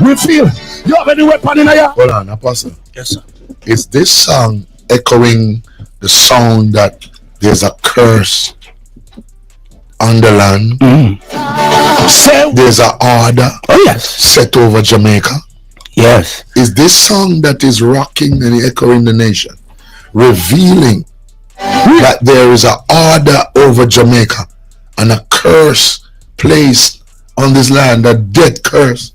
We feel. You have any weapon in here? Hold on, Apostle. Yes, sir. Is this song echoing the sound that there's a curse on the land? There's an order set over Jamaica? Yes. Is this song that is rocking and echoing the nation, revealing that there is an order over Jamaica and a curse placed on this land, a death curse?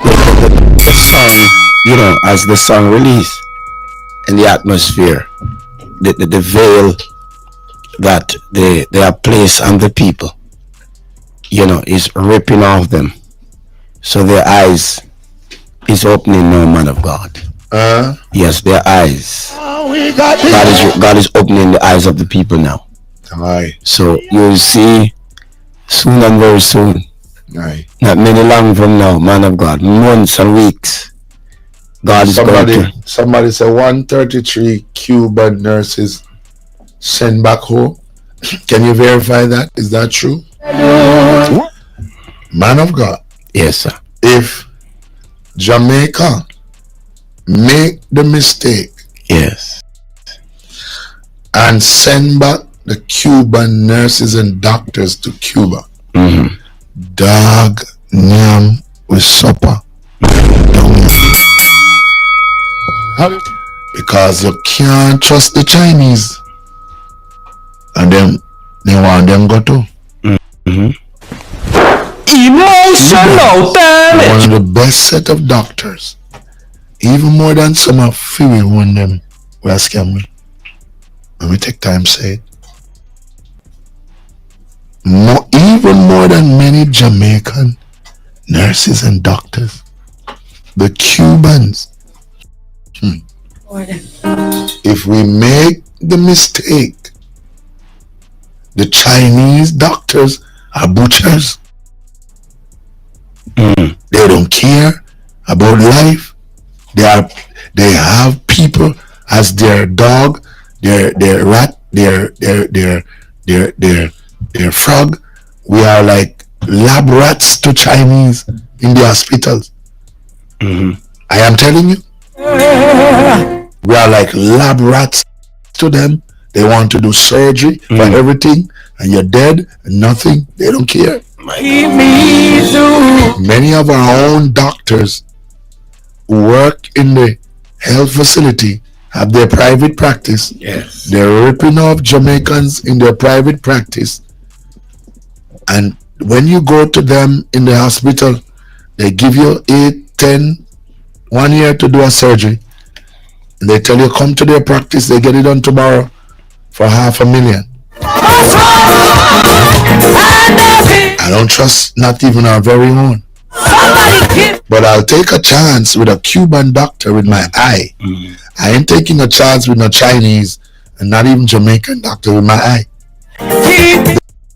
The song, you know, as the song released in the atmosphere, the veil that they are placed on the people, you know, is ripping off them. So their eyes is opening now, man of God. Yes, their eyes. God is opening the eyes of the people now. Aye. So you'll see soon and very soon. Aye. Not many long from now, man of God. Months and weeks. God is going to. Somebody said 133 Cuban nurses sent back home. Can you verify that? Is that true? Man of God. Yes, sir. If Jamaica make the mistake, yes, and send back the Cuban nurses and doctors to Cuba, dog nyam with supper. Because you can't trust the Chinese, and then they want them go too. Emotional damage. One of the best set of doctors, even more than some of Fury when them were scamming. When we take time say it. Even more than many Jamaican nurses and doctors, the Cubans. If we make the mistake, the Chinese doctors are butchers. They don't care about life. They have people as their dog, their rat, their frog. We are like lab rats to Chinese in the hospitals. I am telling you. We are like lab rats to them. They want to do surgery for everything, and you're dead and nothing. They don't care. Many of our own doctors who work in the health facility have their private practice. Yes. They're ripping off Jamaicans in their private practice. And when you go to them in the hospital, they give you 8, 10, 1 year to do a surgery. And they tell you, come to their practice, they get it done tomorrow for $500,000. I don't trust not even our very own. But I'll take a chance with a Cuban doctor with my eye. I ain't taking a chance with no Chinese and not even Jamaican doctor with my eye.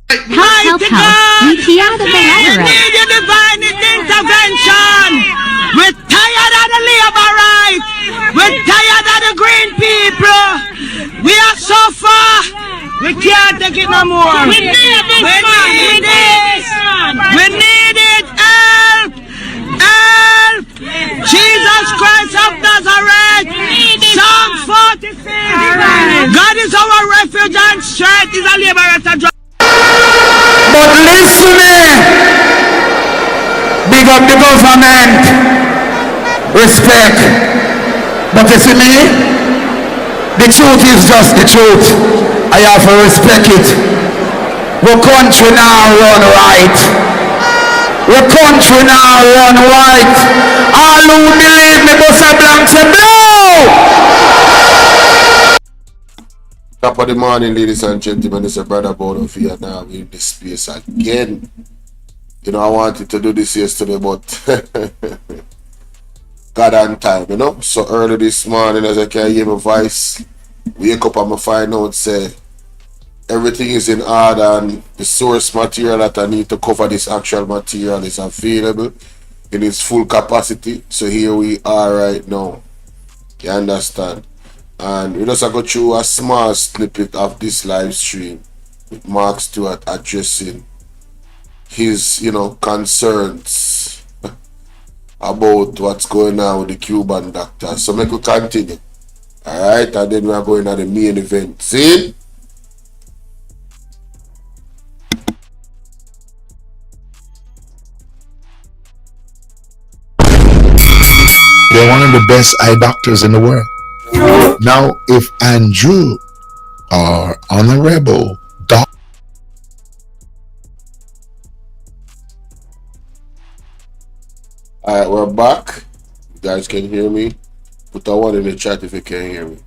Help, we hear the We need your divine intervention. We're tired of the labor rights. We're tired of the green people. We are so far. We can't take it no more. We need this. We need this. We need it. Help. Help. Jesus Christ of Nazareth. Psalm 46. God is our refuge and strength. Is a liberator. But listen to me. Big up the government. Respect. But you see me? The truth is just the truth. I have to respect it. The country now run right. The country now run right. All who believe me, but say blank, say blow. Top of the morning, ladies and gentlemen. It's a brother Bolo here now in this space again. You know, I wanted to do this yesterday, but God on time, you know. So early this morning, as I can hear my voice, wake up and I find out, say, everything is in order and the source material that I need to cover this actual material is available in its full capacity. So here we are right now. You understand? And we just go through a small snippet of this live stream with Mark Stewart addressing his, concerns about what's going on with the Cuban doctor. So make we continue. Alright, and then we are going to the main event. See? They're one of the best eye doctors in the world. Now, if Andrew or Honorable Doc. Alright, we're back. You guys can hear me? Put a 1 in the chat if you can hear me.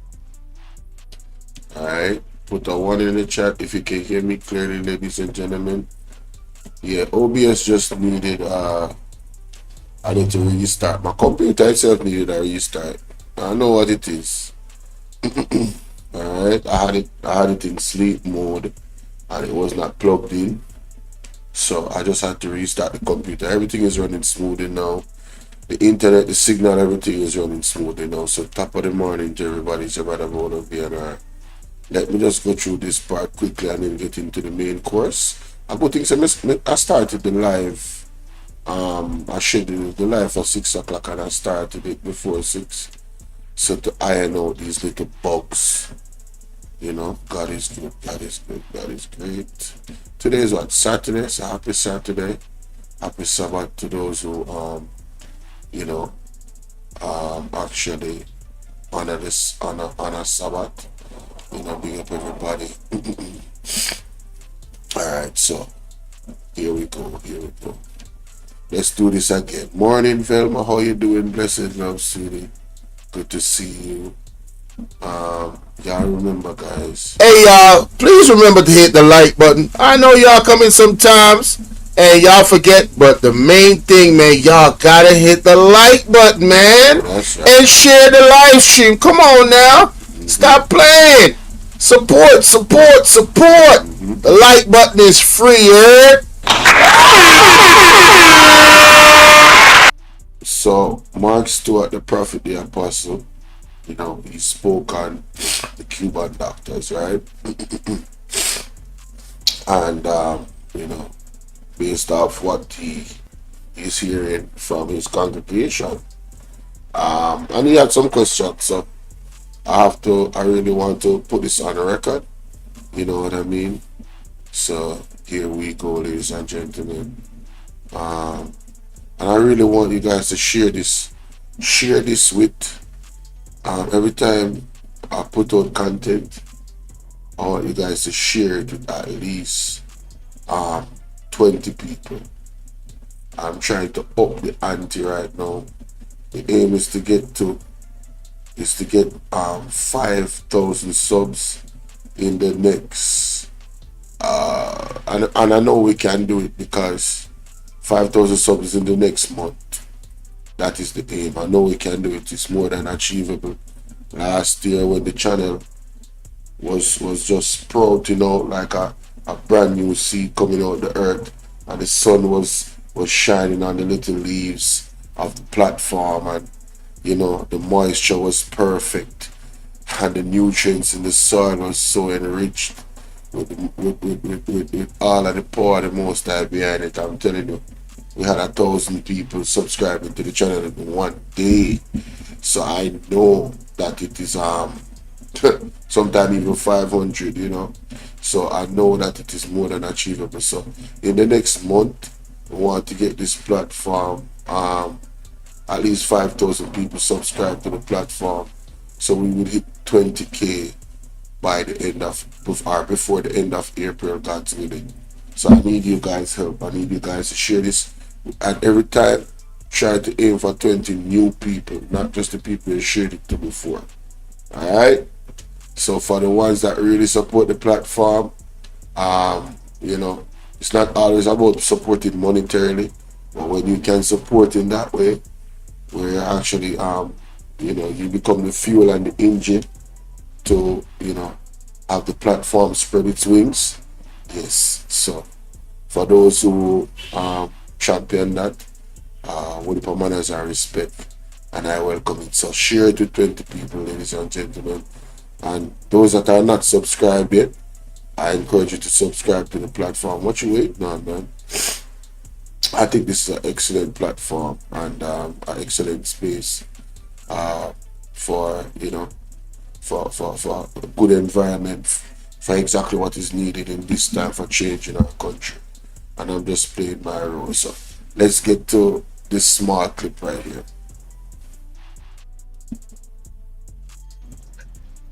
Alright, put a 1 in the chat if you can hear me clearly, ladies and gentlemen. Yeah, OBS just needed, I need to restart. My computer itself needed a restart. I know what it is. Alright, I had it in sleep mode and it was not plugged in. So I just had to restart the computer. Everything is running smoothly now. The internet, the signal, everything is running smoothly now. So top of the morning to everybody. It's your brother Bolo BVRFAM. Let me just go through this part quickly and then get into the main course. I go think I started the live. I scheduled the live for 6 o'clock and I started it before 6. So to iron out these little bugs. God is good, God is good, God is great. Today is what? Saturday, so happy Saturday. Happy Sabbath to those who actually honor this honor Sabbath. Big up everybody. Alright, so here we go. Let's do this again. Morning, Velma, how you doing? Blessed love, sweetie. Good to see you. Y'all remember, guys. Hey, y'all, please remember to hit the like button. I know y'all come in sometimes and y'all forget, but the main thing, man, y'all gotta hit the like button, man. That's right. And share the live stream. Come on now. Stop playing. Support. The like button is free, heard? So, Mark Stewart, the prophet, the apostle, he spoke on the Cuban doctors, right? And, based off what he is hearing from his congregation. And he had some questions, so I really want to put this on the record. You know what I mean? So, here we go, ladies and gentlemen. And I really want you guys to share this with every time I put out content. I want you guys to share it with at least 20 people. I'm trying to up the ante right now. The aim is to get 5,000 subs in the next and I know we can do it because 5,000 subs in the next month. That is the aim. I know we can do it. It's more than achievable. Last year when the channel was just sprouting out like a brand new seed coming out the earth, and the sun was shining on the little leaves of the platform, and the moisture was perfect, and the nutrients in the soil was so enriched with all of the power of the Most High behind it. I'm telling you, we had 1,000 people subscribing to the channel in one day. So I know that it is sometimes even 500, So I know that it is more than achievable. So in the next month, we want to get this platform at least 5,000 people subscribe to the platform. So we would hit 20K by the end of before the end of April, God's willing. So I need you guys' help. I need you guys to share this, and every time try to aim for 20 new people, not just the people you shared it to before. Alright? So for the ones that really support the platform, it's not always about supporting monetarily, but when you can support in that way, where actually you become the fuel and the engine to have the platform spread its wings. Yes. So for those who champion that with the manners and respect, and I welcome it. So share it with 20 people, ladies and gentlemen. And those that are not subscribed yet, I encourage you to subscribe to the platform. What you waiting on, man? I think this is an excellent platform and an excellent space for for a good environment for exactly what is needed in this time for change in our country. And I'm just playing my role. So let's get to this small clip right here.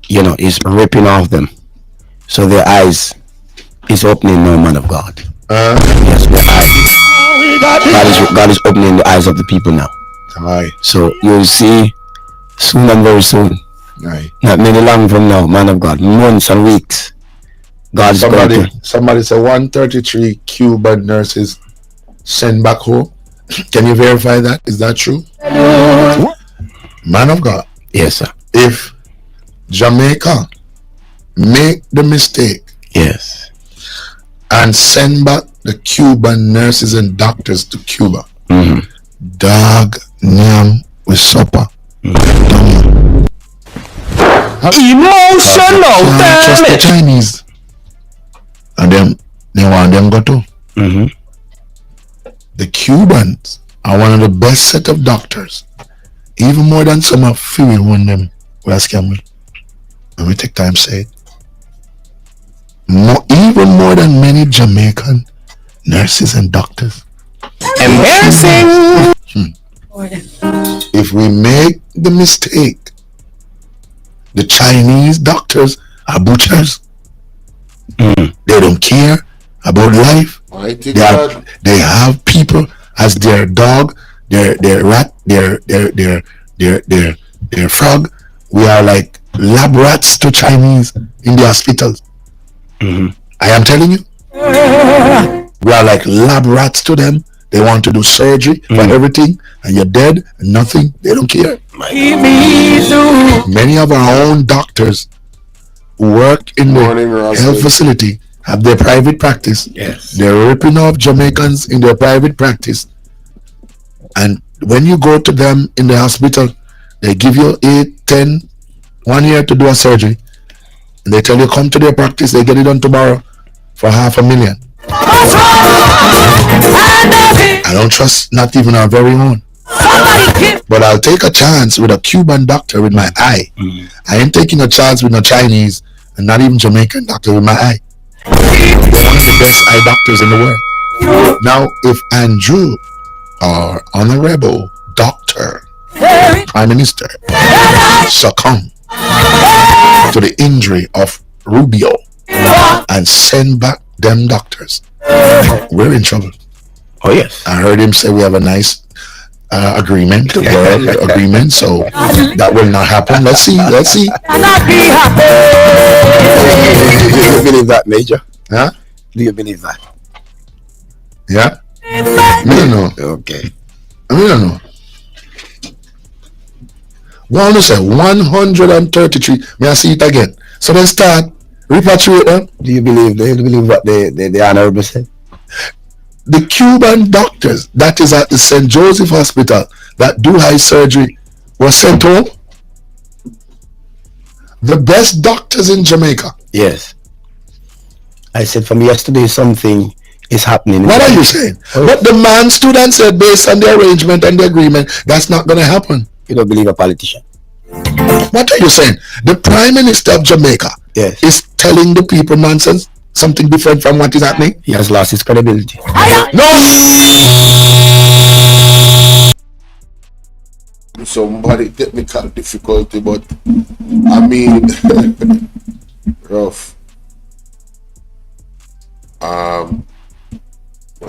You know, it's ripping off them. So their eyes is opening, no man of God. Yes, their eyes. God is opening the eyes of the people now. Aye. So you'll see soon and very soon. Aye. Not many long from now, man of God. Months and weeks. God's going to. Somebody said 133 Cuban nurses sent back home. Can you verify that? Is that true? Man of God. Yes, sir. If Jamaica make the mistake, yes, and send back the Cuban nurses and doctors to Cuba, dog nyam with supper. Emotional Trust the Chinese, and they want them go too. The Cubans are one of the best set of doctors, even more than some of few when them we are scamming. When we take time to say it. Even more than many Jamaican nurses and doctors. Embarrassing. If we make the mistake, the Chinese doctors are butchers. They don't care about life. They have people as their dog, their rat, their frog. We are like lab rats to Chinese in the hospitals. I am telling you, we are like lab rats to them. They want to do surgery for everything, and you're dead and nothing. They don't care. Many of our own doctors who work in the health facility have their private practice. Yes. They're ripping off Jamaicans in their private practice, and when you go to them in the hospital, they give you 8, 10, 1 year to do a surgery. And they tell you come to their practice, they get it done tomorrow for $500,000. I don't trust not even our very own. But I'll take a chance with a Cuban doctor with my eye. I ain't taking a chance with no Chinese and not even Jamaican doctor with my eye. One of the best eye doctors in the world. Now, if Andrew, our honorable doctor, Prime Minister, succumb to the injury of Rubio and send back them doctors, we're in trouble. Oh yes. I heard him say we have a nice agreement, agreement, so that will not happen. Let's see. Do you believe that, Major? Huh? Do you believe that? Yeah? Me don't know. Okay. Me don't know. One to say 133. May I see it again? So they start repatriate them. Do you believe what the honorable said? The Cuban doctors that is at the St. Joseph Hospital that do eye surgery were sent home. The best doctors in Jamaica. Yes. I said from yesterday something is happening. What are you saying? But the man stood and said based on the arrangement and the agreement, that's not going to happen. You don't believe a politician? What are you saying? The Prime Minister of Jamaica is telling the people nonsense, something different from what is happening? He has lost his credibility. No! Somebody technical difficulty, but I mean, rough. I'll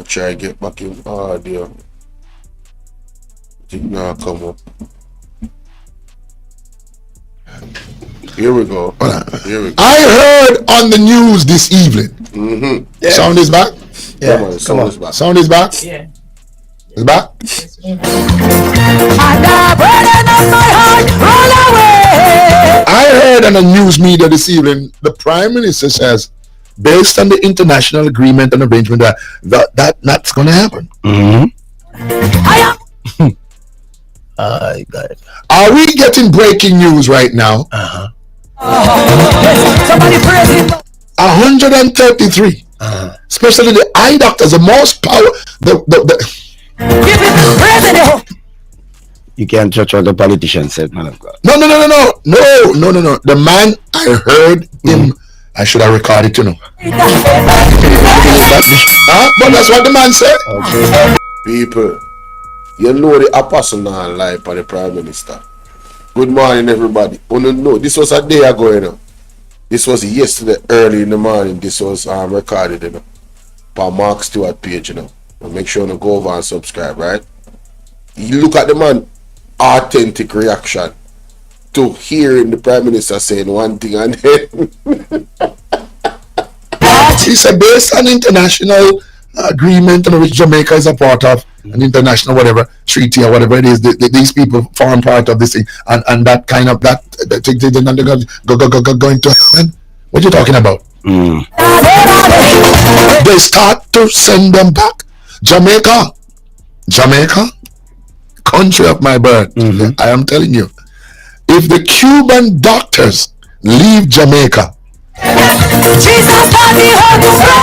try to get back in audio. Did not come up. Here we go. Here we go. I heard on the news this evening. Yeah. Sound is back? Yeah, Come on. Back. Sound is back? Yeah. It's back? I heard on the news media this evening, the Prime Minister says, based on the international agreement and arrangement, that's going to happen. Are we getting breaking news right now? 133. Especially the eye doctors, the most power. You can't judge what the politician said, man of God. No. The man, I heard him. I should have recorded, you know. But that's what the man said. Okay. People, you know the apostle now live for the Prime Minister. Good morning, everybody. Oh no, this was a day ago, you know. This was yesterday early in the morning. This was recorded, you know, by Mark Stewart page, you know. And make sure you go over and subscribe, right? You look at the man authentic reaction to hearing the Prime Minister saying one thing and then it's a based on international agreement in which Jamaica is a part of, an international whatever treaty or whatever it is. These people form part of this thing, and that kind of that going to happen. What you talking about? They start to send them back. Jamaica, country of my birth. I am telling you, if the Cuban doctors leave Jamaica,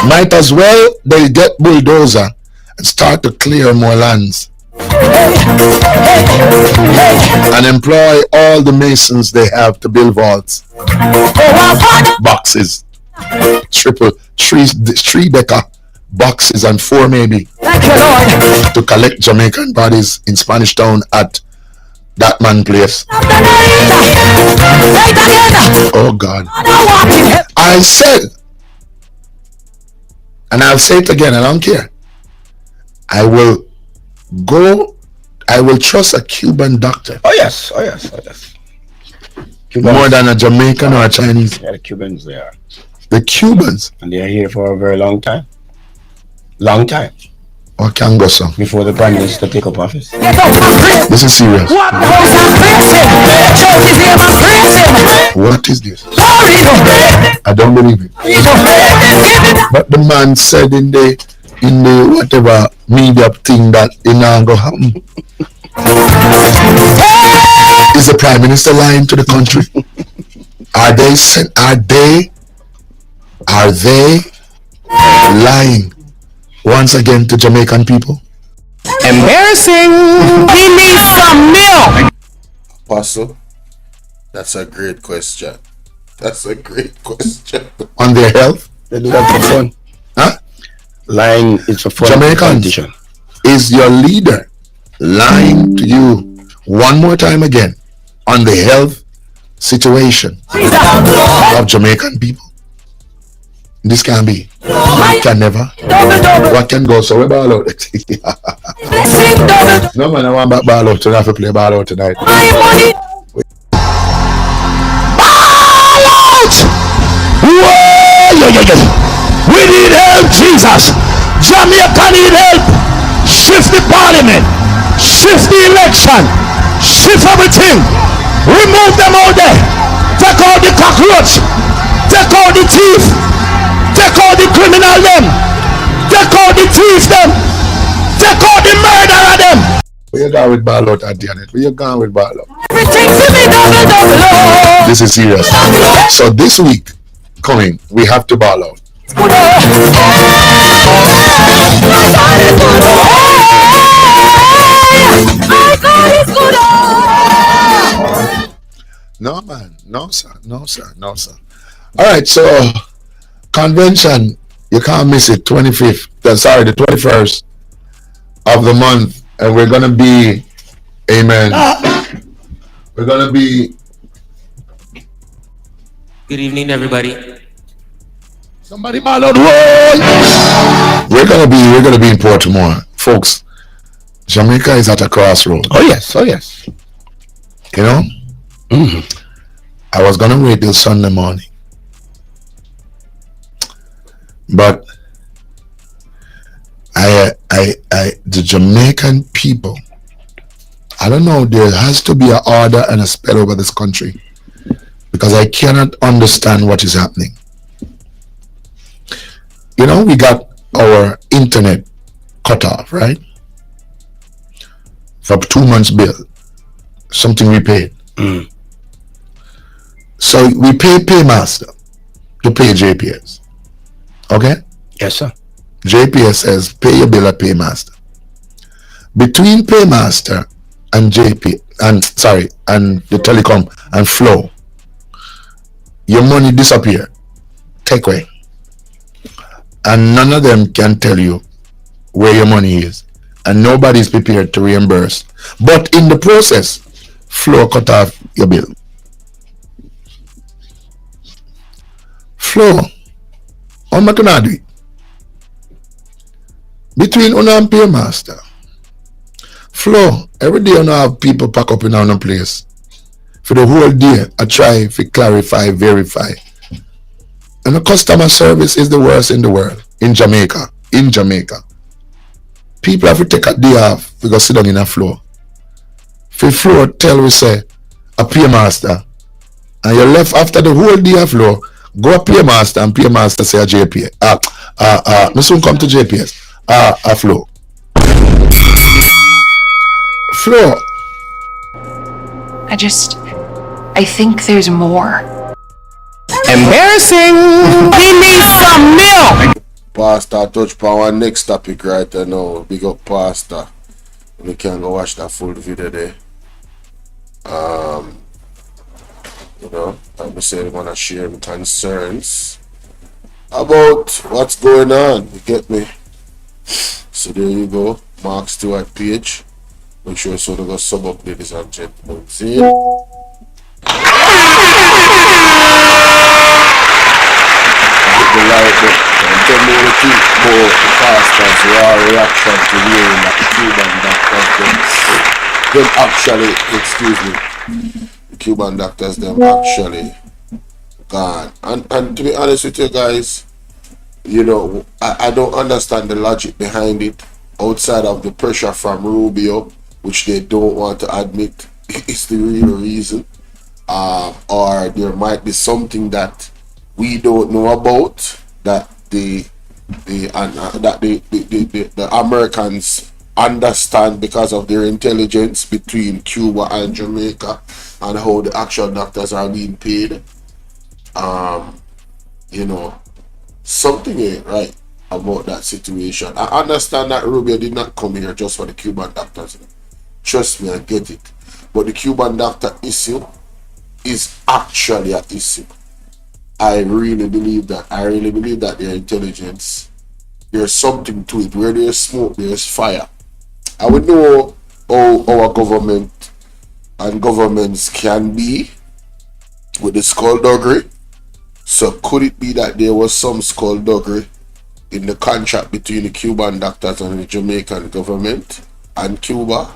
might as well they get bulldozer and start to clear more lands and employ all the masons they have to build vaults, boxes, three decker boxes and 4 maybe to collect Jamaican bodies in Spanish Town at that man place. Oh God. I said, and I'll say it again, I don't care. I will trust a Cuban doctor. Oh yes. Cubans, more than a Jamaican or a Chinese. Yeah, the Cubans, they are. The Cubans. And they are here for a very long time. Or can go so. Before the Prime Minister take up office. This is serious. What is this? I don't believe it. But the man said in the whatever media thing that it not go happen. Is the Prime Minister lying to the country? Are they lying once again to Jamaican people? Embarrassing. We need some milk. Apostle, that's a great question. On their health? They do that for fun. Huh? Lying is for fun. Jamaicans, is your leader lying to you one more time again on the health situation of Jamaican people? This can be. It can never. What can go so we ball out? No man, I want back ball out. So I have to play ball out tonight. Ball out! Whoa! We need help, Jesus. Jamaica need help. Shift the parliament. Shift the election. Shift everything. Remove them out there. Take out the cockroach. Take out the thief. Take out the criminal them. Take out the thief them. Take out the murderer them. Where you going with ball out at the end? Where you going with ball out? Everything to me double. This is serious. So this week coming, we have to ball out. No man, no sir. All right, so convention, you can't miss it. 25th, the 21st of the month, and we're gonna be, amen. We're gonna be. Good evening, everybody. Somebody ball out. We're gonna be in Portmore, folks. Jamaica is at a crossroad. Oh yes. You know, I was gonna wait till Sunday morning, but the Jamaican people, I don't know, there has to be an order and a spell over this country, because I cannot understand what is happening. You know, we got our internet cut off, right? For 2 months bill, something we paid. So we pay Paymaster to pay JPS. Okay? Yes, sir. JPS says pay your bill at Paymaster. between Paymaster and JP, and the telecom and Flow, your money disappear, take away, and none of them can tell you where your money is, and nobody's prepared to reimburse. But in the process, Flow cut off your bill. Flow, how am I gonna do it? Between Una and Paymaster, Flow, every day you have people pack up in our place. For the whole day, I try to clarify, verify. And the customer service is the worst in the world. In Jamaica. People have to take a day off to go sit down in a Flow. For Flow tell we say a Paymaster, and you left after the whole day of Flow, go a Paymaster and Paymaster say a JPS. Me soon come to JPS. A Flow. Flow. I think there's more. Embarrassing. We need some milk. Pastor touch upon our next topic right now. Big up Pastor. We can go watch that full video there. Like I said, I want to share my concerns about what's going on. You get me? So there you go. Mark Stewart page. Make sure so to go sub up, ladies and gentlemen. See? The light up and tell me what you think about the pastor's raw reaction to hearing that the Cuban doctors them actually gone. And to be honest with you guys, I don't understand the logic behind it outside of the pressure from Rubio, which they don't want to admit is the real reason, or there might be something that we don't know about that the Americans understand because of their intelligence between Cuba and Jamaica and how the actual doctors are being paid. Something ain't right about that situation. I understand that Rubio did not come here just for the Cuban doctors. Trust me, I get it. But the Cuban doctor issue is actually an issue. I really believe that. I really believe that their intelligence, there's something to it. Where there's smoke, there's fire. I would know how our government and governments can be with the skullduggery. So could it be that there was some skullduggery in the contract between the Cuban doctors and the Jamaican government and Cuba?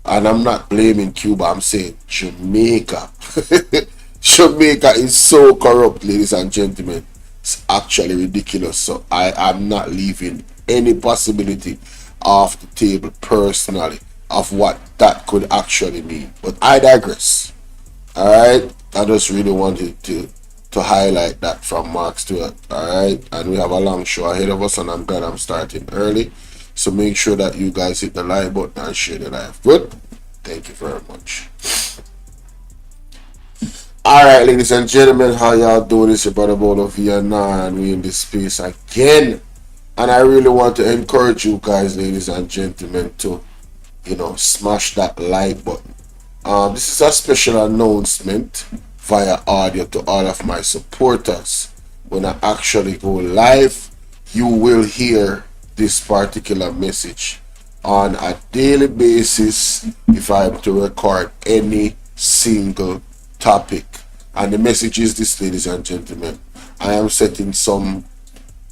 And I'm not blaming Cuba, I'm saying Jamaica. Jamaica is so corrupt, ladies and gentlemen. It's actually ridiculous. So I am not leaving any possibility off the table personally of what that could actually mean. But I digress. Alright? I just really wanted to highlight that from Mark Stewart. Alright? And we have a long show ahead of us, and I'm glad I'm starting early. So make sure that you guys hit the like button and share the live. Good? Thank you very much. Alright, ladies and gentlemen, how y'all doing? It's your brother Bolo Vienna, and we in this space again. And I really want to encourage you guys, ladies and gentlemen, to smash that like button. This is a special announcement via audio to all of my supporters. When I actually go live, you will hear this particular message on a daily basis if I am to record any single topic. And the message is this, ladies and gentlemen. I am setting some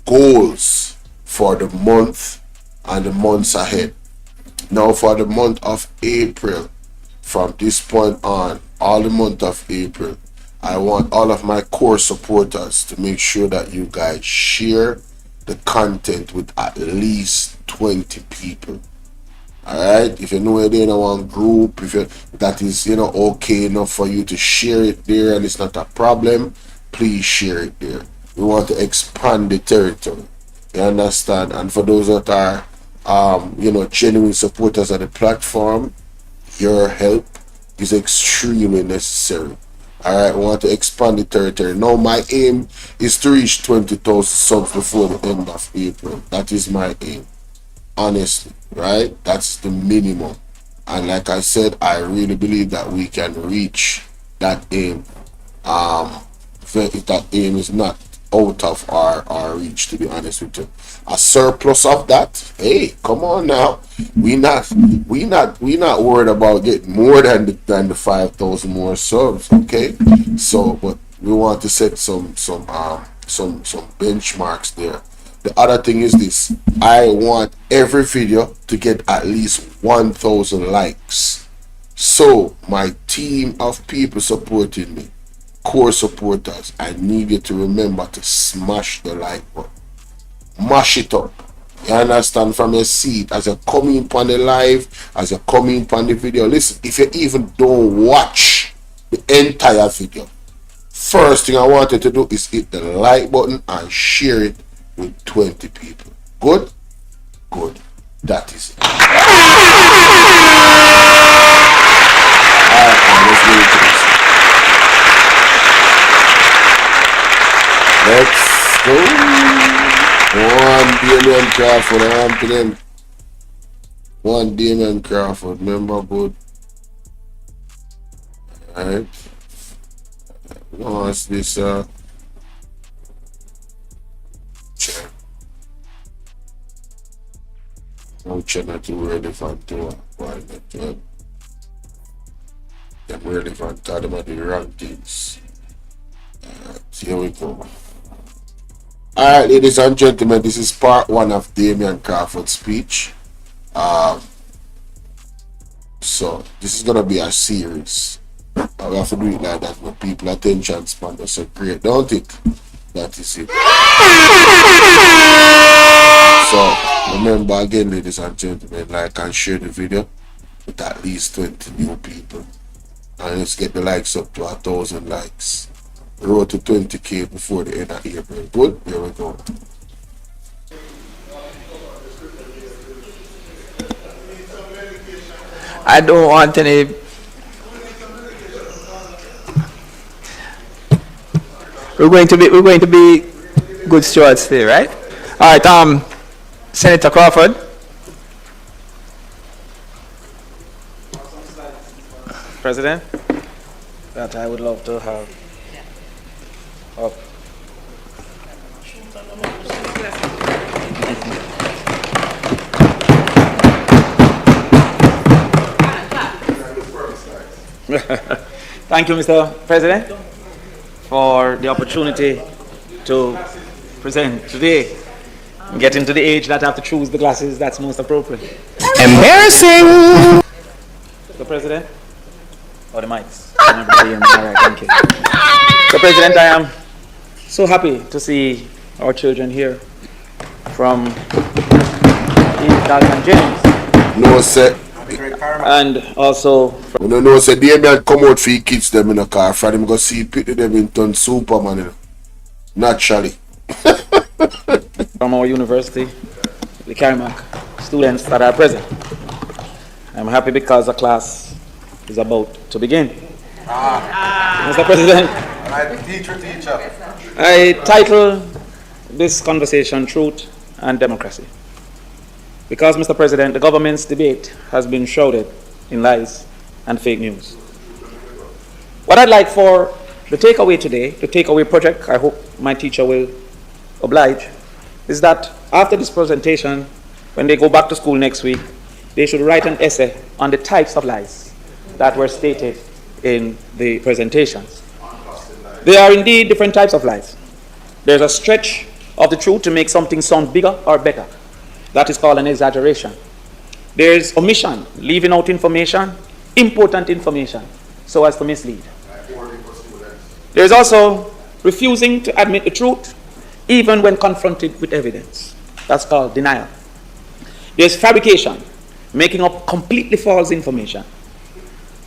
goals for the month and the months ahead. Now for the month of April, from this point on, all the month of April, I want all of my core supporters to make sure that you guys share the content with at least 20 people. Alright, if you know you're in one group, that is okay enough for you to share it there and it's not a problem, please share it there. We want to expand the territory. You understand? And for those that are genuine supporters of the platform, your help is extremely necessary. Alright, we want to expand the territory. Now my aim is to reach 20,000 subs before the end of April. That is my aim. honestly, right? That's the minimum. And like I said, I really believe that we can reach that aim. If that aim is not out of our reach, to be honest with you. A surplus of that, hey, come on now. We not worried about getting more than the 5,000 more subs, okay? So, but we want to set some benchmarks there. The other thing is this: I want every video to get at least 1,000 likes. So my team of people supporting me, core supporters, I need you to remember to smash the like button. Mash it up. You understand? From your seat, as you come in on the live, as you come in on the video. Listen, if you even don't watch the entire video, first thing I want you to do is hit the like button and share it with 20 people. Good? Good. That is it. Alright, let's go into this. Let's go. One Damian Crawford, I'm to them. One Damian Crawford, remember good. Alright. What's this check. No check not too relevant to why not them relevant to them at the rankings. Here we go. Alright, ladies and gentlemen, this is part 1 of Damian Crawford's speech. So this is gonna be a series. We have to do it like that, but people attention span is so great, don't it? That is it. So remember again, ladies and gentlemen, like and share the video with at least 20 new people. And let's get the likes up to 1,000 likes. Road to 20k before the end of April. Good? Here we go. I don't want any. We're going to be good stewards today, right? All right. Senator Crawford. President, that I would love to have. Oh. Thank you, Mr. President, for the opportunity to present today. Getting to the age that I have to choose the glasses that's most appropriate. Embarrassing! Mr. President, or the mics. Everybody in there, thank you. Mr. President, I am so happy to see our children here from Dalton James. No, sir. And also from no, sir, Damian come out for kids them in a car. For them go see pity them in turn Superman, you know. Naturally. From our university, the Carmack students that are present. I'm happy because the class is about to begin. Mr. President, I title this conversation Truth and Democracy. Because, Mr. President, the government's debate has been shrouded in lies and fake news. What I'd like for the takeaway today, the takeaway project, I hope my teacher will oblige, is that after this presentation, when they go back to school next week, they should write an essay on the types of lies that were stated in the presentations. There are indeed different types of lies. There's a stretch of the truth to make something sound bigger or better. That is called an exaggeration. There's omission, leaving out information, important information, so as to mislead. There's also refusing to admit the truth, even when confronted with evidence. That's called denial. There's fabrication, making up completely false information.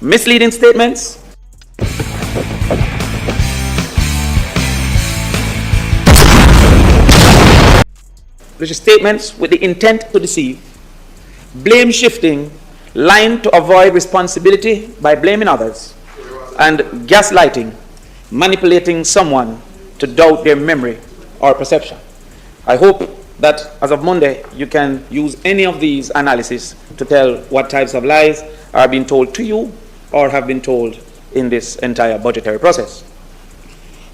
Misleading statements. Which is statements with the intent to deceive. Blame shifting, lying to avoid responsibility by blaming others. And gaslighting, manipulating someone to doubt their memory or perception. I hope that as of Monday, you can use any of these analyses to tell what types of lies are being told to you or have been told in this entire budgetary process.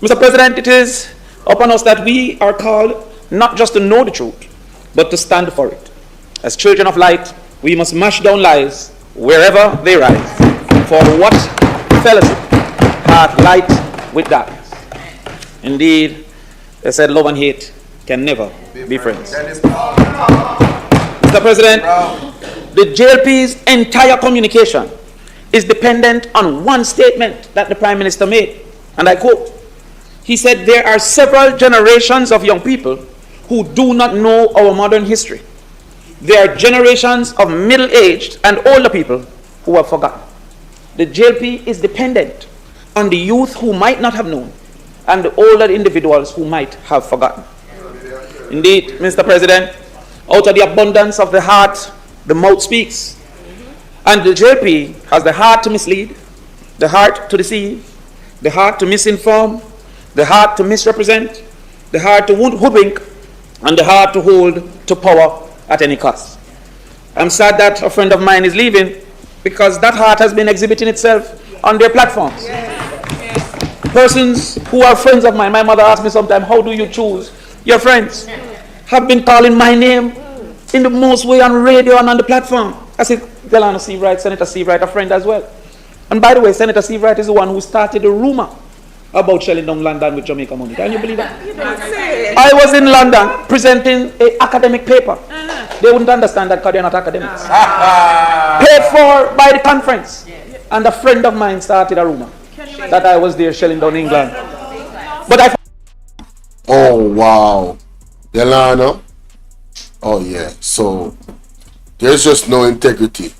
Mr. President, it is upon us that we are called not just to know the truth, but to stand for it. As children of light, we must mash down lies wherever they rise. For what fellowship hath light with darkness? Indeed, they said love and hate can never be friends. Mr. President, the JLP's entire communication is dependent on one statement that the Prime Minister made, and I quote, he said, "There are several generations of young people who do not know our modern history. There are generations of middle-aged and older people who have forgotten." The JLP is dependent on the youth who might not have known and the older individuals who might have forgotten. Indeed, Mr. President, out of the abundance of the heart, the mouth speaks. And the JLP has the heart to mislead, the heart to deceive, the heart to misinform, the heart to misrepresent, the heart to hoodwink, and the heart to hold to power at any cost. I'm sad that a friend of mine is leaving because that heart has been exhibiting itself on their platforms. Persons who are friends of mine, my mother asked me sometimes, how do you choose your friends? Have been calling my name in the most way on radio and on the platform. I said, Delano Seawright, Senator Seawright, a friend as well. And by the way, Senator Seawright is the one who started the rumor about shelling down London with Jamaica money. Can you believe that? I was in London presenting an academic paper. They wouldn't understand that because they're not academics. Paid for by the conference. And a friend of mine started a rumor that I was there shelling down England. But I... Oh, wow. Delano? Oh, yeah. So, there's just no integrity.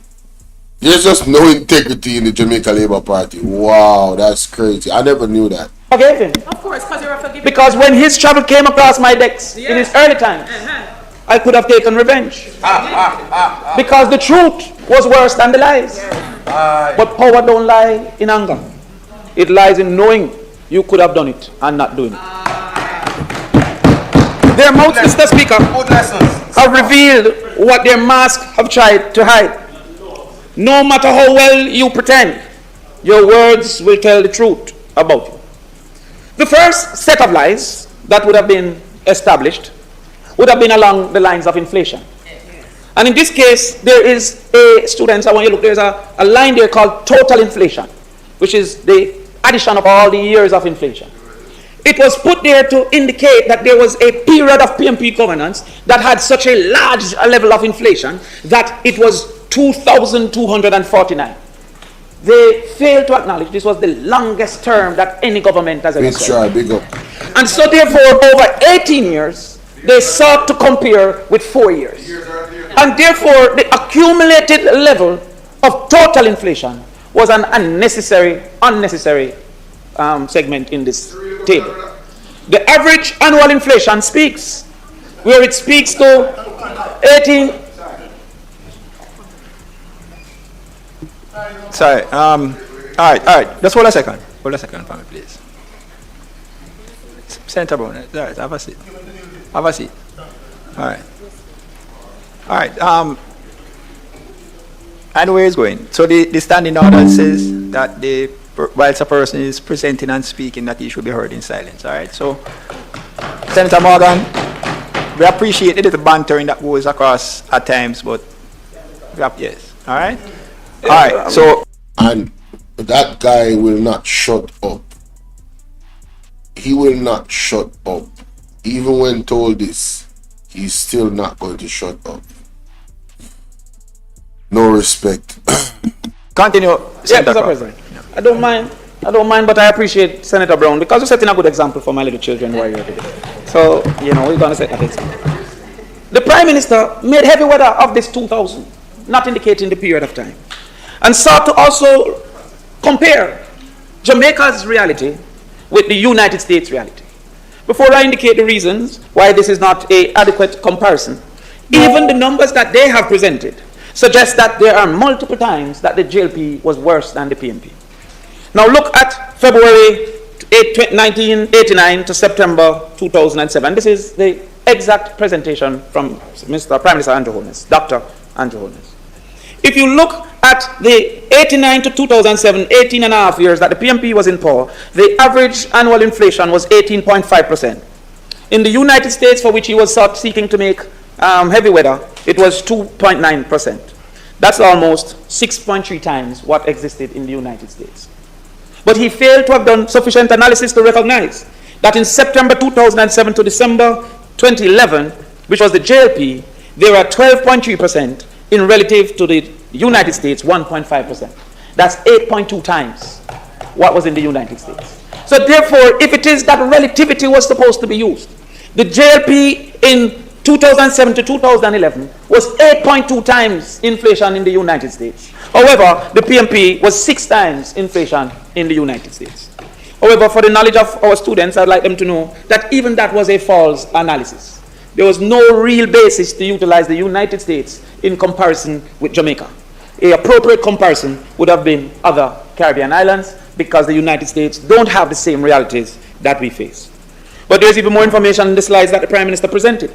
There's just no integrity in the Jamaica Labour Party. Wow, that's crazy. I never knew that. Forgave him. Of course, because you're a forgiving. Because when his trouble came across my decks in his early times, I could have taken revenge. Because the truth was worse than the lies. But power don't lie in anger. It lies in knowing you could have done it and not doing it. Their mouths, Mr. Speaker, have revealed what their masks have tried to hide. No matter how well you pretend, your words will tell the truth about you. The first set of lies that would have been established would have been along the lines of inflation. And in this case, there is students, I want you to look, there's a line there called total inflation, which is the addition of all the years of inflation. It was put there to indicate that there was a period of PMP governance that had such a large level of inflation that it was 2,249. They failed to acknowledge this was the longest term that any government has ever served. Big up. And so therefore, over 18 years, they sought to compare with 4 years. And therefore, the accumulated level of total inflation was an unnecessary segment in this table. The average annual inflation speaks, where it speaks to 18. Sorry. All right. Just hold a second. Hold a second for me, please. Senator Brown, all right, have a seat. Have a seat. All right. And where is going? So the standing order says that whilst a person is presenting and speaking, that he should be heard in silence. All right. So, Senator Morgan, we appreciate the bantering that goes across at times, but yes. All right. All right. So, and that guy will not shut up. He will not shut up. Even when told this, he's still not going to shut up. No respect. Continue. Yeah, Mr. President. I don't mind, but I appreciate Senator Brown because you're setting a good example for my little children who are here today. So, we're going to set that example. The Prime Minister made heavy weather of this 2000, not indicating the period of time, and sought to also compare Jamaica's reality with the United States reality. Before I indicate the reasons why this is not an adequate comparison, even the numbers that they have presented suggest that there are multiple times that the JLP was worse than the PMP. Now look at February 1989 to September 2007. This is the exact presentation from Mr. Prime Minister Andrew Holness, Dr. Andrew Holness. If you look at the 89 to 2007, 18 and a half years that the PMP was in power, the average annual inflation was 18.5%. In the United States, for which he was seeking to make heavy weather, it was 2.9%. That's almost 6.3 times what existed in the United States. But he failed to have done sufficient analysis to recognize that in September 2007 to December 2011, which was the JLP, they were at 12.3% in relative to the United States, 1.5%. That's 8.2 times what was in the United States. So therefore, if it is that relativity was supposed to be used, the JLP in 2007 to 2011 was 8.2 times inflation in the United States. However, the PMP was 6 times inflation in the United States. However, for the knowledge of our students, I'd like them to know that even that was a false analysis. There was no real basis to utilize the United States in comparison with Jamaica. An appropriate comparison would have been other Caribbean islands, because the United States don't have the same realities that we face. But there's even more information in the slides that the Prime Minister presented.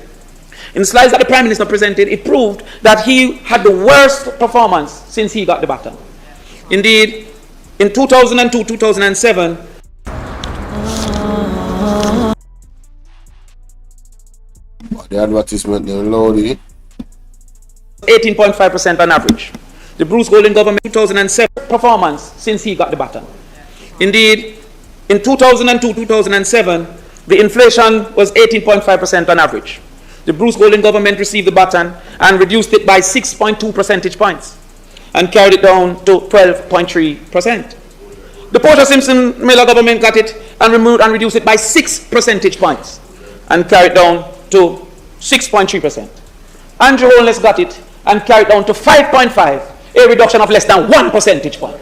In the slides that the Prime Minister presented, it proved that he had the worst performance since he got the baton. Indeed, in 2002-2007, the advertisement they loaded 18.5% on average. The Bruce Golding government 2007 performance since he got the baton. Indeed, in 2002-2007, the inflation was 18.5% on average. The Bruce Golding government received the baton and reduced it by 6.2 percentage points and carried it down to 12.3%. The Portia Simpson Miller government got it and reduced it by 6 percentage points and carried down to 6.3%. Andrew Holness got it and carried down to 5.5, a reduction of less than 1 percentage point.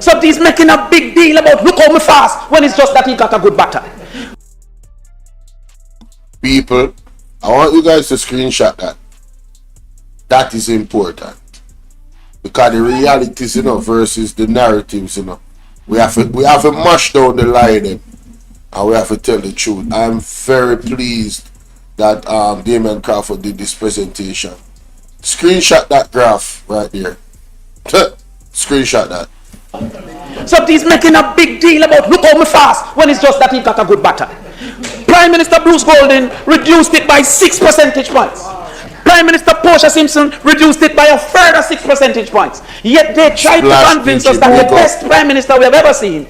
So he's making a big deal about look how me fast when it's just that he got a good baton. People, I want you guys to screenshot that. That is important. Because the realities, versus the narratives, we have to mash down the line, and we have to tell the truth. I'm very pleased that Damian Crawford did this presentation. Screenshot that graph right there. Screenshot that. So he's making a big deal about look how me fast when it's just that he got a good baton. Prime Minister Bruce Golding reduced it by 6 percentage points. Prime Minister Portia Simpson reduced it by a further 6 percentage points. Yet they tried to convince us that the best Prime Minister we have ever seen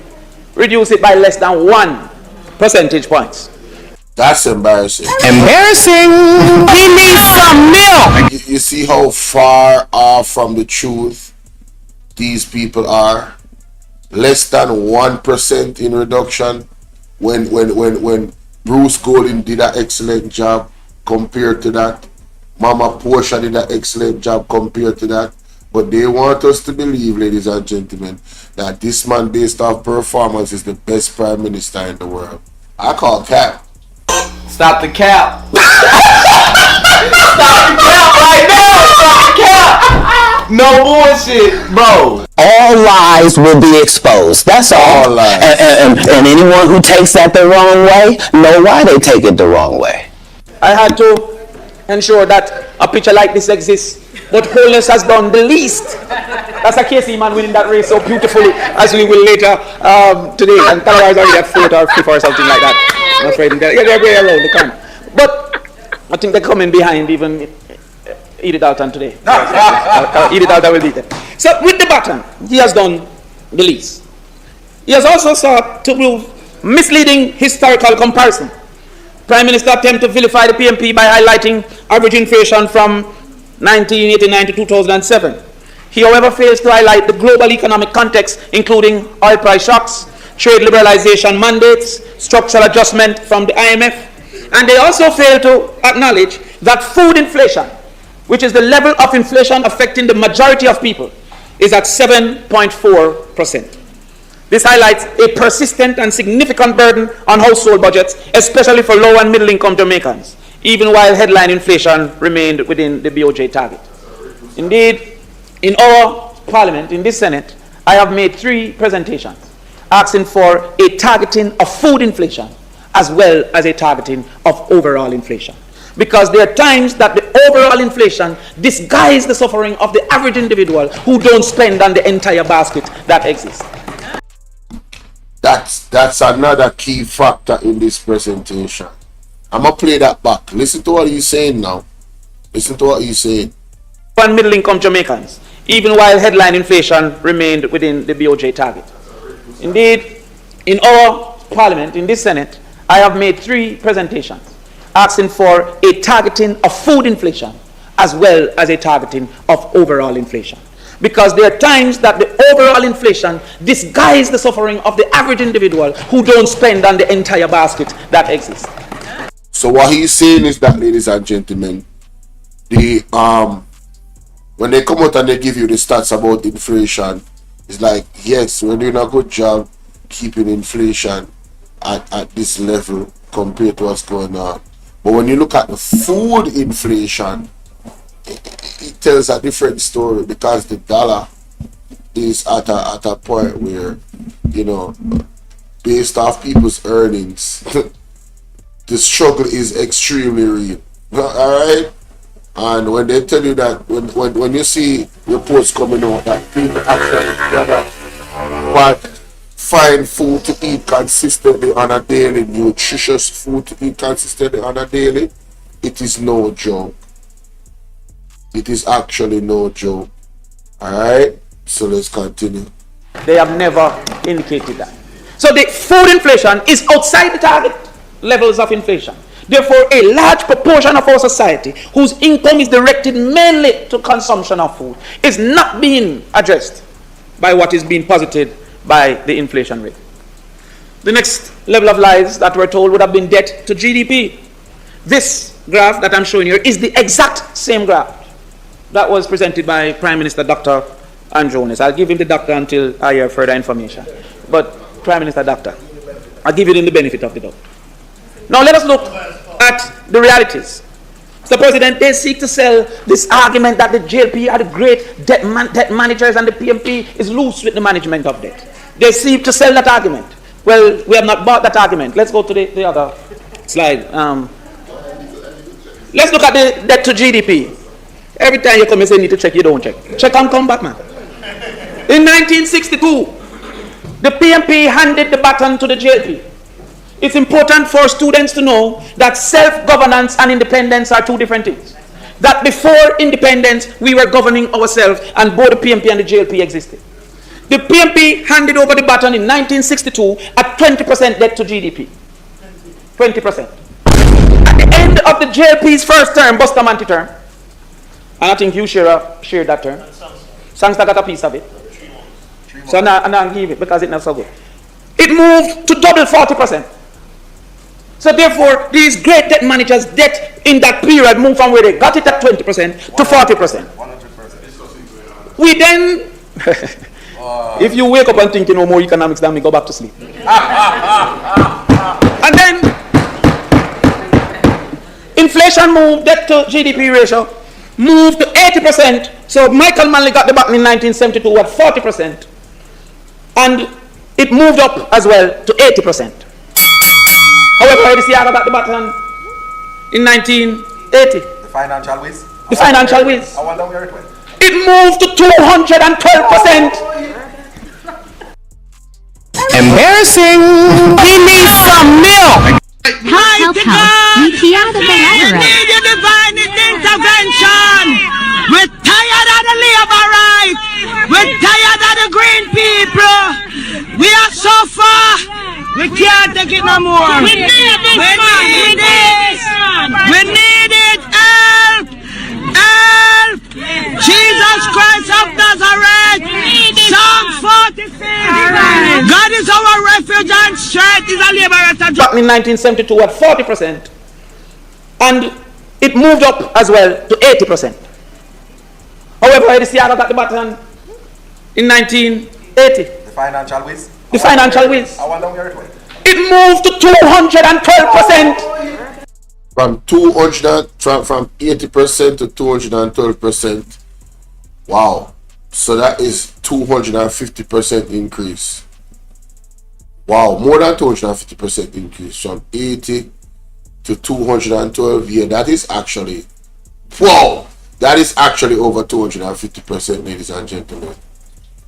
reduced it by less than 1 percentage points. That's embarrassing. Embarrassing. We need some milk. You see how far off from the truth these people are? Less than 1% in reduction when Bruce Golding did an excellent job compared to that. Mama Portia did an excellent job compared to that. But they want us to believe, ladies and gentlemen, that this man, based off performance, is the best Prime Minister in the world. I call cap. Stop the cap. Stop the cap right now. Stop the cap. No bullshit, bro. All lies will be exposed. That's all. All lies. And anyone who takes that the wrong way, know why they take it the wrong way. I had to ensure that a picture like this exists, but Holness has done the least. That's a Casey man winning that race so beautifully, as we will later today. And Canada is already at 4th or 5th or something like that. I'm afraid they're way around the corner. But I think they're coming behind even Edith Alton today. Edith Alton will beat them. So with the baton, he has done the least. He has also sought to prove misleading historical comparison. Prime Minister attempted to vilify the PMP by highlighting average inflation from 1989 to 2007. He, however, fails to highlight the global economic context, including oil price shocks, trade liberalization mandates, structural adjustment from the IMF, and they also fail to acknowledge that food inflation, which is the level of inflation affecting the majority of people, is at 7.4%. This highlights a persistent and significant burden on household budgets, especially for low and middle income Jamaicans, even while headline inflation remained within the BOJ target. Indeed, in our Parliament, in this Senate, I have made 3 presentations asking for a targeting of food inflation as well as a targeting of overall inflation. Because there are times that the overall inflation disguises the suffering of the average individual who don't spend on the entire basket that exists. That's another key factor in this presentation. I'm gonna play that back. Listen to what he's saying now. Listen to what he's saying. And middle income Jamaicans, even while headline inflation remained within the BOJ target. Indeed, in our Parliament, in this Senate, I have made 3 presentations asking for a targeting of food inflation as well as a targeting of overall inflation. Because there are times that the overall inflation disguises the suffering of the average individual who don't spend on the entire basket that exists. So what he's saying is that, ladies and gentlemen, when they come out and they give you the stats about inflation, it's like, yes, we're doing a good job keeping inflation at this level compared to what's going on. But when you look at the food inflation, it tells a different story, because the dollar is at a point where, you know, based off people's earnings, the struggle is extremely real. Alright? And when they tell you that, when you see reports coming out that people actually find food to eat consistently on a daily, nutritious food to eat consistently on a daily, it is no joke. It is actually no joke. Alright? So let's continue. They have never indicated that. So the food inflation is outside the target levels of inflation. Therefore, a large proportion of our society whose income is directed mainly to consumption of food is not being addressed by what is being posited by the inflation rate. The next level of lies that we're told would have been debt to GDP. This graph that I'm showing here is the exact same graph that was presented by Prime Minister Dr. HOLNESS. I'll give him the doctor until I hear further information. But Prime Minister Doctor, I'll give him the benefit of the doubt. Now let us look at the realities. Mr. President, they seek to sell this argument that the JLP are the great debt managers and the PMP is loose with the management of debt. They seek to sell that argument. Well, we have not bought that argument. Let's go to the other slide. Let's look at the debt to GDP. Every time you come and say you need to check, you don't check. Check and come back, man. In 1962, the PMP handed the baton to the JLP. It's important for students to know that self-governance and independence are 2 different things. That before independence, we were governing ourselves and both the PMP and the JLP existed. The PMP handed over the baton in 1962 at 20% debt to GDP. 20%. At the end of the JLP's first term, Bustamante term, and I think you shared that term. Sangster got a piece of it. So now I'll give it because it's not so good. It moved to double 40%. So therefore, these great debt managers' debt in that period moved from where they got it at 20% to 40%. 100%. We then, if you wake up and think you know more economics than me, go back to sleep. And then, inflation moved, debt to GDP ratio, moved to 80%. So Michael Manley got the baton in 1972 at 40%. And it moved up as well to 80%. However, the Sierra got the baton in 1980. The financial whiz? The financial whiz. I wonder where it went. It moved to 212%. Embarrassing. We need some milk. Help. UTI the We Bailouts. need your divine intervention. We're tired of the labor rights. We're tired of the green people. We are so far. We can't take it no more. We need this. We need it. We need it. Help. Help. Jesus Christ of Nazareth. Psalm 46. God is our refuge and strength. Is a liberator. Back in 1972 at 40%. And it moved up as well to 80%. However, the Sierra got the baton in 1980. The financial whiz? The financial whiz. I wonder where it went. It moved to 212%. From 80% to 212%. Wow. So that is 250% increase. Wow, more than 250% increase from 80 to 212, yeah, that is actually, wow, that is actually over 250%, ladies and gentlemen.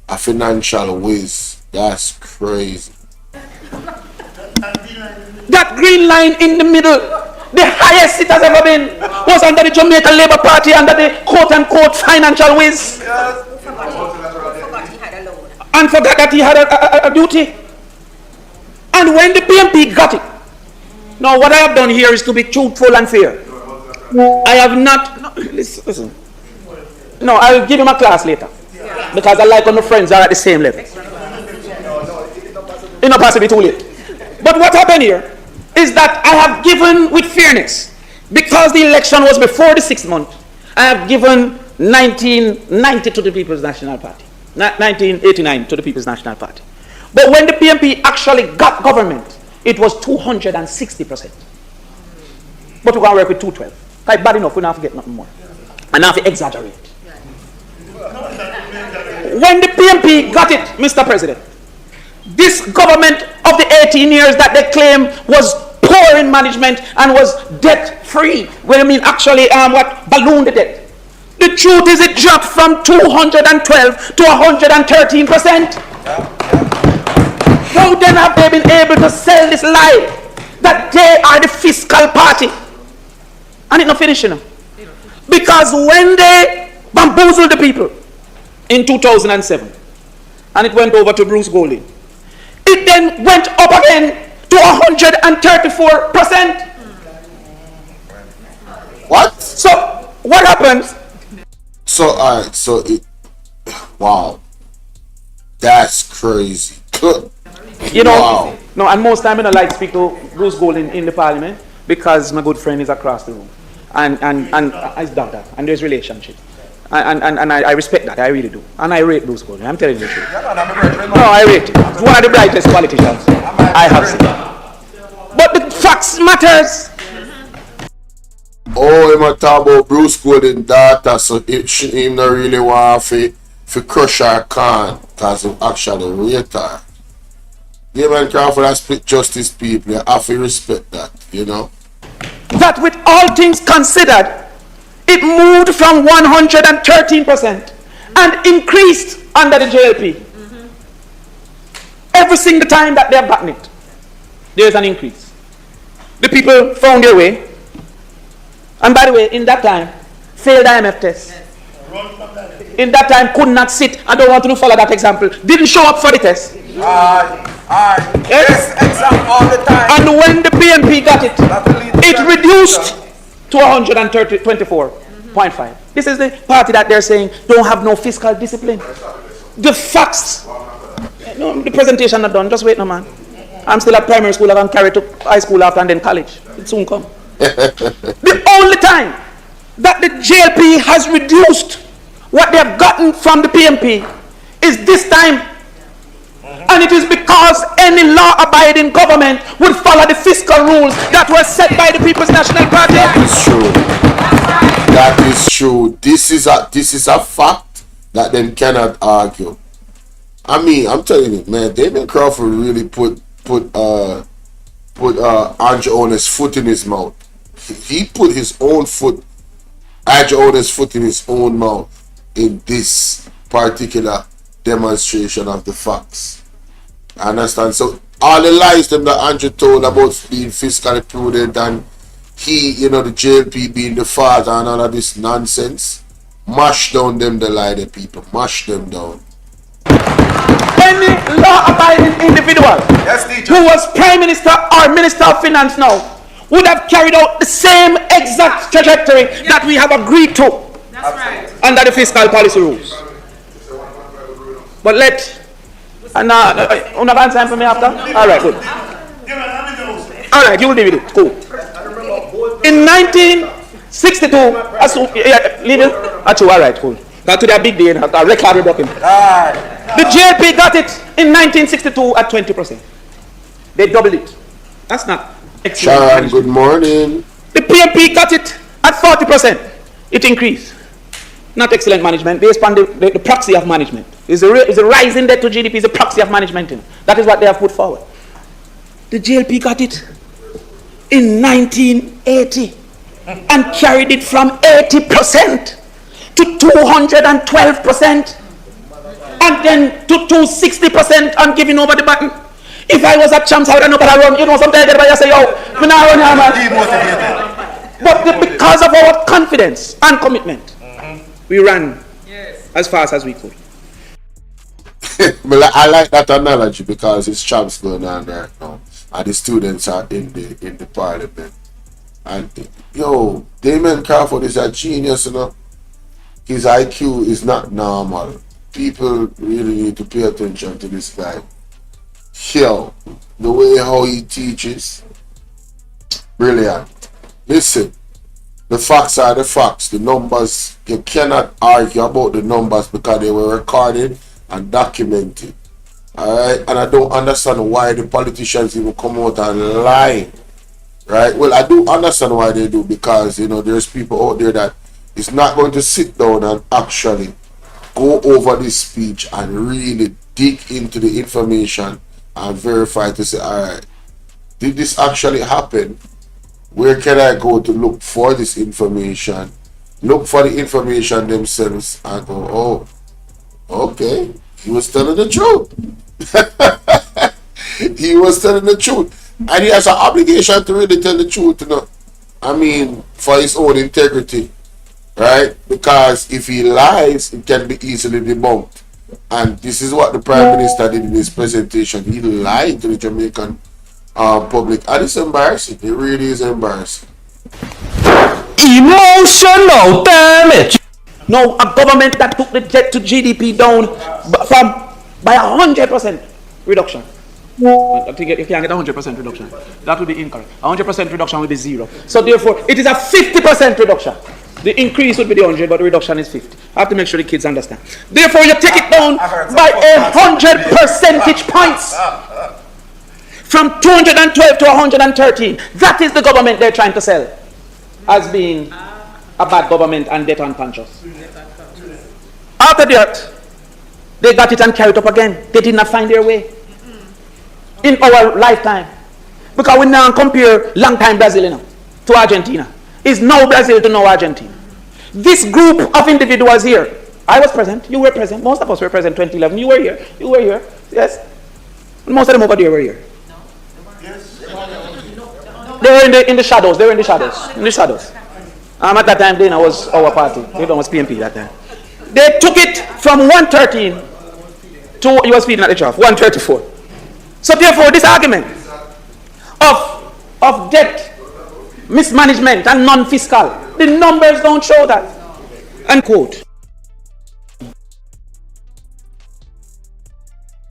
A financial whiz, that's crazy. That green line in the middle, the highest it has ever been, was under the Jamaican Labour Party, under the quote-unquote financial whiz. And forgot that he had a duty. And when the PMP got it, now what I have done here is to be truthful and fair. I have not, no, listen. No, I will give him a class later. Because I like when my friends are at the same level. It's not possibly too late. But what happened here is that I have given with fairness, because the election was before the 6th month, I have given 1990 to the People's National Party, 1989 to the People's National Party. But when the PMP actually got government, it was 260%. But we're going to work with 212. Quite bad enough, we don't have to get nothing more. And now have to exaggerate. When the PMP got it, Mr. President, this government of the 18 years that they claim was poor in management and was debt-free, well, I mean actually ballooned the debt. The truth is it dropped from 212 to 113%. How then have they been able to sell this lie that they are the fiscal party? And it's not finishing. Because when they bamboozled the people in 2007, and it went over to Bruce Golding, it then went up again to 134%. What? So what happens? So alright, so it, wow, that's crazy. You know, wow. No, and most time I don't like to speak to Bruce Golding in the Parliament because my good friend is across the room, and his daughter, and there's relationship. And I respect that, I really do. And I rate Bruce Golding, I'm telling you the truth. No, I rate him. He's one of the brightest politicians I have seen. But the facts matters. Oh, I'm talk about Bruce Golding daughter, so him not really want to crush her can, because he actually rate her. Yeah, man, Crawford has split justice people, you have to respect that, you know. That with all things considered, it moved from 113% and increased under the JLP. Every single time that they have gotten it, there's an increase. The people found their way. And by the way, in that time, failed IMF tests. In that time, could not sit. I don't want to follow that example. Didn't show up for the test. Yes, exam all the time. And when the PNP got it, it reduced to 124.5. This is the party that they're saying don't have no fiscal discipline. The facts. No, the presentation not done. Just wait, no man. I'm still at primary school. I'm carried to high school after and then college. It soon come. The only time that the JLP has reduced what they have gotten from the PMP is this time. And it is because any law-abiding government would follow the fiscal rules that were set by the People's National Party. That is true. That is true. This is a fact that them cannot argue. I mean, I'm telling you, man, Damien Crawford really put Andrew Holness' foot in his mouth. He put his own foot, Andrew Holness' foot in his own mouth in this particular demonstration of the facts. I understand. So all the lies them that Andrew told about being fiscally prudent and he, you know, the JLP being the father and all of this nonsense, mash down them the lie, the people, mash them down. Any law-abiding individual who was Prime Minister or Minister of Finance now would have carried out the same exact trajectory that we have agreed to under the fiscal policy rules. But let... And you have time for me after? Alright, good. Alright, you will deal with it. Cool. In 1962, leave it? Alright, cool. Now today a big day, a record broken. The JLP got it in 1962 at 20%. They doubled it. That's not excellent. Sharon, good morning. The PMP got it at 40%. It increased. Not excellent management, based on the proxy of management. Is a rising debt to GDP is a proxy of management. That is what they have put forward. The JLP got it in 1980 and carried it from 80% to 212% and then to 260% and giving over the button. If I was at Champs, I would have nobody run. You know, sometimes I get by and say, yo, me not run here, man. But because of our confidence and commitment, we ran as fast as we could. I like that analogy because it's Champs going on right now, and the students are in the parliament. And yo, Damian Crawford is a genius, you know. His IQ is not normal. People really need to pay attention to this guy. Yo, the way how he teaches, brilliant. Listen, the facts are the facts. The numbers, you cannot argue about the numbers because they were recorded and documented. Alright, and I don't understand why the politicians even come out and lie. Right? Well, I do understand why they do, because you know there's people out there that is not going to sit down and actually go over this speech and really dig into the information and verify to say, alright, did this actually happen? Where can I go to look for this information? Look for the information themselves and go, oh, okay, he was telling the truth. He was telling the truth. And he has an obligation to really tell the truth, you know. I mean, for his own integrity, right? Because if he lies, it can be easily debunked. And this is what the Prime Minister did in his presentation. He lied to the Jamaican public. And it's embarrassing. It really is embarrassing. Emotional damage. No, a government that took the debt to GDP down by 100% reduction. I think if you can get 100% reduction, that would be incorrect. 100% reduction would be zero. So therefore, it is a 50% reduction. The increase would be the 100, but the reduction is 50. I have to make sure the kids understand. Therefore, you take it down by 100 percentage points. From 212 to 113. That is the government they're trying to sell as being a bad government and debt unconscious. After that, they got it and carried it up again. They did not find their way in our lifetime. Because we now compare long time Brazil, you know, to Argentina. It's now Brazil to now Argentina. This group of individuals here, I was present, you were present, most of us were present 2011, you were here, yes. Most of them over there were here. They were in the shadows, at that time, Dana was our party, Dana was PMP that time. They took it from 113 to, you was feeding at the trough, 134. So therefore, this argument of debt, mismanagement and non-fiscal, the numbers don't show that. And quote,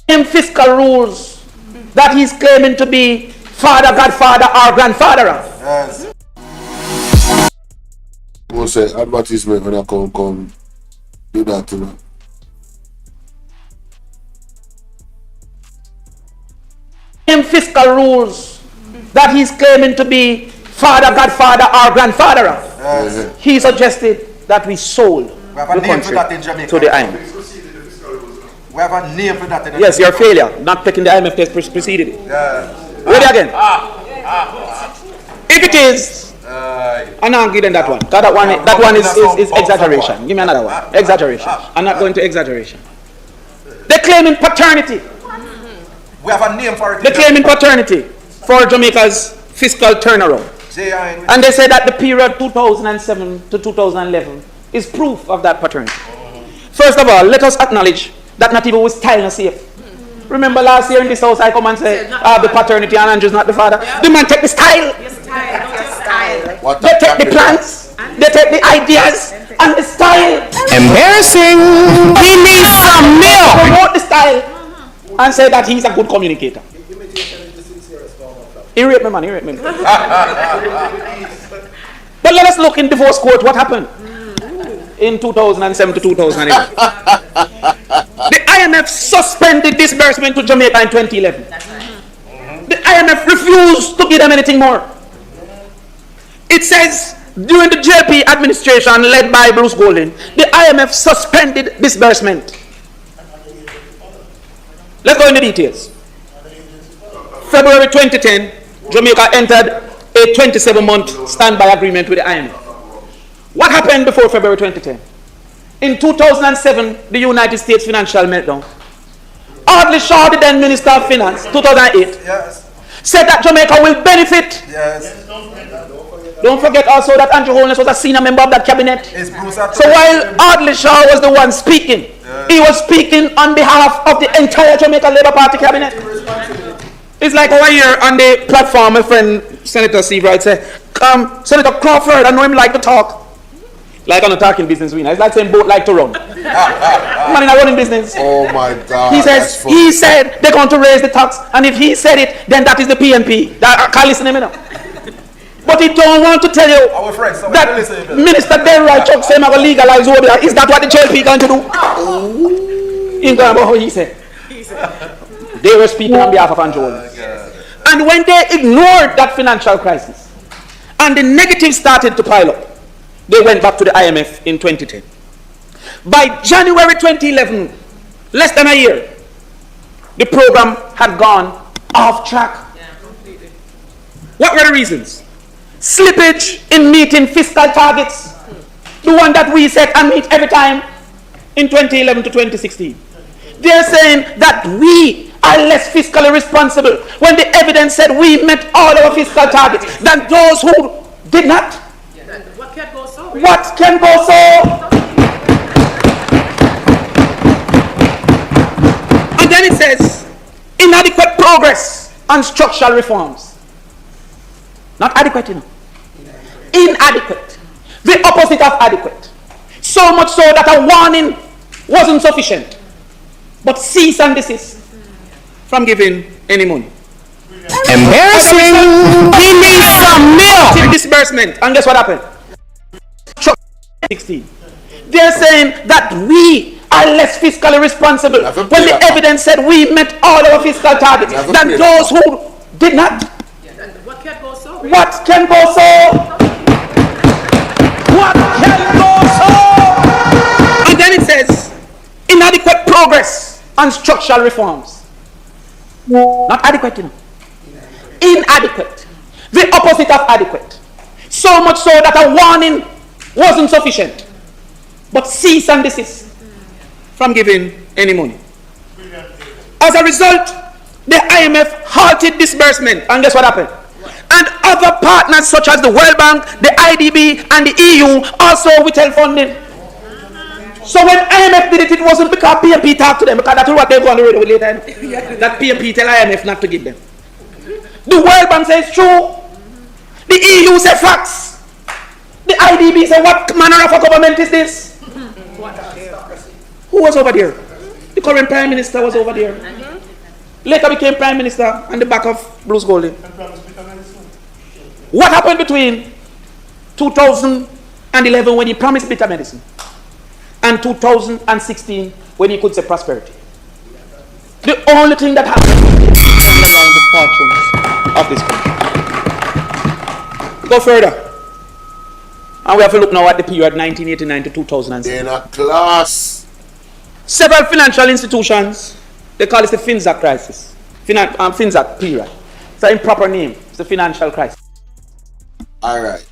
in fiscal rules that he's claiming to be father, godfather, or grandfather of. Yes. We'll say advertisement when I come do that, you know. In fiscal rules that he's claiming to be father, godfather, or grandfather of. Yes. He suggested that we sold the country to the IMF. We have a name for that in Yes, your failure, not taking the IMF test preceded it. Ready again. If it is, I'm not giving that one. That one is exaggeration. Give me another one. Exaggeration. I'm not going to exaggeration. They're claiming paternity. We have a name for it. They're claiming paternity for Jamaica's fiscal turnaround. And they say that the period 2007 to 2011 is proof of that paternity. First of all, let us acknowledge that not even with style is safe. Remember last year in this house I come and say, the paternity and Andrew's not the father. The man take the style. They take the plans, they take the ideas and the style. Embarrassing. He needs some milk. Promote the style and say that he's a good communicator. He raped me, man, he raped me. But let us look in divorce court what happened in 2007 to 2011. The IMF suspended disbursement to Jamaica in 2011. The IMF refused to give them anything more. It says during the JLP administration led by Bruce Golding, the IMF suspended disbursement. Let's go into details. February 2010, Jamaica entered a 27-month standby agreement with the IMF. What happened before February 2010? In 2007, the United States financial meltdown. Audley Shaw, the then Minister of Finance, 2008, said that Jamaica will benefit. Don't forget also that Andrew Holness was a senior member of that cabinet. So while Audley Shaw was the one speaking, he was speaking on behalf of the entire Jamaica Labour Party cabinet. It's like over here on the platform, my friend Senator Steve Wright said, Senator Crawford, I know him like to talk. Like on a talking business winner. It's like saying boat like to run. Man in a running business. Oh my God. He said they're going to raise the tax, and if he said it, then that is the PNP. I can't listen to him now. But he don't want to tell you that Minister Delroy Chuck said I'm going to legalize over there. Is that what the JLP going to do? He about how he said. They were speaking on behalf of Andrew Holness. And when they ignored that financial crisis, and the negatives started to pile up, they went back to the IMF in 2010. By January 2011, less than a year, the program had gone off track. What were the reasons? Slippage in meeting fiscal targets, the one that we set and meet every time in 2011 to 2016. They're saying that we are less fiscally responsible when the evidence said we met all our fiscal targets than those who did not. What can go so? What can go so? And then it says, inadequate progress on structural reforms. Not adequate enough. Inadequate. The opposite of adequate. So much so that a warning wasn't sufficient. But cease and desist from giving any money. Embarrassing. We need some milk. Disbursement. And guess what happened? 16. They're saying that we are less fiscally responsible when the evidence said we met all our fiscal targets than those who did not. What can go so? What can go so? What can go so? And then it says inadequate progress on structural reforms. Not adequate enough. Inadequate. The opposite of adequate. So much so that a warning wasn't sufficient. But cease and desist from giving any money. As a result, the IMF halted disbursement. And guess what happened? And other partners such as the World Bank, the IDB, and the EU also withheld funding. So when IMF did it, it wasn't because PMP talked to them, because that's what they go on the radio with later. That PMP tell IMF not to give them. The World Bank says true. The EU says facts. The IDB said, what manner of a government is this? Who was over there? The current Prime Minister was over there. Later became Prime Minister on the back of Bruce Golding. What happened between 2011 when he promised bitter medicine and 2016 when he could say prosperity? The only thing that happened was the fortunes of this country. Go further. And we have to look now at the period 1989 to 2006. In a class. Several financial institutions, they call it the FinZac crisis. FinZac period. It's an improper name. It's the financial crisis. All right.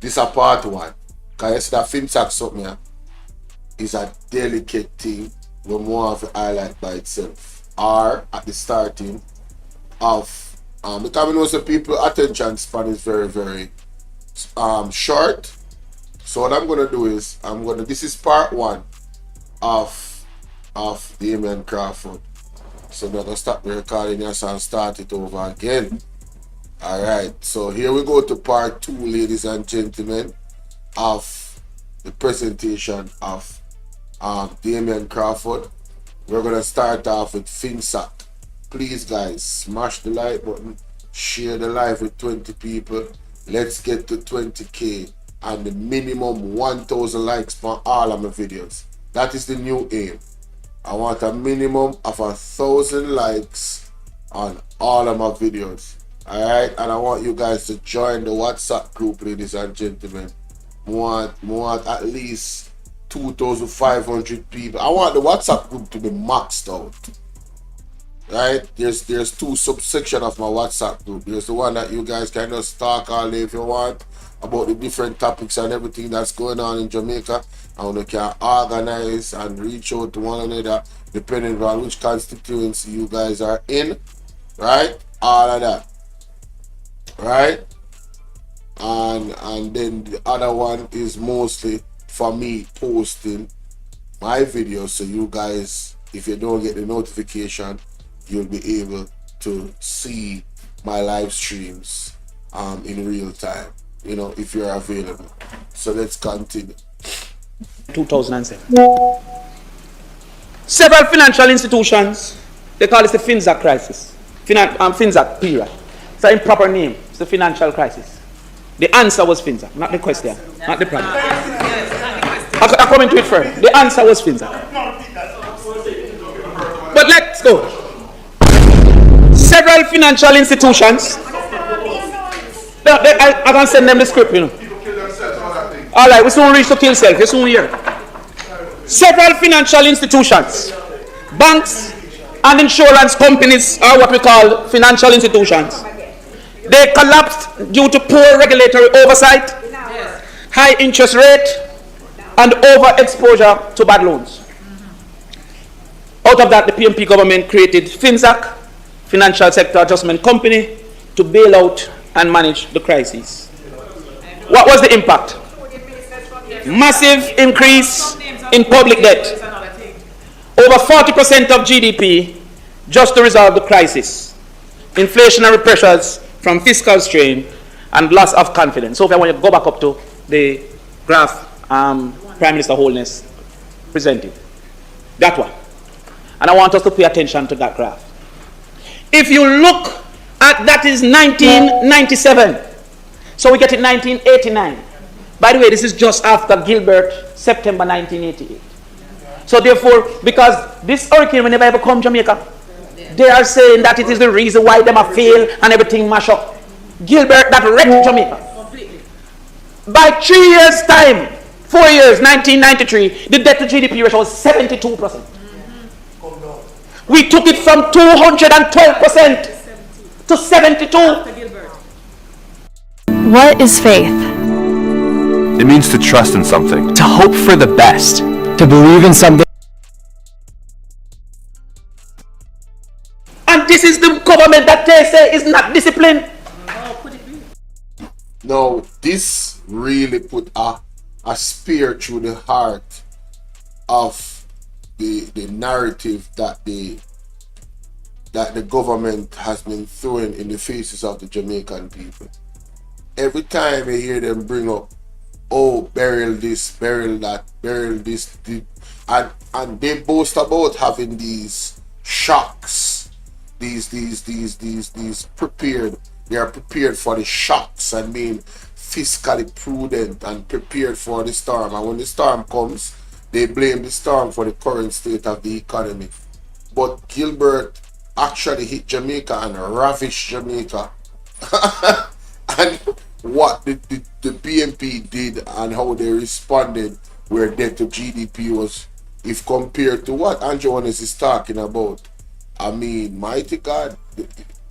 This is a part one. Because you see that FinZac something here is a delicate thing we want to highlight by itself. Or at the starting of because we know some people attention span is very, very short. So what I'm gonna do is this is part one of Damian Crawford. So I'm gonna stop the recording here and start it over again. Alright, so here we go to part two, ladies and gentlemen, of the presentation of Damian Crawford. We're gonna start off with FinZac. Please guys, smash the like button, share the live with 20 people. Let's get to 20k and the minimum 1,000 likes for all of my videos. That is the new aim. I want a minimum of 1,000 likes on all of my videos. Alright, and I want you guys to join the WhatsApp group, ladies and gentlemen. I want at least 2,500 people. I want the WhatsApp group to be maxed out. right? There's two subsection of my WhatsApp group. There's the one that you guys can just talk all day if you want about the different topics and everything that's going on in Jamaica, and you can organize and reach out to one another depending on which constituency you guys are in, right? All of that, right? And then the other one is mostly for me posting my videos, so you guys, if you don't get the notification, you'll be able to see my live streams in real time, you know, if you're available. So let's continue. 2007. Several financial institutions, they call it the FinZac crisis. FinZac period. It's an improper name. It's the financial crisis. The answer was FinZac, not the question, not the problem. I come into it first. The answer was FinZac. But let's go. Several financial institutions. I can send them the script, you know. All right, we soon reach to kill self. We soon hear. Several financial institutions, banks and insurance companies are what we call financial institutions. They collapsed due to poor regulatory oversight, high interest rate, and overexposure to bad loans. Out of that, the PMP government created FinZac, Financial Sector Adjustment Company, to bail out and manage the crisis. What was the impact? Massive increase in public debt. Over 40% of GDP just to resolve the crisis. Inflationary pressures from fiscal strain and loss of confidence. So if I want to go back up to the graph Prime Minister HOLNESS presented. That one. And I want us to pay attention to that graph. If you look at that is 1997. So we get it 1989. By the way, this is just after Gilbert, September 1988. So therefore, because this hurricane will never ever come to Jamaica, they are saying that it is the reason why them are fail and everything mash up. Gilbert, that wrecked Jamaica. By 3 years' time, 4 years, 1993, the debt to GDP ratio was 72%. We took it from 212% to 72%. What is faith? It means to trust in something. To hope for the best. To believe in something. And this is the government that they say is not disciplined. Now, this really put a spear through the heart of the narrative that the government has been throwing in the faces of the Jamaican people. Every time you hear them bring up, oh, burial this, burial that, burial this, and they boast about having these shocks, these prepared. They are prepared for the shocks and being fiscally prudent and prepared for the storm. And when the storm comes, they blame the storm for the current state of the economy. But Gilbert actually hit Jamaica and ravished Jamaica. And what the BNP did and how they responded, where debt to GDP was, if compared to what Andrew Holness is talking about, I mean, mighty God,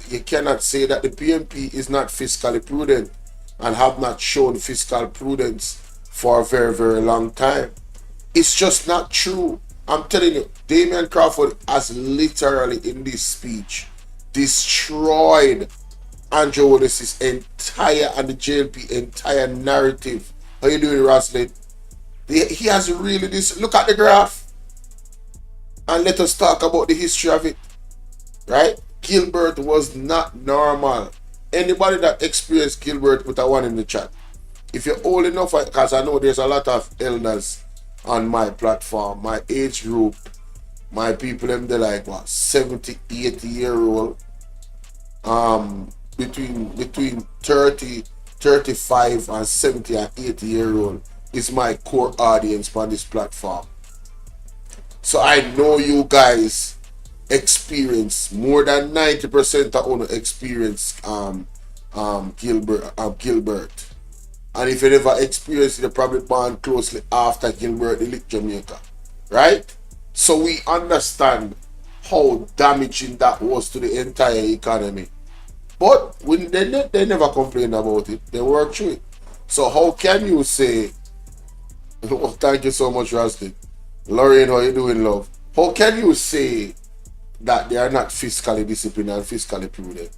you cannot say that the BNP is not fiscally prudent and have not shown fiscal prudence for a very, very long time. It's just not true. I'm telling you, Damian Crawford has literally in this speech destroyed Andrew Holness's entire and the JLP entire narrative. How you doing, Roslyn? He has really this. Look at the graph and let us talk about the history of it. Right? Gilbert was not normal. Anybody that experienced Gilbert, put a one in the chat. If you're old enough, because I know there's a lot of elders on my platform, my age group, my people, they're like what, 70, 80-year-old, between 30, 35 and 70 and 80-year-old is my core audience on this platform. So I know you guys experience more than 90% of owner experience Gilbert. And if you never experienced it, you're probably born closely after Gilbert licked Jamaica. Right? So we understand how damaging that was to the entire economy. But when they never complained about it. They worked through it. So how can you say, oh, thank you so much, Rusty. Lorraine, how you doing, love? How can you say that they are not fiscally disciplined and fiscally prudent?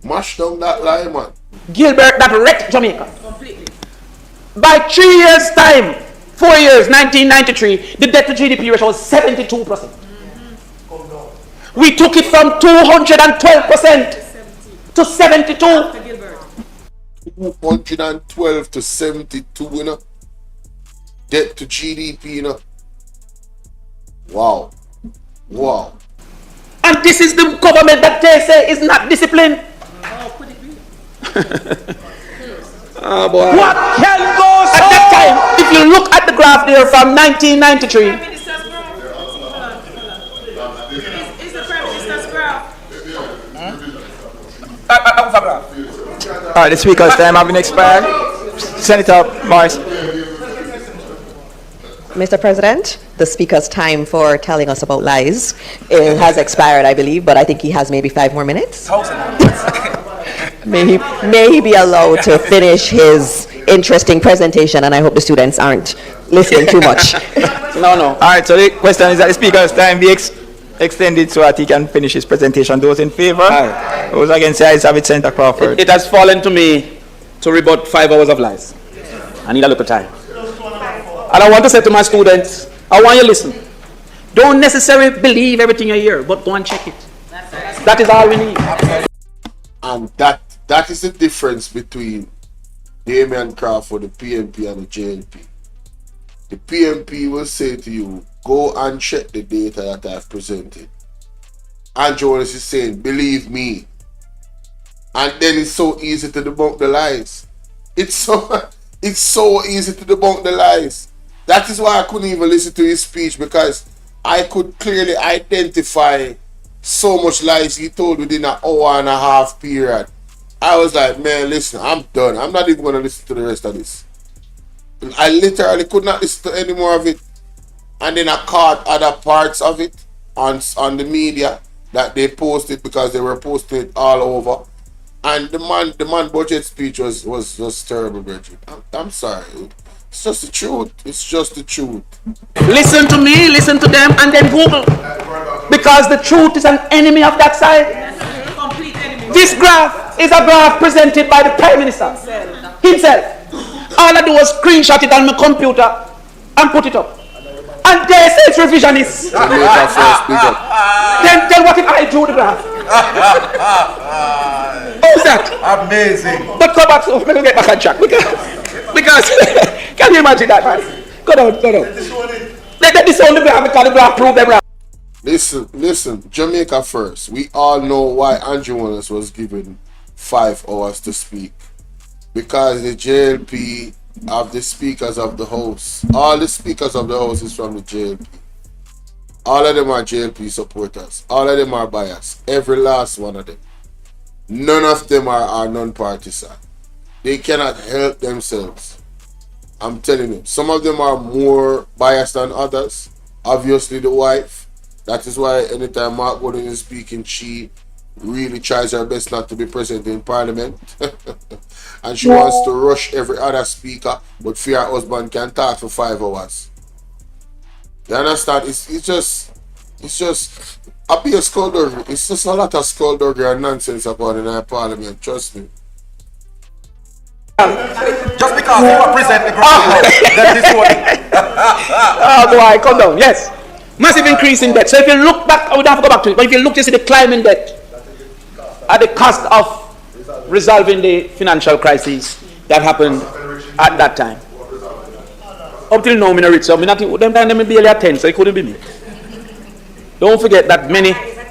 Mash down that lie, man. Gilbert, that wrecked Jamaica. Completely. By 3 years' time, 4 years, 1993, the debt to GDP ratio was 72%. We took it from 212% to 72. 212 to 72, you know. Debt to GDP, you know. Wow. Wow. And this is the government that they say is not disciplined. Oh boy. What can go so? At that time, if you look at the graph there from 1993. Is the Prime Minister's graph? Alright, the speaker's time having expired. Senator Morris. Mr. President, the Speaker's time for telling us about lies has expired, I believe, but I think he has maybe 5 more minutes. May he be allowed to finish his interesting presentation, and I hope the students aren't listening too much. No. All right, so the question is that the Speaker's time be extended so that he can finish his presentation. Those in favor? Aye. Those against, the ayes have it, Senator Crawford. It has fallen to me to rebut 5 hours of lies. I need a little time. And I want to say to my students, I want you to listen. Don't necessarily believe everything you hear, but go and check it. That is all we need. And that is the difference between Damian Crawford, the PMP, and the JLP. The PMP will say to you, go and check the data that I've presented. And Jonas is saying, believe me. And then it's so easy to debunk the lies. It's so easy to debunk the lies. That is why I couldn't even listen to his speech, because I could clearly identify so much lies he told within an hour and a half period. I was like, man, listen, I'm done. I'm not even going to listen to the rest of this. I literally could not listen to any more of it. And then I caught other parts of it on the media that they posted, because they were posting it all over. And the man budget speech was terrible, Bridget. I'm sorry. It's just the truth. It's just the truth. Listen to me, listen to them, and then Google. Because the truth is an enemy of that side. This graph is a graph presented by the Prime Minister himself. All I do was screenshot it on my computer and put it up. And they say it's revisionist. Then what if I drew the graph? Who's that? Amazing. But go back, so we can get back on track. Because can you imagine that, man? Go down. Let this only graph, because the graph prove them right. Listen, Jamaica first. We all know why Andrew Wallace was given 5 hours to speak. Because the JLP have the speakers of the house. All the speakers of the house is from the JLP. All of them are JLP supporters. All of them are biased. Every last one of them. None of them are non-partisan. They cannot help themselves. I'm telling you. Some of them are more biased than others. Obviously the wife. That is why anytime Mark Gordon is speaking, she really tries her best not to be present in Parliament. And she wants to rush every other speaker, but fear her husband can talk for 5 hours. You understand? It's just a bit of skullduggery. It's just a lot of skullduggery and nonsense about in our Parliament, trust me. Just because you represent the ground, that is what. Oh boy, calm down. Yes. Massive increase in debt. So if you look back, I would have to go back to it, but if you look to see the climb in debt at the cost of resolving the financial crisis that happened at that time. Up till now, I'm rich, so them time they barely at 10, so it couldn't be me. Don't forget that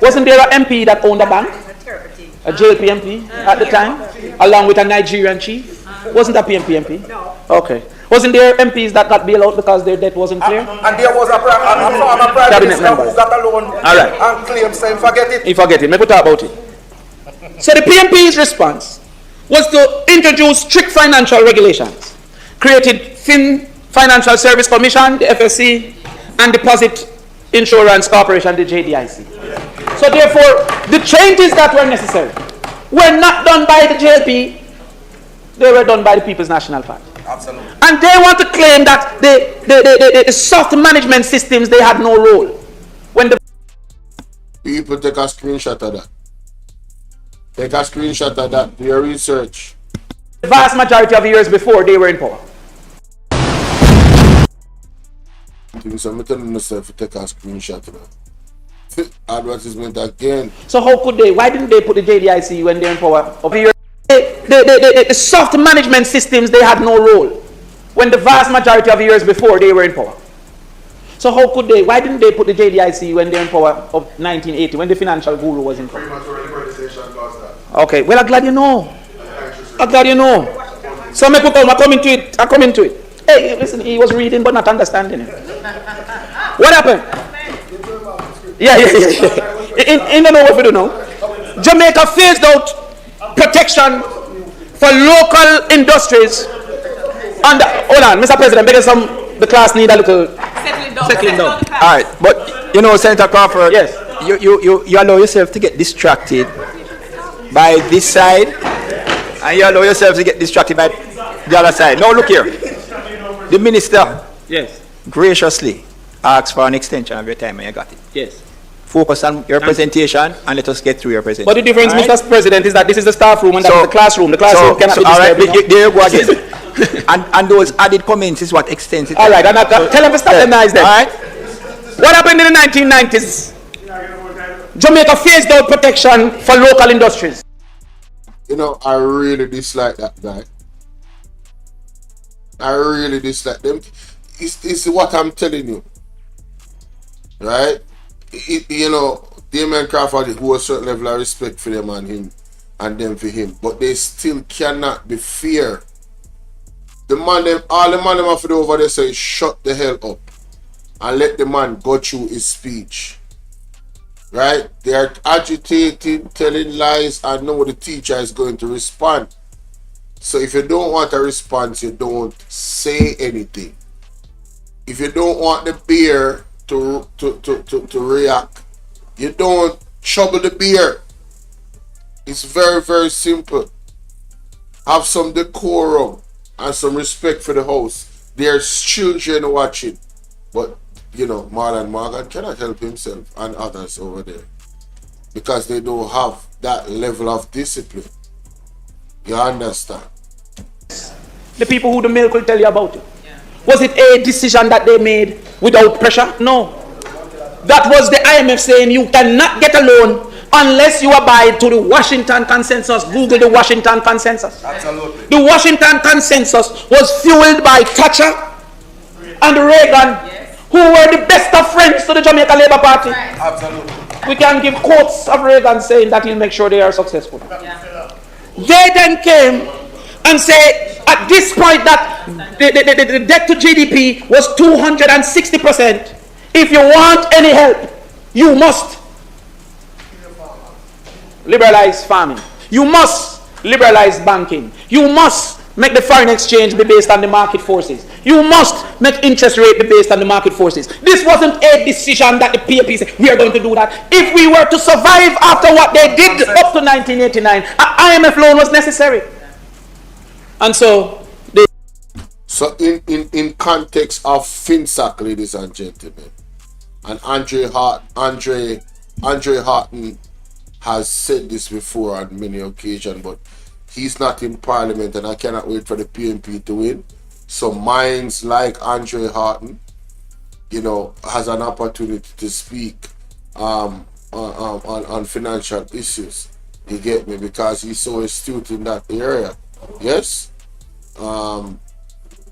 wasn't there an MP that owned a bank? A JLP MP at the time, along with a Nigerian chief? Wasn't that PMP MP? No. Okay. Wasn't there MPs that got bailed out because their debt wasn't clear? And there was a prime minister who got a loan and claimed saying, forget it. He forget it. Maybe talk about it. So the PMP's response was to introduce strict financial regulations, created Financial Service Commission, the FSC, and Deposit Insurance Corporation, the JDIC. So therefore, the changes that were necessary were not done by the JLP, they were done by the People's National Party. Absolutely. And they want to claim that the soft management systems, they had no role. When the people take a screenshot of that. Take a screenshot of that, do your research. The vast majority of years before, they were in power. So I'm telling myself to take a screenshot of that. Advertisement again. So how could they? Why didn't they put the JDIC when they're in power? The soft management systems, they had no role. When the vast majority of years before, they were in power. So how could they? Why didn't they put the JDIC when they're in power of 1980, when the financial guru was in power? Okay, well, I'm glad you know. I'm glad you know. So I come into it. Hey, listen, he was reading but not understanding it. What happened? Yeah. In the know what we do now. Jamaica phased out protection for local industries. And hold on, Mr. President, because the class need a little settling down. All right, but you know, Senator Crawford, yes, you allow yourself to get distracted by this side, and you allow yourself to get distracted by the other side. Now look here, the minister, yes, graciously asked for an extension of your time, and you got it. Yes. Focus on your presentation and let us get through your presentation. But the difference, right, Mr. President, is that this is the staff room and that's the classroom. The classroom cannot be disturbed. All right, there you go again. and those added comments is what extends it. All right, and tell them to stop them nice then. All right. What happened in the 1990s? Jamaica phased out protection for local industries. You know, I really dislike that guy. I really dislike them. It's what I'm telling you. Right? You know, DAMIAN Crawford who a certain level of respect for them and him and them for him, but they still cannot be fair. All the man them have to do over there say shut the hell up and let the man go through his speech. Right? They are agitating, telling lies, and know the teacher is going to respond. So if you don't want a response, you don't say anything. If you don't want the beer to react, you don't trouble the beer. It's very, very simple. Have some decorum and some respect for the host. There's children watching, but you know, Marlon Morgan cannot help himself and others over there because they don't have that level of discipline. You understand? The people who the milk will tell you about it. Was it a decision that they made without pressure? No. That was the IMF saying you cannot get a loan unless you abide to the Washington Consensus. Google the Washington Consensus. Absolutely. The Washington Consensus was fueled by Thatcher and Reagan, who were the best of friends to the Jamaica Labour Party. Absolutely. We can give quotes of Reagan saying that he'll make sure they are successful. They then came and say at this point that the debt to GDP was 260%. If you want any help, you must liberalize farming. You must liberalize banking. You must make the foreign exchange be based on the market forces. You must make interest rate be based on the market forces. This wasn't a decision that the PAP said, we are going to do that. If we were to survive after what they did up to 1989, an IMF loan was necessary. And so in context of FinSac, ladies and gentlemen, and Andre Horton has said this before on many occasions, but he's not in Parliament and I cannot wait for the PNP to win. So minds like Andre Horton, you know, has an opportunity to speak on financial issues. You get me? Because he's so astute in that area. Yes?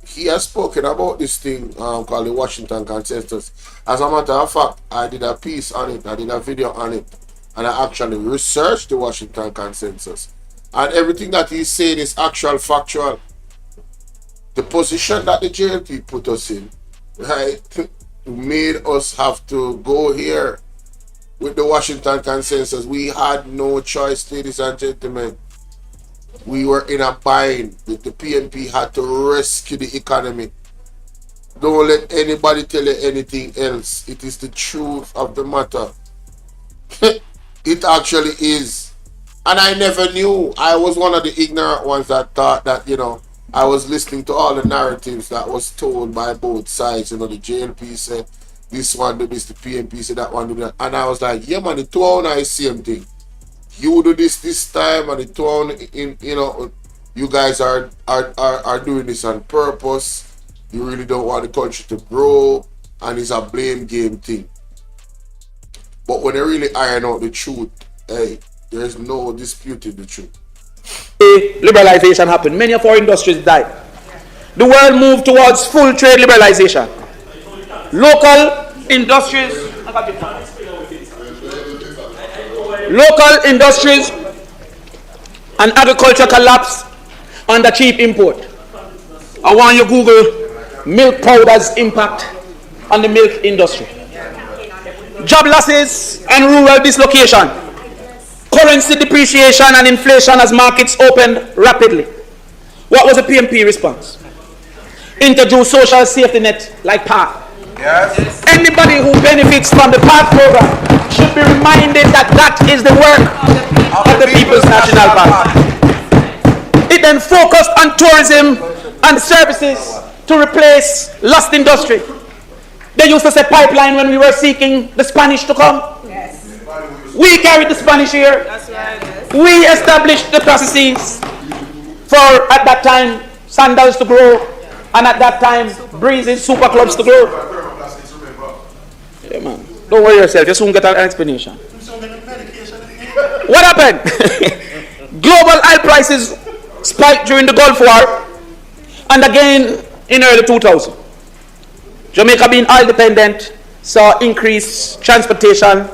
He has spoken about this thing called the Washington Consensus. As a matter of fact, I did a piece on it, I did a video on it, and I actually researched the Washington Consensus. And everything that he's saying is actual, factual. The position that the JLP put us in, right, made us have to go here with the Washington Consensus. We had no choice, ladies and gentlemen. We were in a bind. The PNP had to rescue the economy. Don't let anybody tell you anything else. It is the truth of the matter. It actually is. And I never knew. I was one of the ignorant ones that thought that, you know, I was listening to all the narratives that was told by both sides. You know, the JLP said this one do this, the PNP said that one do that. And I was like, yeah man, the two on I same thing. You do this time, and the two on in, you know, you guys are doing this on purpose. You really don't want the country to grow, and it's a blame game thing. But when they really iron out the truth, hey, there's no disputing the truth. Liberalization happened. Many of our industries died. The world moved towards full trade liberalization. Local industries and agriculture collapsed under cheap import. I want you to Google milk powder's impact on the milk industry. Job losses and rural dislocation. Currency depreciation and inflation as markets opened rapidly. What was the PMP response? Introduce social safety net like PATH. Yes. Anybody who benefits from the PATH program should be reminded that that is the work of the People's National Party. It then focused on tourism and services to replace lost industry. They used to say pipeline when we were seeking the Spanish to come. Yes. We carried the Spanish here. That's right. We established the processes for, at that time, sandals to grow, and at that time, breezes, super clubs to grow. Yeah, man. Don't worry yourself, just soon get an explanation. What happened? Global oil prices spiked during the Gulf War, and again in early 2000. Jamaica, being oil dependent, saw increased transportation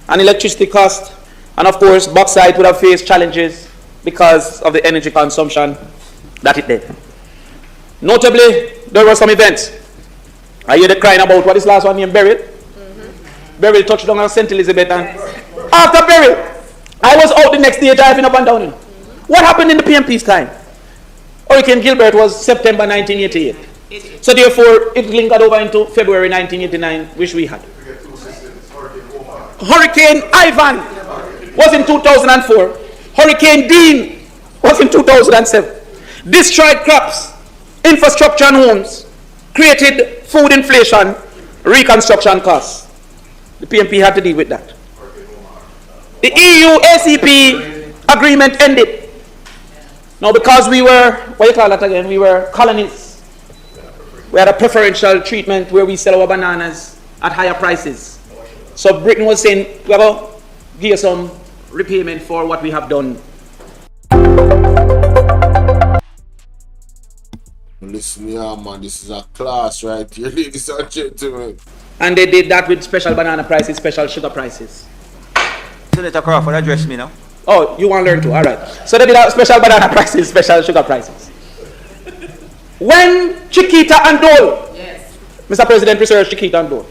and electricity cost, and of course bauxite would have faced challenges because of the energy consumption that it did. Notably, there were some events. I hear the crying about what is last one named Beryl. Beryl touched down on St. Elizabeth, and after Beryl, I was out the next day driving up and down. What happened in the PMP's time? Hurricane Gilbert was September 1988. So therefore, it lingered over into February 1989, which we had. Hurricane Ivan was in 2004. Hurricane Dean was in 2007. Destroyed crops, infrastructure and homes, created food inflation, reconstruction costs. The PMP had to deal with that. The EU ACP agreement ended. Now, because we were, what do you call that again? We were colonies. We had a preferential treatment where we sell our bananas at higher prices. So Britain was saying, we're going to give you some repayment for what we have done. Listen here, man, this is a class right here, ladies and gentlemen. And they did that with special banana prices, special sugar prices. Senator Crawford, address me now. Oh, you want to learn too? All right. So they did that special banana prices, special sugar prices. When Chiquita and Dole, yes. Mr. President, research Chiquita and Dole,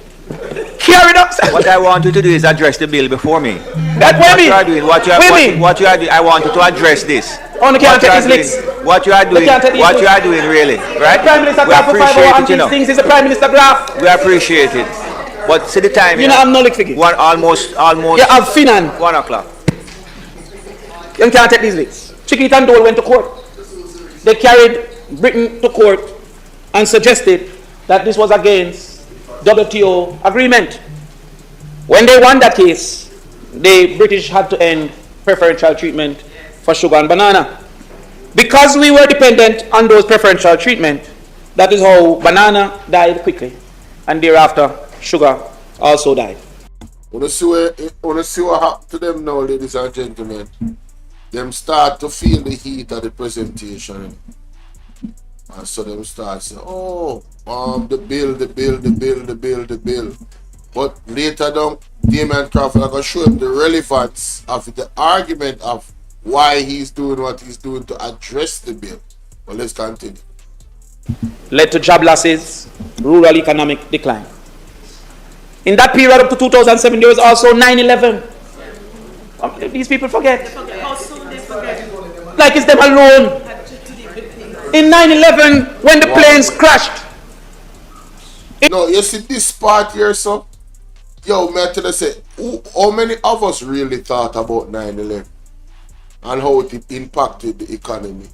carried up. What I want you to do is address the bill before me. What you are doing, I want you to address this. On the can't what you are doing, really, right? The Prime Minister graph for 5 hours and these things is the Prime Minister graph. We appreciate it. But see the time. You know, I'm not figure. Almost. Yeah, I'm finan. 1 o'clock. You can't take these leaks. Chiquita and Dole went to court. They carried Britain to court and suggested that this was against WTO agreement. When they won that case, the British had to end preferential treatment for sugar and banana. Because we were dependent on those preferential treatment, that is how banana died quickly, and thereafter sugar also died. Want to see what happened to them now, ladies and gentlemen? Them start to feel the heat of the presentation. And so them start saying, the bill. But later down, Damian Crawford are going to show him the relevance of the argument of why he's doing what he's doing to address the bill. But let's continue. Led to job losses, rural economic decline. In that period up to 2007, there was also 9/11. These people forget. How soon they forget? Like it's them alone. In 9/11, when the planes crashed, No, you see this part here, so? Yo, man, I tell you, say, how many of us really thought about 9/11 and how it impacted the economy?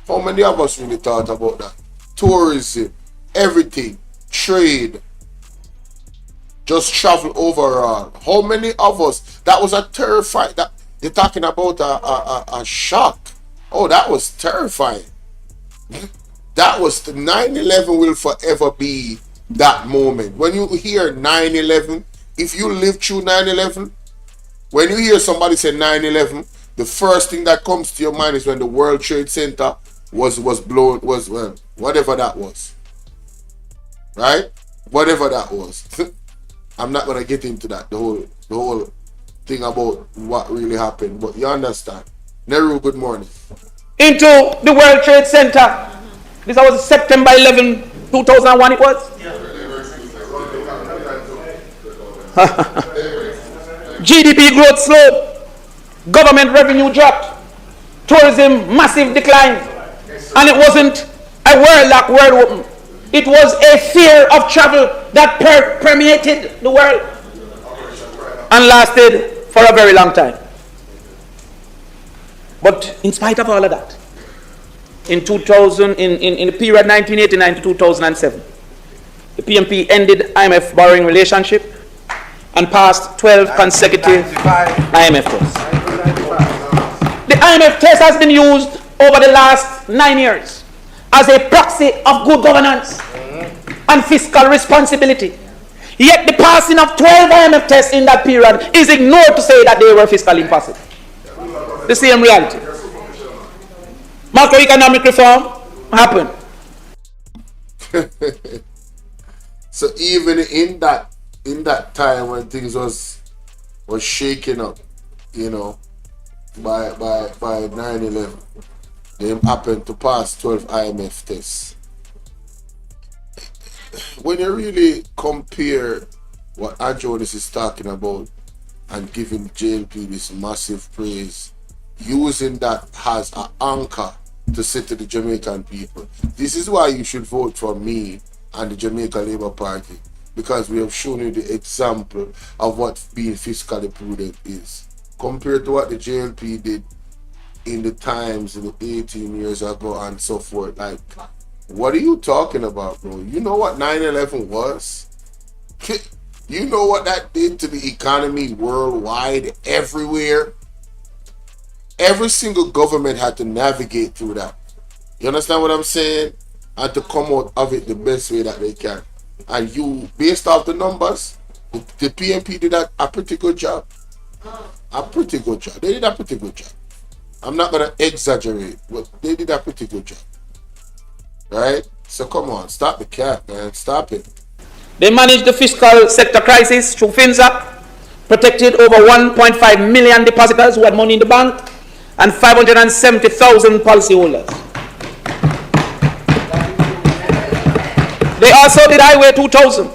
How many of us really thought about that? Tourism, everything, trade, just travel overall. How many of us? That was a terrifying. That you're talking about a shock. Oh, that was terrifying. That was the 9/11 will forever be that moment. When you hear 9/11, if you lived through 9/11, when you hear somebody say 9/11, the first thing that comes to your mind is when the World Trade Center was blown, well, whatever that was. Right? Whatever that was. I'm not gonna get into that, the whole thing about what really happened, but you understand. Nehru, good morning. Into the World Trade Center. This was September 11, 2001 it was? GDP growth slowed. Government revenue dropped. Tourism massive decline. And it wasn't a world lock, world open. It was a fear of travel that permeated the world and lasted for a very long time. But in spite of all of that, in the period 1989 to 2007, the PMP ended IMF borrowing relationship and passed 12 consecutive IMF tests. The IMF test has been used over the last 9 years as a proxy of good governance and fiscal responsibility. Yet the passing of 12 IMF tests in that period is ignored to say that they were fiscally impossible. The same reality. Macroeconomic reform happened. So even in that time when things was shaking up, you know, by 9/11, they happened to pass 12 IMF tests. When you really compare what Jonas is talking about and giving JLP this massive praise, using that as an anchor to say to the Jamaican people, this is why you should vote for me and the Jamaica Labour Party, because we have shown you the example of what being fiscally prudent is, compared to what the JLP did in the times in the 18 years ago and so forth. Like, what are you talking about, bro? You know what 9/11 was? You know what that did to the economy worldwide, everywhere? Every single government had to navigate through that. You understand what I'm saying? And to come out of it the best way that they can. And you, based off the numbers, the PMP did a pretty good job. A pretty good job. They did a pretty good job. I'm not going to exaggerate, but they did a pretty good job. Right? So come on, stop the cap, man. Stop it. They managed the fiscal sector crisis through FinSA, protected over 1.5 million depositors who had money in the bank, and 570,000 policyholders. They also did Highway 2000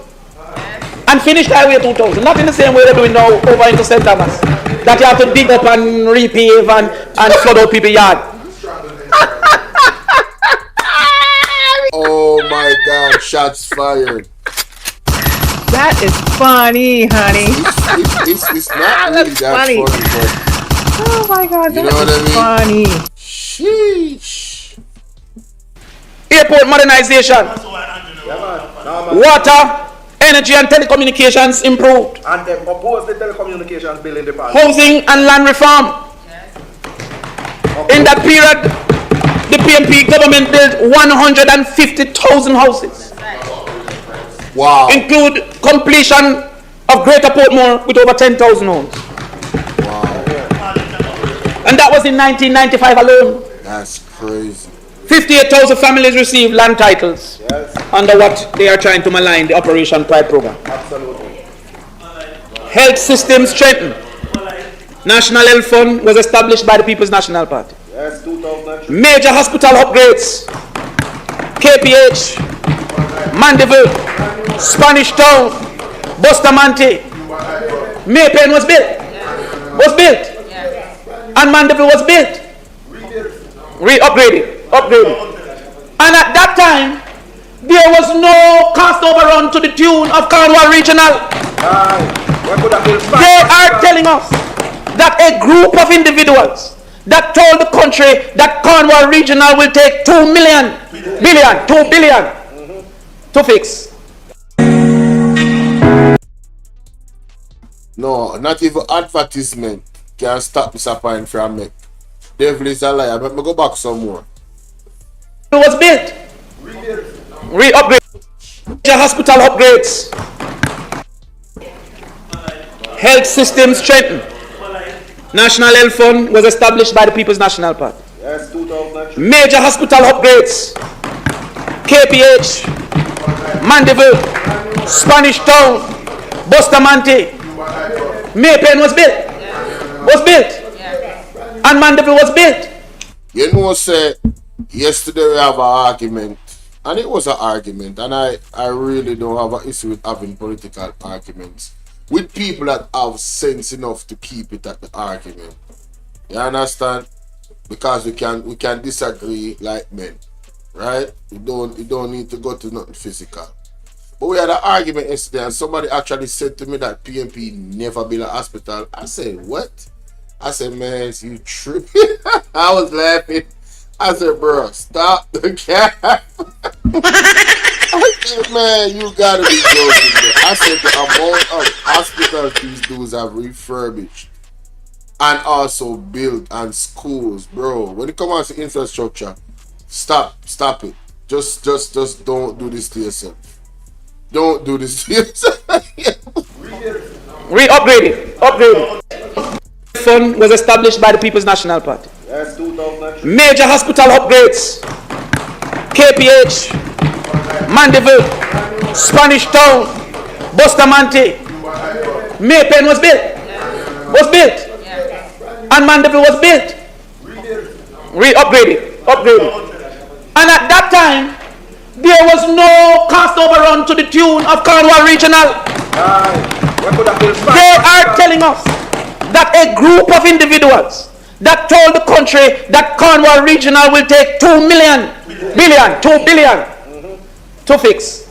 and finished Highway 2000, not in the same way they're doing now over into St. Thomas, that you have to dig up and repave and flood out people's yard. Oh my God, shots fired. That is funny, honey. It's not really that funny, but oh my God, you know what I mean? Funny. Sheesh. Airport modernization, water, energy and telecommunications improved. And they proposed the telecommunications bill in the parliament. Housing and land reform. In that period, the PMP government built 150,000 houses. Wow. Include completion of Greater Portmore with over 10,000 homes. Wow. And that was in 1995 alone. That's crazy. 58,000 families received land titles under what they are trying to malign, the Operation Pride program. Absolutely. Health system strengthened. National Health Fund was established by the People's National Party. Yes, 2003. Major hospital upgrades. KPH, Mandeville, Spanish Town, Bustamante. Maypen was built. And Mandeville was built. Upgraded. And at that time, there was no cost overrun to the tune of Cornwall Regional. They are telling us that a group of individuals that told the country that Cornwall Regional will take 2 billion to fix. No, not even advertisement can stop Mr. Pine from me. Devil is a liar. Let me go back some more. It was built. Re-upgrade. Major hospital upgrades. Health system strengthened. National Health Fund was established by the People's National Party. Yes, 2000. Major hospital upgrades. KPH, Mandeville, Spanish Town, Bustamante. Maypen was built. And Mandeville was built. You know, say, yesterday we have an argument. And it was an argument. And I really don't have an issue with having political arguments with people that have sense enough to keep it at the argument. You understand? Because we can disagree like men. Right? You don't need to go to nothing physical. But we had an argument yesterday and somebody actually said to me that PMP never built a hospital. I said, what? I said, man, you tripping? I was laughing. I said, bro, stop the cap. I said, man, you gotta be joking, bro. I said the amount of hospitals these dudes have refurbished and also built and schools, bro. When it comes to infrastructure, stop it. Just don't do this to yourself. Don't do this to yourself. Upgraded. Fund was established by the People's National Party. Yes, 2000. Major hospital upgrades. KPH, Mandeville, Spanish Town, Bustamante. Maypen was built. And Mandeville was built. Upgraded. And at that time, there was no cost overrun to the tune of Cornwall Regional. They are telling us that a group of individuals that told the country that Cornwall Regional will take 2 billion to fix.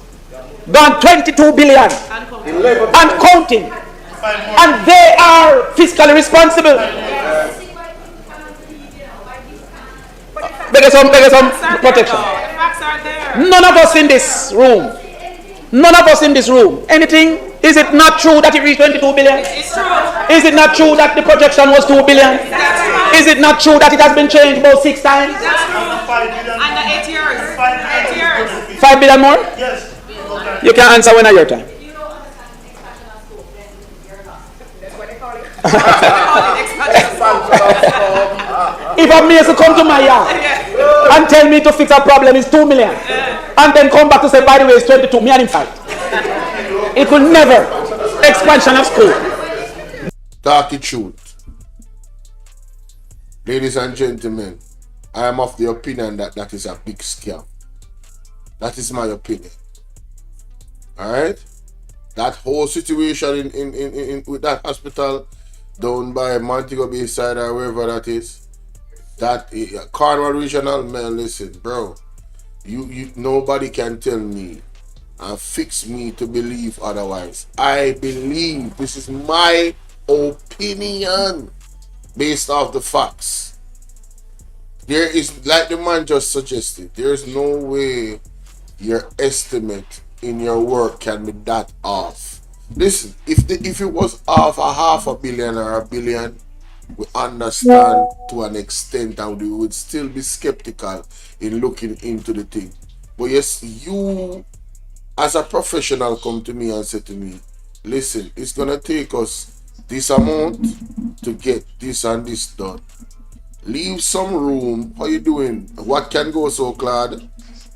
Gone 22 billion and counting. And they are fiscally responsible. Beg some protection. None of us in this room. Anything? Is it not true that it reached 22 billion? It's true. Is it not true that the projection was 2 billion? Is it not true that it has been changed about 6 times? That's true. Under 8 years. 8 years. 5 billion more? Yes. You can answer when I your time. If a mason come to my yard and tell me to fix a problem is 2 million and then come back to say, by the way, it's 22, me and him fight. It will never. Expansion of school. Talk the truth. Ladies and gentlemen, I am of the opinion that that is a big scam. That is my opinion. Alright? That whole situation in with that hospital down by Montego Bay side or wherever that is, that Cornwall Regional, man, listen, bro. You nobody can tell me and fix me to believe otherwise. I believe, this is my opinion based off the facts. There is, like the man just suggested, there is no way your estimate in your work can be that off. Listen, if it was off a $500 million or $1 billion, we understand to an extent and we would still be skeptical in looking into the thing. But yes, you as a professional come to me and say to me, listen, it's gonna take us this amount to get this and this done. Leave some room. How you doing? What can go so, Claude?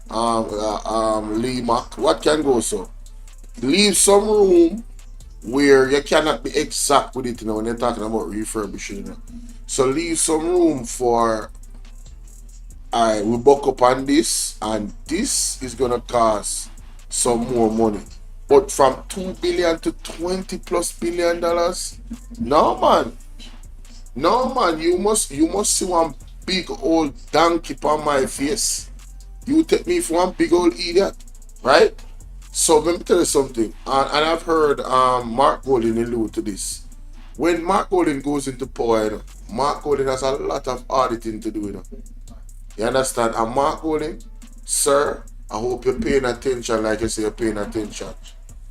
Lee Mac, what can go so? Leave some room where you cannot be exact with it, you know, when you're talking about refurbishing, you know. So leave some room for, alright, we buck up on this, and this is gonna cost some more money. But from $2 billion to $20+ billion, no man, you must see one big old donkey on my face. You take me for one big old idiot, right? So let me tell you something, and I've heard Mark Golding allude to this. When Mark Golding goes into power, you know, Mark Golding has a lot of auditing to do, you know. You understand? And Mark Golding, sir, I hope you're paying attention like you say you're paying attention.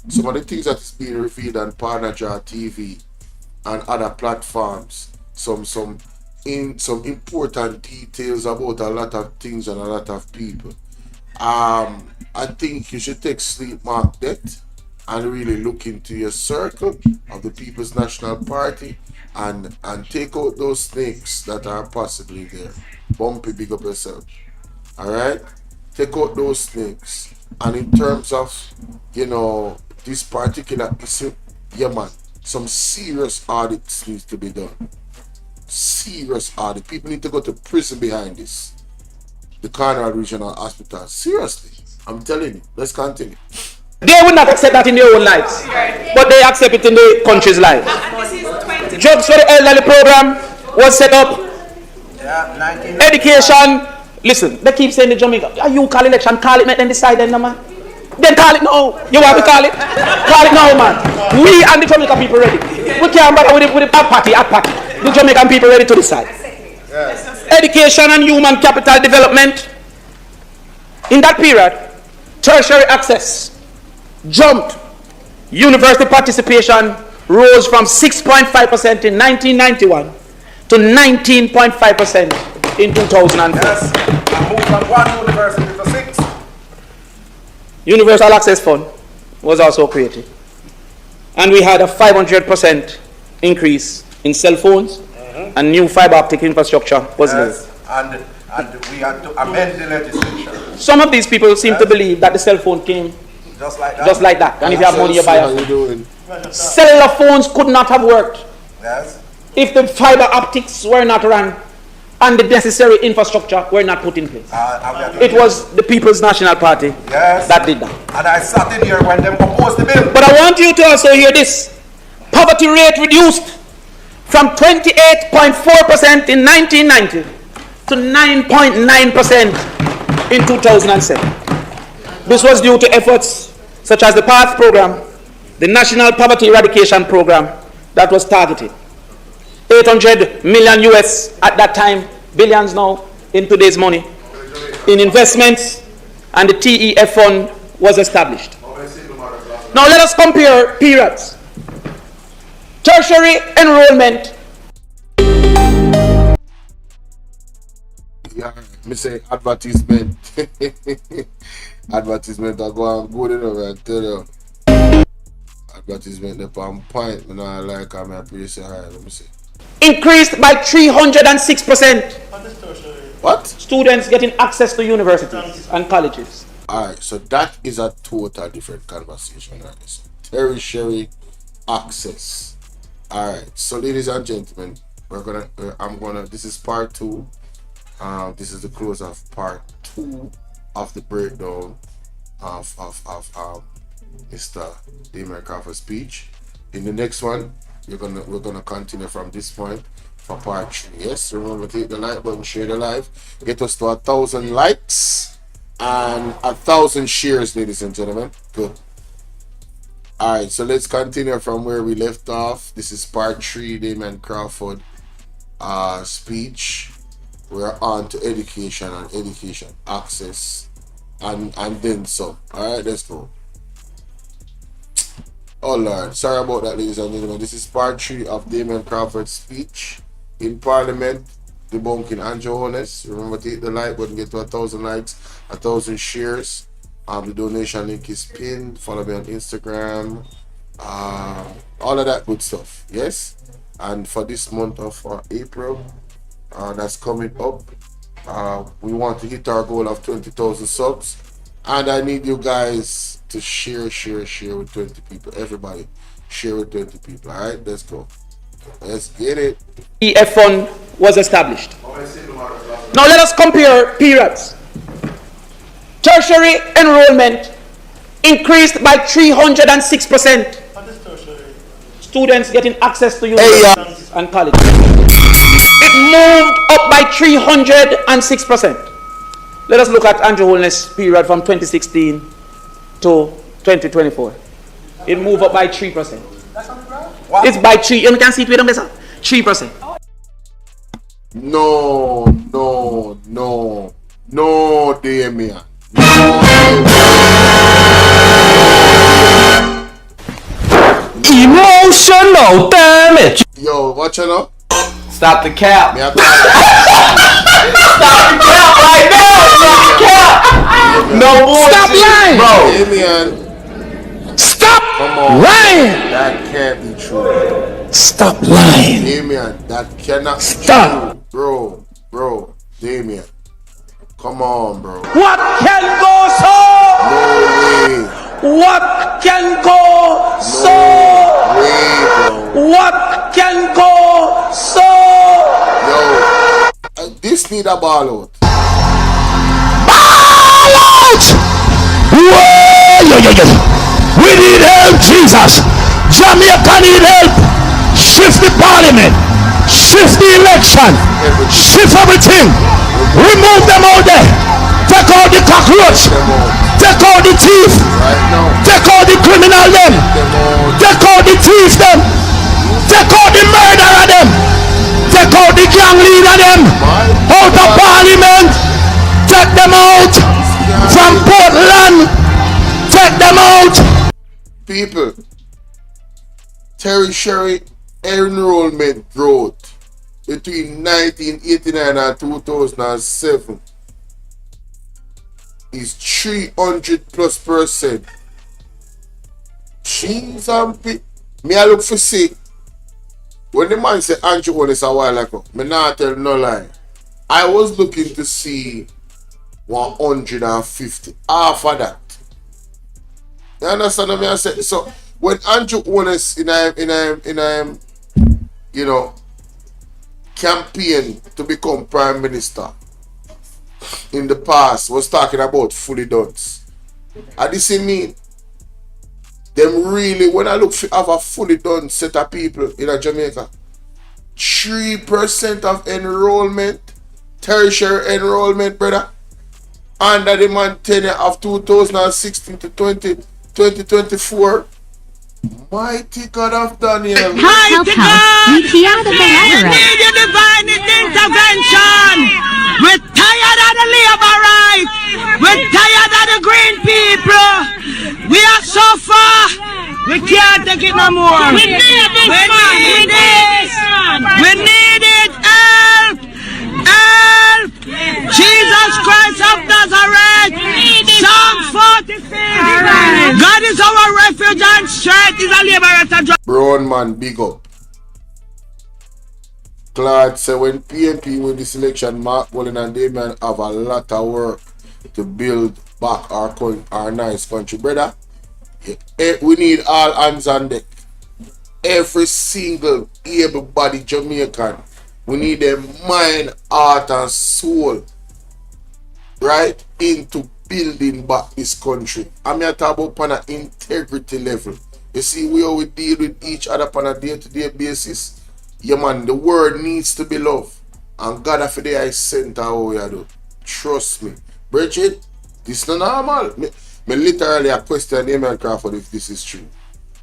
Some of the things that is being revealed on Parliamentary TV and other platforms, some important details about a lot of things and a lot of people. I think you should take sleep mark that and really look into your circle of the People's National Party and take out those snakes that are possibly there. Bumpy, big up yourself. Alright? Take out those snakes. And in terms of, you know, this particular issue, yeah man, some serious audits needs to be done. Serious audit. People need to go to prison behind this. The Carnival Regional Hospital. Seriously. I'm telling you. Let's continue. They will not accept that in their own lives, but they accept it in the country's life. Jobs for the elderly program was set up. Education. Listen, they keep saying the Jamaica, you call election, call it, make them decide then, man. Then call it now. You want to call it? Call it now, man. We and the Jamaican people ready. We can't bother with the party. The Jamaican people ready to decide. Education and human capital development. In that period, tertiary access jumped. University participation rose from 6.5% in 1991 to 19.5% in 2004. Yes, I moved from one university to 6. Universal Access Fund was also created. And we had a 500% increase in cell phones and new fiber optic infrastructure was laid. And we had to amend the legislation. Some of these people seem to believe that the cell phone came just like that. And if you have money, you buy it. Cellular phones could not have worked if the fiber optics were not run and the necessary infrastructure were not put in place. It was the People's National Party that did that. And I sat in here when they proposed the bill. But I want you to also hear this. Poverty rate reduced from 28.4% in 1990 to 9.9% in 2007. This was due to efforts such as the PATH program, the National Poverty Eradication Program that was targeted. 800 million US at that time, billions now in today's money, in investments, and the TEF fund was established. Now let us compare periods. Tertiary enrollment. Yeah, me say advertisement. Advertisement are going good enough, I tell you. Advertisement up on point. Me not like how me appreciate high. Let me see. Increased by 306%. What? Students getting access to universities and colleges. Alright, so that is a total different conversation. Right? So, tertiary access. Alright, so ladies and gentlemen, this is part 2. This is the close of part 2 of the breakdown of Mr. Damian Crawford's speech. In the next one, we're gonna continue from this point for part 3. Yes, remember to hit the like button, share the live, get us to 1,000 likes and 1,000 shares, ladies and gentlemen. Good. Alright, so let's continue from where we left off. This is part 3, Damian Crawford speech. We're on to education and education access and then some. Alright, let's go. Oh Lord, sorry about that, ladies and gentlemen. This is part 3 of Damian Crawford's speech in Parliament, debunking HOLNESS. Remember to hit the like button, get to 1,000 likes, 1,000 shares. The donation link is pinned. Follow me on Instagram. All of that good stuff. Yes. And for this month of April, that's coming up, we want to hit our goal of 20,000 subs. And I need you guys to share with 20 people. Everybody, share with 20 people. All right, let's go. Let's get it. TEF fund was established. Now let us compare periods. Tertiary enrollment increased by 306%. Students getting access to universities and colleges. It moved up by 306%. Let us look at HOLNESS period from 2016 to 2024. It moved up by 3%. It's by 3. You can see it with them, 3%. No, Damian. Emotional damage. Yo, watch it up. Stop the cap. Stop the cap right now. Stop the cap. No bullshit. Stop lying, bro. Damian. Stop lying. That can't be true. Stop lying. Damian, that cannot Stop. be true. Bro, Damian. Come on, bro. What can go so? No way. What can go so? No way, bro. What can go so? Yo, this need a bailout. Bailout! Whoa, yo. We need help, Jesus. Jamaica need help. Shift the parliament. Shift the election. Shift everything. Remove them out there. Take out the cockroach. Take out the thief. Take out the criminal them. Take out the thief them. Take out the murderer them. Take out the gang leader them. Out of parliament. Take them out. From Portland. Take them out. People, tertiary enrollment growth between 1989 and 2007 is 300+%. Jeez, me I look for see. When the man said Andrew HOLNESS a while ago, me not tell no lie. I was looking to see 150. Half of that. You understand what I said? So when Andrew HOLNESS in campaign to become Prime Minister in the past was talking about fully done. And this mean them really, when I look for have a fully done set of people in Jamaica, 3% of enrollment, tertiary enrollment, brother, under the man tenure of 2016 to 2024. Mighty God of Daniel. Mighty God! We need your divine intervention. We're tired of the labor rights. We're tired of the green people. We are so far. We can't take it no more. We need this. We need it. We need it. Help! Help! Jesus Christ of Nazareth. Psalm 46. God is our refuge and strength. Is a liberator. Brown man, big up. Claude said when PNP win this election, Mark Bolin and Damian have a lot of work to build back our nice country, brother. We need all hands on deck. Every single able-bodied Jamaican. We need them mind, heart, and soul, right, into building back this country. I'm here talking about on an integrity level. You see, we always deal with each other on a day-to-day basis. Yeah, man, the word needs to be loved. And God, after the I sent how we do. Trust me. Bridget, this is not normal. Me literally a question Damien Crawford if this is true.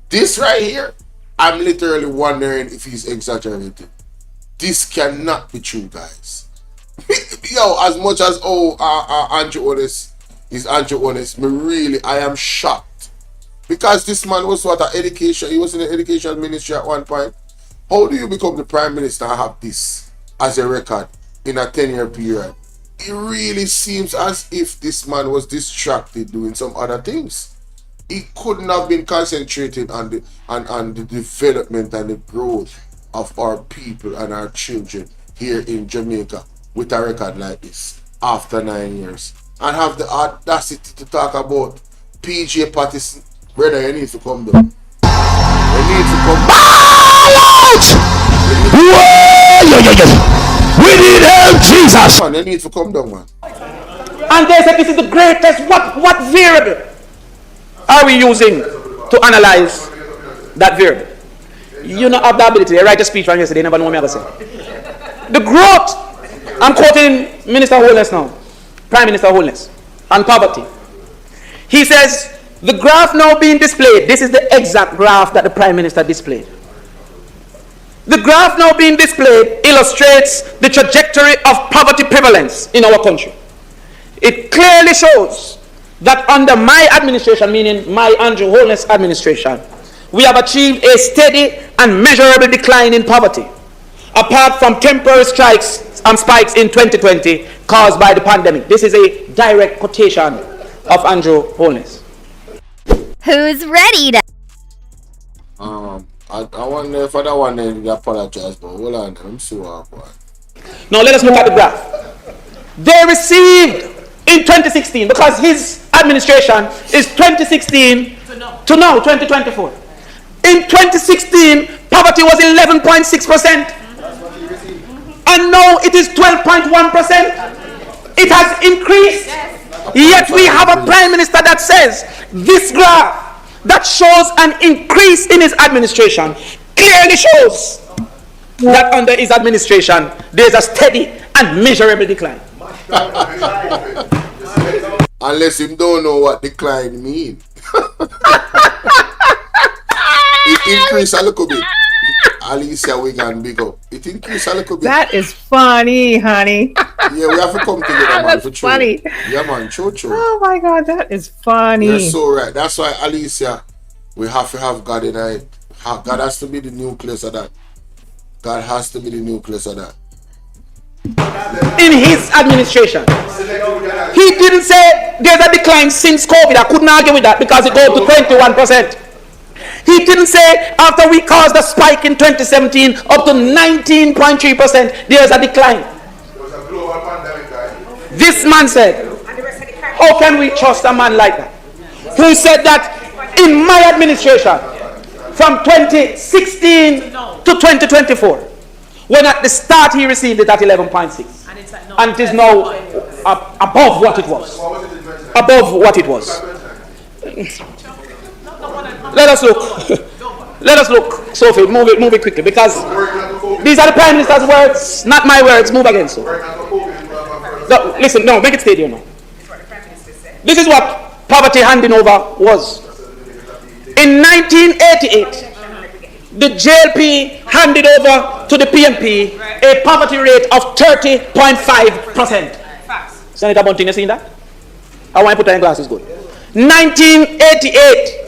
This right here, I'm literally wondering if he's exaggerating. This cannot be true, guys. Yo, as much as Andrew HOLNESS is Andrew HOLNESS, I am shocked. Because this man was what education, he was in the education ministry at one point. How do you become the Prime Minister and have this as a record in a 10-year period? It really seems as if this man was distracted doing some other things. He couldn't have been concentrated on the development and the growth of our people and our children here in Jamaica with a record like this after 9 years. And have the audacity to talk about PJ Patterson. Brother, you need to come down. You need to come Bailouts! We need help, Jesus! Man, you need to come down, man. And they said this is the greatest. What variable are we using to analyze that variable? You don't have the ability. They write a speech from yesterday, they never know what I'm going to say. The growth, I'm quoting Minister HOLNESS now, Prime Minister HOLNESS, on poverty. He says The graph now being displayed, this is the exact graph that the Prime Minister displayed. The graph now being displayed illustrates the trajectory of poverty prevalence in our country. It clearly shows that under my administration, meaning my Andrew Holness administration, we have achieved a steady and measurable decline in poverty, apart from temporary spikes in 2020 caused by the pandemic. This is a direct quotation of Andrew Holness. Who's ready to... I wonder if that one they apologize, but hold on, I'm so boy. Now let us look at the graph. They received in 2016, because his administration is 2016 to now 2024. In 2016, poverty was 11.6%, and now it is 12.1%. It has increased. Yet we have a Prime Minister that says this graph that shows an increase in his administration clearly shows that under his administration there is a steady and measurable decline. Unless him don't know what decline mean. It increased a little bit. Alicia Wigan, big up. It increased a little bit. That is funny, honey. Yeah, we have to come together, man. That's for funny. Yeah, man, true. Oh my God, that is funny. You're so right. That's why, Alicia, we have to have God in it. God has to be the nucleus of that. God has to be the nucleus of that. In his administration, he didn't say there's a decline since COVID. I couldn't argue with that because it goes to 21%. He didn't say after we caused a spike in 2017 up to 19.3%, there's a decline. This man said, how can we trust a man like that? Who said that in my administration, from 2016 to 2024, when at the start he received it at 11.6, and it is now above what it was. Above what it was. Let us look. Let us look, Sophie. Move it quickly, because these are the Prime Minister's words, not my words. Move again, so. No, listen, no, make it steady now. This is what poverty handing over was. In 1988, the JLP handed over to the PMP a poverty rate of 30.5%. Senator Bunting, you seen that? I want to put on glasses, good. 1988.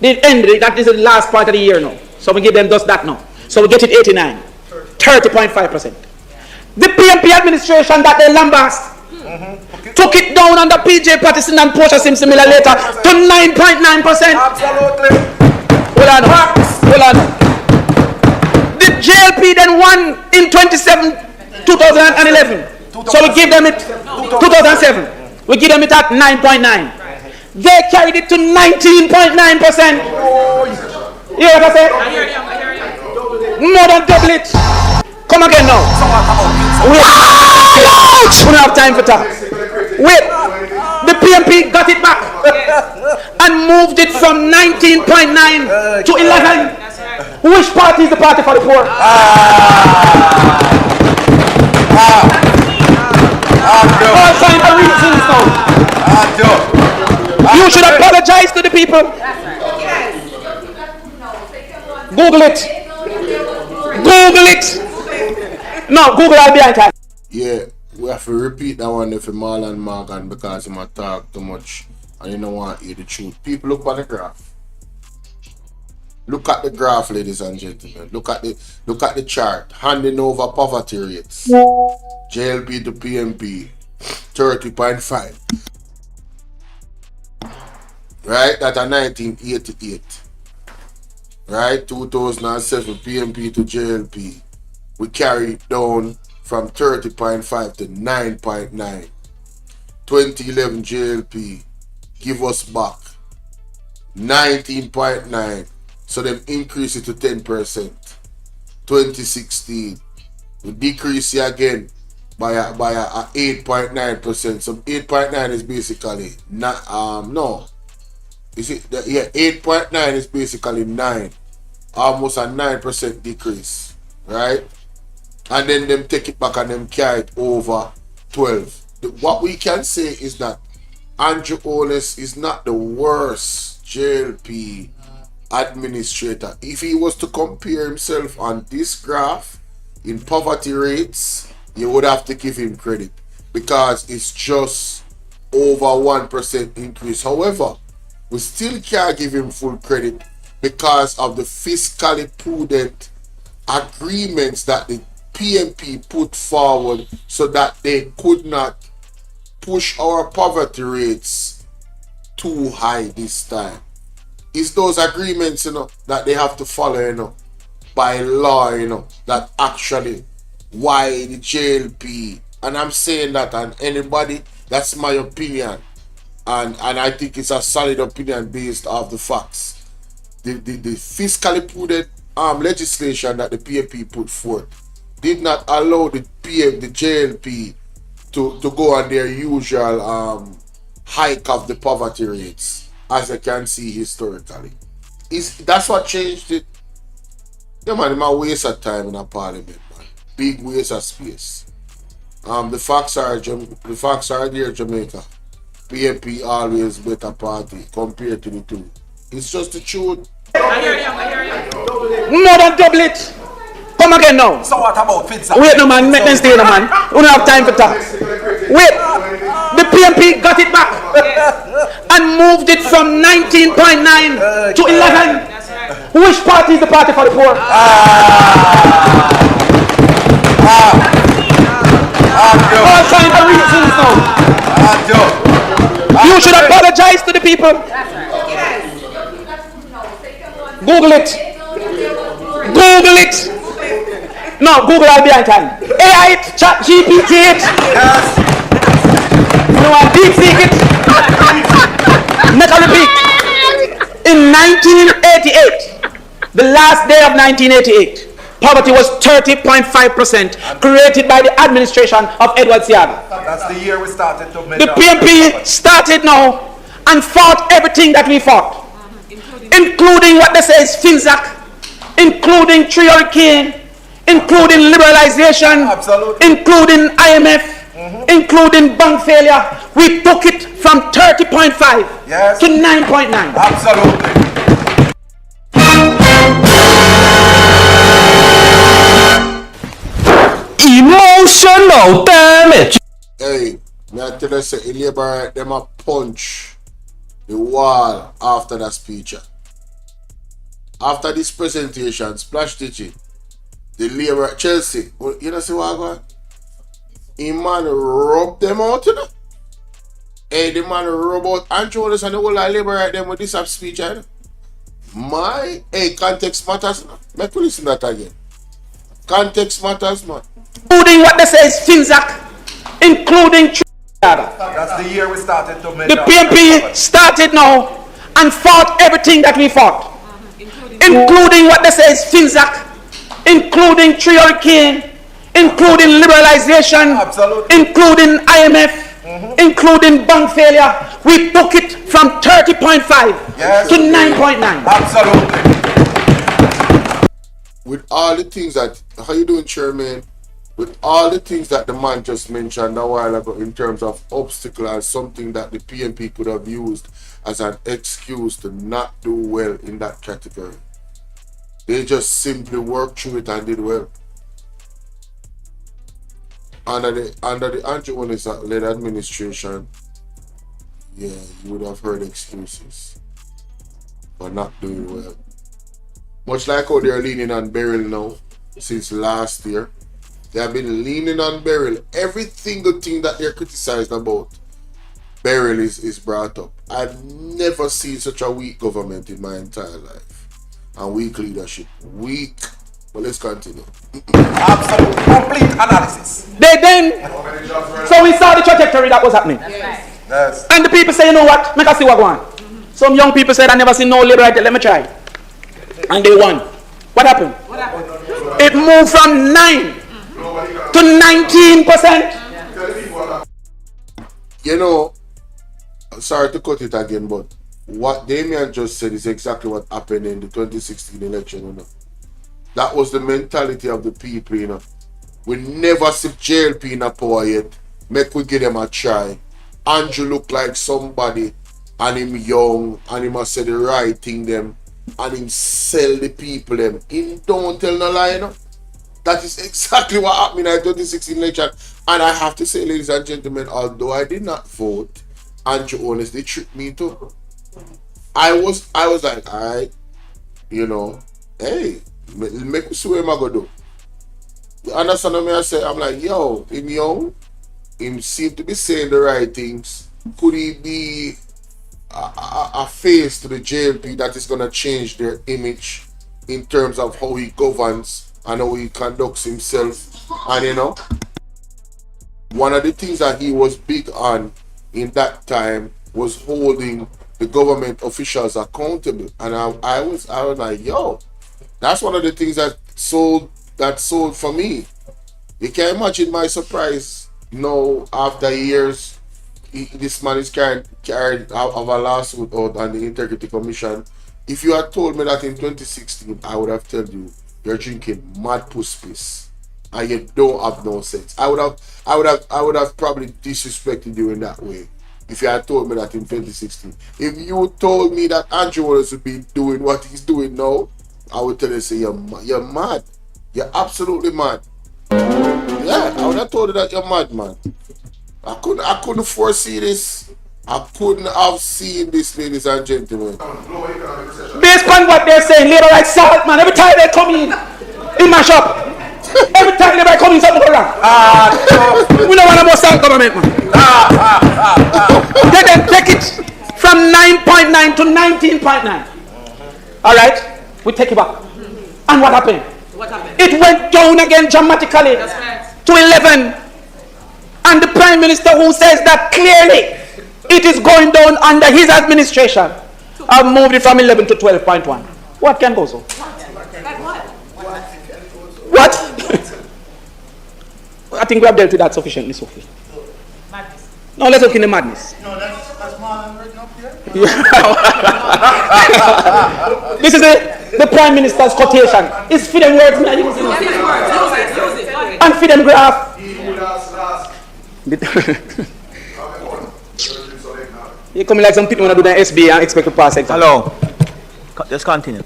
They ended, that is the last part of the year now. So we give them just that now. So we get it 89. 30.5%. The PMP administration that they lambast took it down under PJ Patterson and Portia Simpson Miller later to 9.9%. Absolutely. Hold on. The JLP then won in 2011. So we give them it 2007. We give them it at 9.9. They carried it to 19.9%. You hear what I said? More than double it. Come again now. Wait. We don't have time for talk. Wait. The PMP got it back and moved it from 19.9 to 11. Which party is the party for the poor? All kinds of reasons now. You should apologize to the people. Google it. Google it. No, Google I'll be on time. Yeah, we have to repeat that one for Marlon Morgan because he might talk too much and you don't want to hear the truth. People, look at the graph. Look at the graph, ladies and gentlemen. Look at the chart. Handing over poverty rates. JLP to PMP 30.5. Right? That's a 1988. Right? 2007 PMP to JLP. We carry it down from 30.5 to 9.9. 2011 JLP give us back 19.9. So them increase it to 10%. 2016 we decrease it again by a 8.9%. So 8.9 is basically not no. You see, yeah, 8.9 is basically 9, almost a 9% decrease, right? And then them take it back and them carry it over 12. What we can say is that Andrew Holness is not the worst JLP administrator, if he was to compare himself on this graph in poverty rates, you would have to give him credit because it's just over 1% increase. However, we still can't give him full credit because of the fiscally prudent agreements that the PMP put forward so that they could not push our poverty rates too high this time. It's those agreements, that they have to follow, by law, that actually why the JLP, and I'm saying that on anybody, that's my opinion, and I think it's a solid opinion based off the facts. The fiscally prudent legislation that the PMP put forth did not allow the JLP to go on their usual hike of the poverty rates, as I can see historically. That's what changed it. Yeah, man, it might waste of time in a parliament, man. Big waste of space. The facts are there, Jamaica. PMP always better party compared to the two. It's just the truth. I hear you. More than double it. Come again now. So what about Fiscal? Wait no man, make them stay no man. We don't have time for talk. Wait, the PMP got it back and moved it from 19.9 to 11. Which party is the party for the poor? All kinds of reasons now. You should apologize to the people. Google it. Google it. No, Google I'll be on time. AI it, chat GPT it. You want deep seek it? Make a repeat. In 1988, the last day of 1988, poverty was 30.5%, created by the administration of Edward Seaga. That's the year we started to make the PMP started now and fought everything that we fought, including what they say is FinZac, including Tree Hurricane, including liberalization, including IMF, including bank failure. We took it from 30.5 to 9.9. Absolutely. Emotional damage. Hey, may I tell you, say, the labor, them a punch the wall after that speech. After this presentation, splash teaching, the labor, Chelsea, you know see what I got? The man rub them out, Hey, the man rub out Andrew and the whole labor right them with this speech, My, hey, context matters, Make me listen to that again. Context matters, man. Including what they say is FinZac, including That's the year we started to make the PMP started now and fought everything that we fought, including what they say is FinZac, including Tree Hurricane, including liberalization, including IMF, including bank failure. We took it from 30.5 to 9.9. Absolutely. With all the things that, how you doing, Chairman? With all the things that the man just mentioned a while ago in terms of obstacle as something that the PMP could have used as an excuse to not do well in that category. They just simply worked through it and did well. Under the Andrew led administration, yeah, you would have heard excuses for not doing well. Much like how they're leaning on Beryl now, since last year. They have been leaning on Beryl. Every single thing that they're criticized about, Beryl is brought up. I've never seen such a weak government in my entire life. And weak leadership. Weak. But let's continue. Absolute complete analysis. They then, so we saw the trajectory that was happening. Yes. And the people say, you know what, make us see what go on. Some young people said, I never seen no labor right there, let me try. And they won. What happened? It moved from 9 to 19%. You know, sorry to cut it again, but what Damian just said is exactly what happened in the 2016 election. That was the mentality of the people. We never see JLP in a power yet. Make we give them a try. Andrew look like somebody, and him young, and him must say the right thing them, and him sell the people them. Him don't tell no lie, no. That is exactly what happened in the 2016 election. And I have to say, ladies and gentlemen, although I did not vote, Andrew Holness, they tricked me too. I was like, alright, you know, hey, make me see what I'm gonna do. You understand what I say? I'm like, yo, him young, him seem to be saying the right things. Could he be a face to the JLP that is gonna change their image in terms of how he governs and how he conducts himself? And you know, one of the things that he was big on in that time was holding the government officials accountable. And I was like, yo, that's one of the things that sold for me. You can imagine my surprise now after years. This man is carried out of a lawsuit out on the Integrity Commission. If you had told me that in 2016, I would have told you you're drinking mad puss piss and you don't have no sense. I would have probably disrespected you in that way if you had told me that in 2016. If you told me that Andrew Holness would be doing what he's doing now, I would tell you, say you're mad. You're absolutely mad. Yeah, I would have told you that you're mad, man. I couldn't foresee this. I couldn't have seen this, ladies and gentlemen. Based on what they're saying, labor like salt, man. Every time they come in my shop, every time they come in, something go wrong. We don't want to bust out government, man. They then take it from 9.9 to 19.9. All right, we take it back. And what happened? It went down again dramatically to 11. And the Prime Minister, who says that clearly it is going down under his administration, have moved it from 11 to 12.1. What can go so? What? I think we have dealt with that sufficiently, Sophie. Madness. No, let's look in the madness. No, that's more written up here. This is the Prime Minister's quotation. It's feed them words, man. Use it. And feed them graph. You come like some people want to do the SB and expect to pass exam. Hello. Just continue.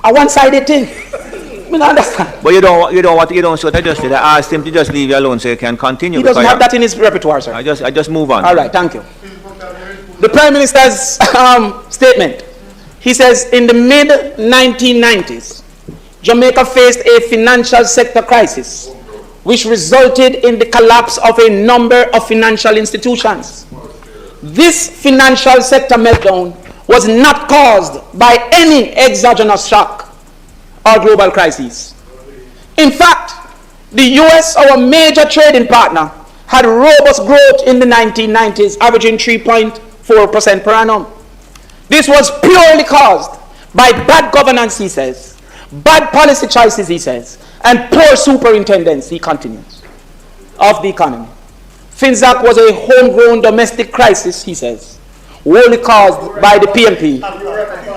A one-sided thing. I don't understand. But you don't so I just did. I asked him to just leave you alone so you can continue. He doesn't have that in his repertoire, sir. I just move on. All right, thank you. The Prime Minister's statement. He says in the mid-1990s, Jamaica faced a financial sector crisis, which resulted in the collapse of a number of financial institutions. This financial sector meltdown was not caused by any exogenous shock or global crisis. In fact, the US, our major trading partner, had robust growth in the 1990s, averaging 3.4% per annum. This was purely caused by bad governance, he says, bad policy choices, he says, and poor superintendence, he continues, of the economy. FinZac was a homegrown domestic crisis, he says, wholly caused by the PMP,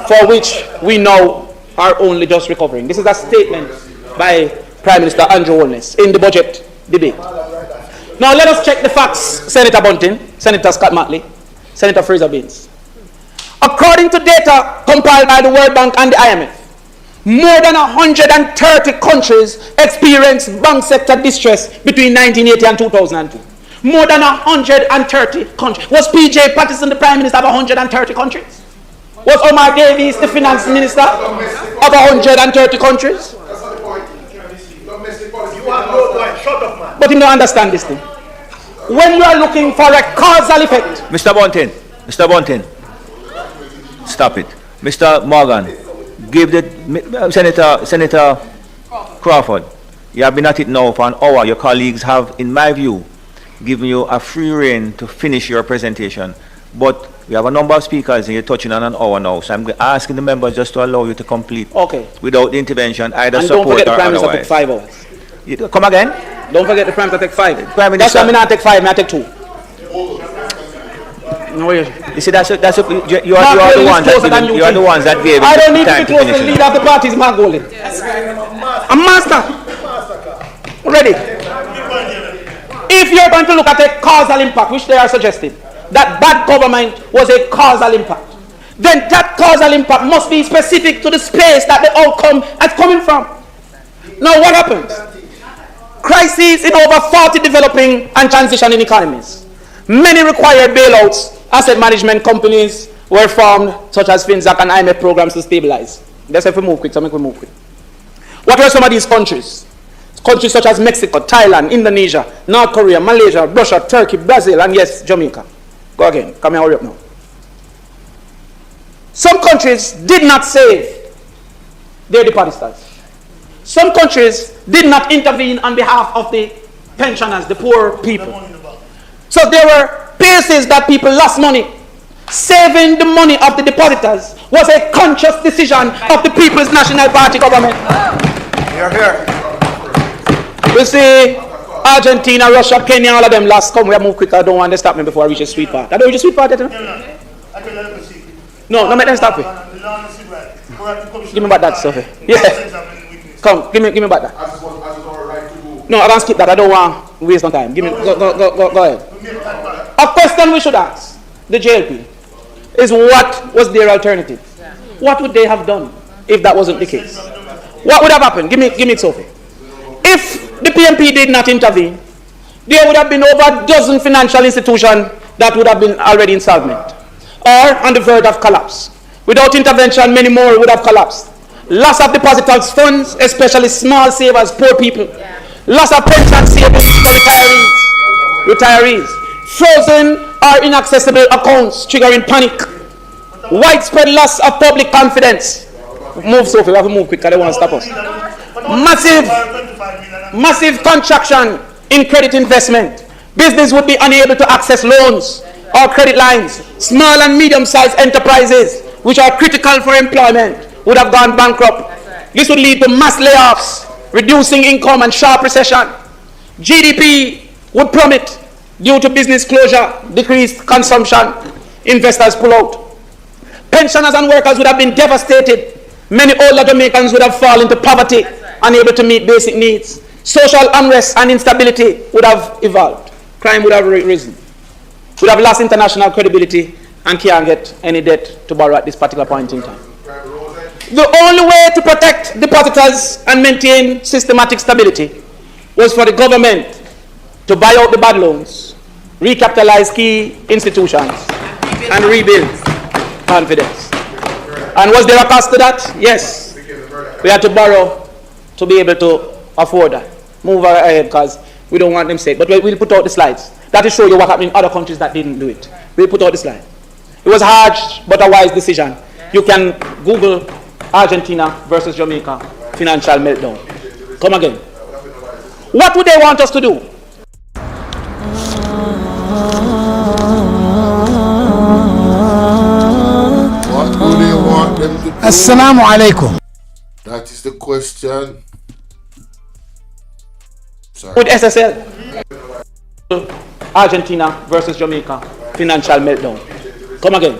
for which we now are only just recovering. This is a statement by Prime Minister Andrew Holness in the budget debate. Now let us check the facts, Senator Bunting, Senator Scott Matley, Senator Fraser Baines. According to data compiled by the World Bank and the IMF, more than 130 countries experienced bank sector distress between 1980 and 2002. More than 130 countries. Was PJ Patterson the Prime Minister of 130 countries? Was Omar Davies the Finance Minister of 130 countries? But you don't understand this thing. When you are looking for a causal effect. Mr. Bunting, stop it. Mr. Morgan, give the Senator Crawford. You have been at it now for an hour. Your colleagues have, in my view, given you a free rein to finish your presentation. But we have a number of speakers and you're touching on an hour now. So I'm asking the members just to allow you to complete without the intervention, either and support or otherwise. Don't forget the Prime Minister took 5 hours. Come again? Don't forget the Prime Minister take 5. Prime Minister. That's why I not take 5, I take 2. No, you see, you are the ones that gave it. I don't need to be close to the leader of the party, is Margolin. A master. Ready? If you're going to look at a causal impact, which they are suggesting, that bad government was a causal impact, then that causal impact must be specific to the space that the outcome is coming from. Now what happens? Crises in over 40 developing and transitioning economies. Many required bailouts. Asset management companies were formed, such as FinZac and IMF programs to stabilize. Let's have to move quick, so make we move quick. What were some of these countries? Countries such as Mexico, Thailand, Indonesia, North Korea, Malaysia, Russia, Turkey, Brazil, and yes, Jamaica. Go again. Come here, hurry up now. Some countries did not save their depositors. Some countries did not intervene on behalf of the pensioners, the poor people. So there were places that people lost money. Saving the money of the depositors was a conscious decision of the People's National Party government. Here. You see, Argentina, Russia, Kenya, all of them last. Come, we move quicker. I don't want to stop me before I reach a sweet part. I don't reach a sweet part yet, No, make them stop me. Give me back that stuff. Yeah. Come, give me back that. No, I don't skip that. I don't want to waste no time. Give me, go ahead. A question we should ask the JLP is, what was their alternative? What would they have done if that wasn't the case? What would have happened? Give me it, Sophie. If the PMP did not intervene, there would have been over a dozen financial institutions that would have been already insolvent or on the verge of collapse. Without intervention, many more would have collapsed. Loss of depositors' funds, especially small savers, poor people. Loss of pension savings for retirees. Frozen or inaccessible accounts triggering panic. Widespread loss of public confidence. Move, Sophie, we have to move quick, I don't want to stop us. Massive contraction in credit investment. Business would be unable to access loans or credit lines. Small and medium-sized enterprises, which are critical for employment, would have gone bankrupt. This would lead to mass layoffs, reducing income and sharp recession. GDP would plummet due to business closure, decreased consumption, investors pull out. Pensioners and workers would have been devastated. Many older Jamaicans would have fallen into poverty, unable to meet basic needs. Social unrest and instability would have evolved. Crime would have risen. Would have lost international credibility and can't get any debt to borrow at this particular point in time. The only way to protect depositors and maintain systematic stability was for the government to buy out the bad loans, recapitalize key institutions, and rebuild confidence. And was there a cost to that? Yes. We had to borrow to be able to afford that. Move ahead because we don't want them safe. But we'll put out the slides. That will show you what happened in other countries that didn't do it. We'll put out the slide. It was a harsh but a wise decision. You can Google Argentina versus Jamaica financial meltdown. Come again. What would they want us to do? What do they want them to do? Assalamu alaikum. That is the question. Sorry. With SSL. Argentina versus Jamaica financial meltdown. Come again.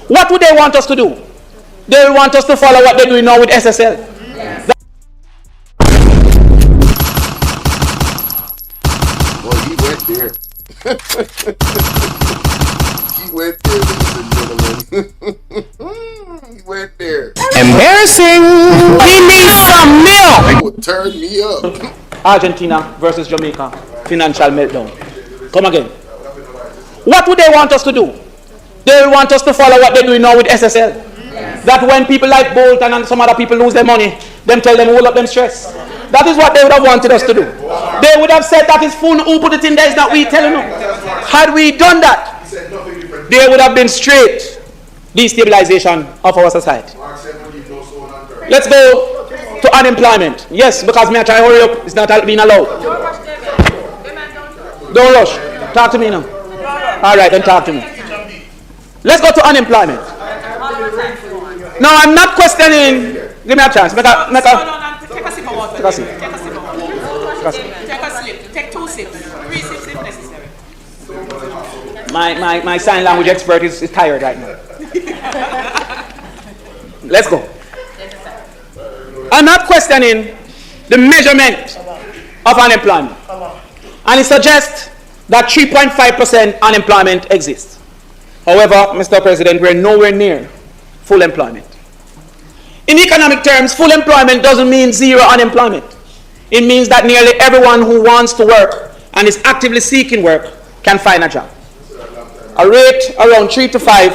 What would they want us to do? They want us to follow what they're doing now with SSL. Well, he went there. He went there, ladies and gentlemen. He went there. Embarrassing. We need some milk. Would turn me up. Argentina versus Jamaica financial meltdown. Come again. What would they want us to do? They want us to follow what they're doing now with SSL. That when people like Bolton and some other people lose their money, them tell them hold up them stress. That is what they would have wanted us to do. They would have said that is fun, who put it in there, is not we telling them. Had we done that, there would have been straight destabilization of our society. Let's go to unemployment. Yes, because me I try to hurry up, it's not being allowed. Don't rush. Talk to me now. Alright, then talk to me. Let's go to unemployment. No, I'm not questioning. Give me a chance. Take a sip of water. Take a sip. Take a sip. Take 2 sips. 3 sips if necessary. My sign language expert is tired right now. Let's go. I'm not questioning the measurement of unemployment. And it suggests that 3.5% unemployment exists. However, Mr. President, we're nowhere near full employment. In economic terms, full employment doesn't mean zero unemployment. It means that nearly everyone who wants to work and is actively seeking work can find a job. A rate around 3 to 5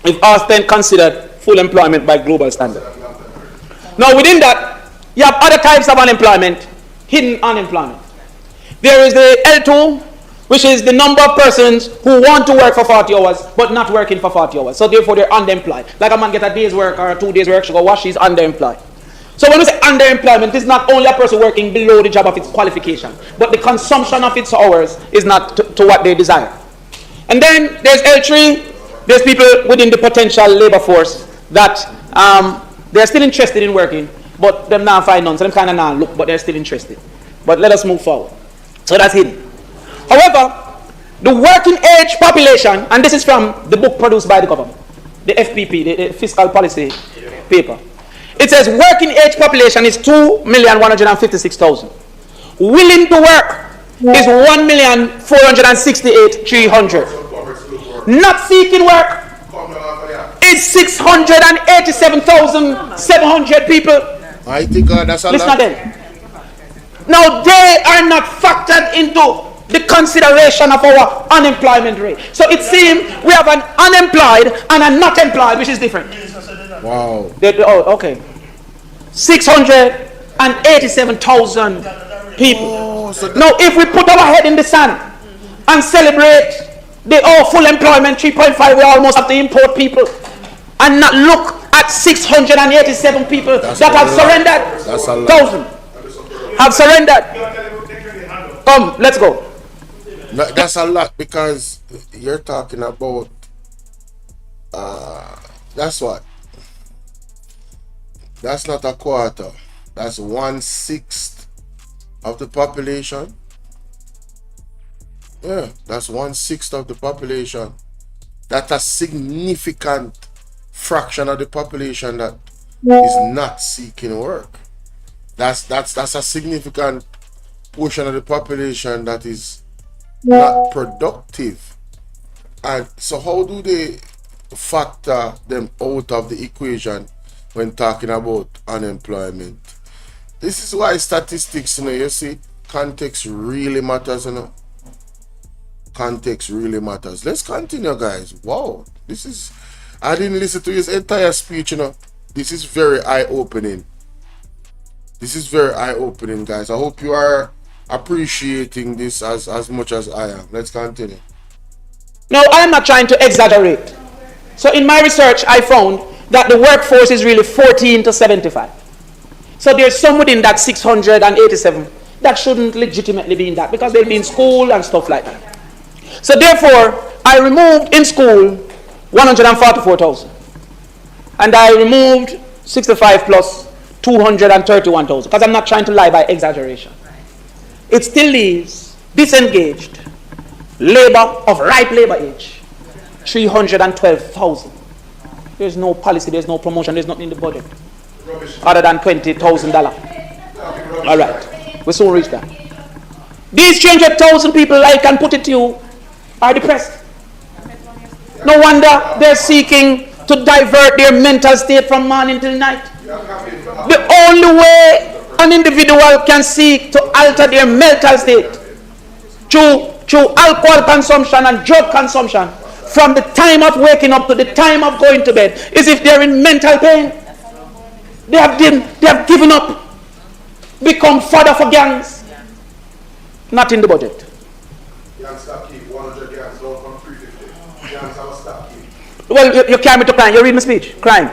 is often considered full employment by global standards. Now within that, you have other types of unemployment, hidden unemployment. There is the L2, which is the number of persons who want to work for 40 hours but not working for 40 hours. So therefore they're underemployed. Like a man get a day's work or 2 days work, she go wash, he's underemployed. So when we say underemployment, it's not only a person working below the job of its qualification, but the consumption of its hours is not to what they desire. And then there's L3, there's people within the potential labor force that they're still interested in working, but them not find none, so them kind of not look, but they're still interested. But let us move forward. So that's hidden. However, the working age population, and this is from the book produced by the government, the FPP, the Fiscal Policy paper. It says working age population is 2,156,000. Willing to work is 1,468,300. Not seeking work is 687,700 people. I think that's a Listen lot. to them. Now they are not factored into the consideration of our unemployment rate. So it seems we have an unemployed and a not employed, which is different. Wow. Oh, okay. 687,000 people. Now, if we put our head in the sand and celebrate the full employment 3.5, we almost have to import people and not look at 687 people that have surrendered. That's a lot. 1,000 have surrendered. Come, let's go. That's a lot, because you're talking about that's what? That's not a quarter. That's 1/6 of the population. Yeah, that's 1/6 of the population. That's a significant fraction of the population that is not seeking work. That's a significant portion of the population that is not productive. And so how do they factor them out of the equation when talking about unemployment? This is why statistics, you see, context really matters, Context really matters. Let's continue, guys. Wow, I didn't listen to his entire speech, This is very eye-opening. Guys. I hope you are appreciating this as much as I am. Let's continue. Now, I'm not trying to exaggerate. So in my research, I found that the workforce is really 14 to 75. So there's some within that 687 that shouldn't legitimately be in that, because they'll be in school and stuff like that. So therefore, I removed in school 144,000. And I removed 65 plus 231,000, because I'm not trying to lie by exaggeration. It still leaves disengaged labor of ripe labor age, 312,000. There's no policy, there's no promotion, there's nothing in the budget other than $20,000. All right, we'll soon reach that. These 300,000 people, I can put it to you, are depressed. No wonder they're seeking to divert their mental state from morning till night. The only way an individual can seek to alter their mental state through alcohol consumption and drug consumption from the time of waking up to the time of going to bed is if they're in mental pain. They have given up, become fodder for gangs. Not in the budget. Well, you carry me to crime. You read my speech. Crime.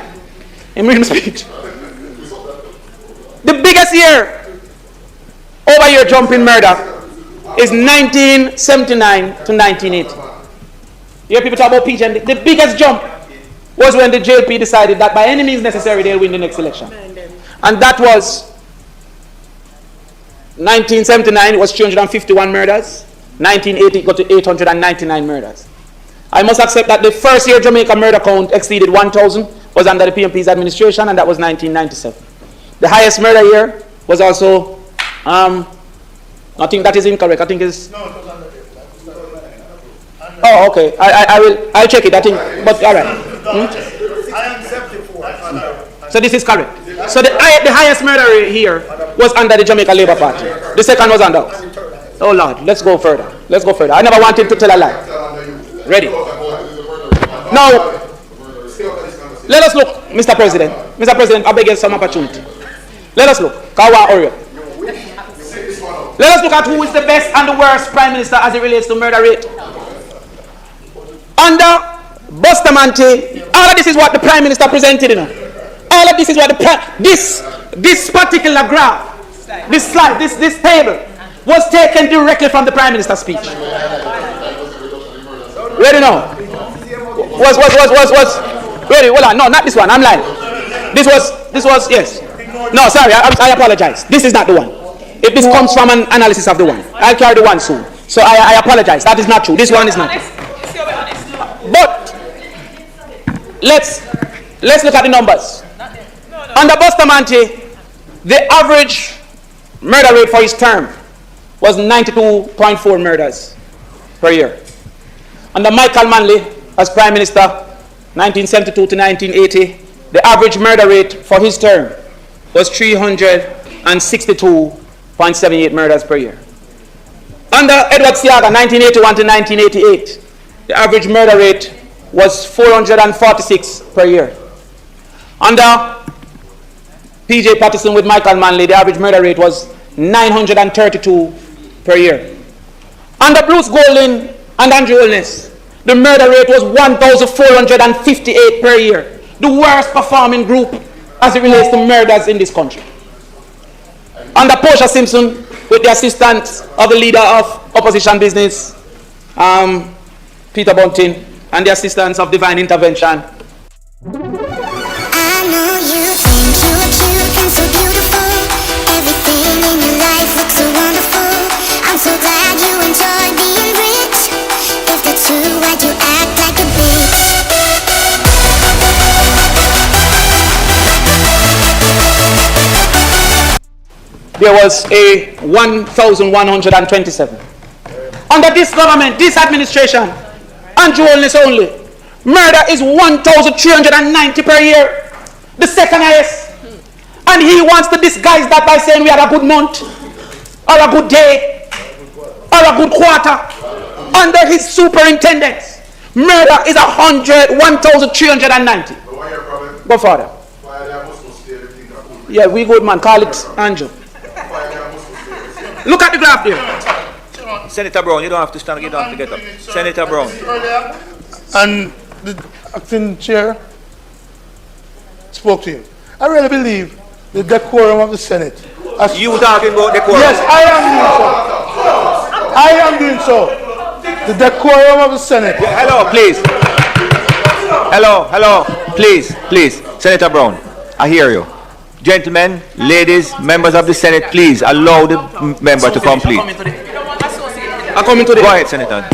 I'm reading my speech. The biggest year over year jump in murder is 1979 to 1980. You hear people talk about PG, and the biggest jump was when the JLP decided that by any means necessary they'll win the next election. And that was 1979, it was 351 murders. 1980 it got to 899 murders. I must accept that the first year Jamaica murder count exceeded 1,000 was under the PMP's administration, and that was 1997. The highest murder year was also, I think that is incorrect. I think it's Oh, okay. I'll check it. I think, but all right. So this is correct. So the highest murder rate here was under the Jamaican Labour Party. The second was under us. Oh Lord, let's go further. Let's go further. I never wanted to tell a lie. Ready? Now, let us look, Mr. President. Mr. President, I beg you some opportunity. Let us look. Kawa Oreo. Let us look at who is the best and the worst Prime Minister as it relates to murder rate. Under Bustamante, all of this is what the Prime Minister presented, you know. All of this is what the this particular graph, this slide, this table was taken directly from the Prime Minister's speech. Ready now? Was ready? Hold on. No, not this one. I'm lying. This was yes. No, sorry. I apologize. This is not the one. If this comes from an analysis of the one, I'll carry the one soon. So I apologize. That is not true. This one is not. But let's look at the numbers. Under Bustamante, the average murder rate for his term was 92.4 murders per year. Under Michael Manley as Prime Minister, 1972 to 1980, the average murder rate for his term was 362.78 murders per year. Under Edward Seaga, 1981 to 1988, the average murder rate was 446 per year. Under PJ Patterson with Michael Manley, the average murder rate was 932 per year. Under Bruce Golding and Andrew Holness, the murder rate was 1,458 per year. The worst performing group as it relates to murders in this country. Under Portia Simpson, with the assistance of the leader of opposition business, Peter Bunting, and the assistance of Divine Intervention. I know you think you are cute and so beautiful. Everything in your life looks so wonderful. I'm so glad you enjoy being rich. If that's true, why'd you act like a bitch? There was a 1,127. Under this government, this administration, Andrew Holness only, murder is 1,390 per year, the second highest. And he wants to disguise that by saying we had a good month, or a good day, or a good quarter. Under his superintendence, murder is 1,390. Go further. Yeah, we good man, call it Andrew. Look at the graph there. Senator Brown, you don't have to stand, you don't have to get up. Senator Brown. And the acting chair spoke to him. I really believe the decorum of the Senate. You talking about decorum? Yes, I am doing so. The decorum of the Senate. Yeah, hello, please. Hello, please. Senator Brown, I hear you. Gentlemen, ladies, members of the Senate, please allow the member to complete. I'm coming to the. Go ahead, Senator.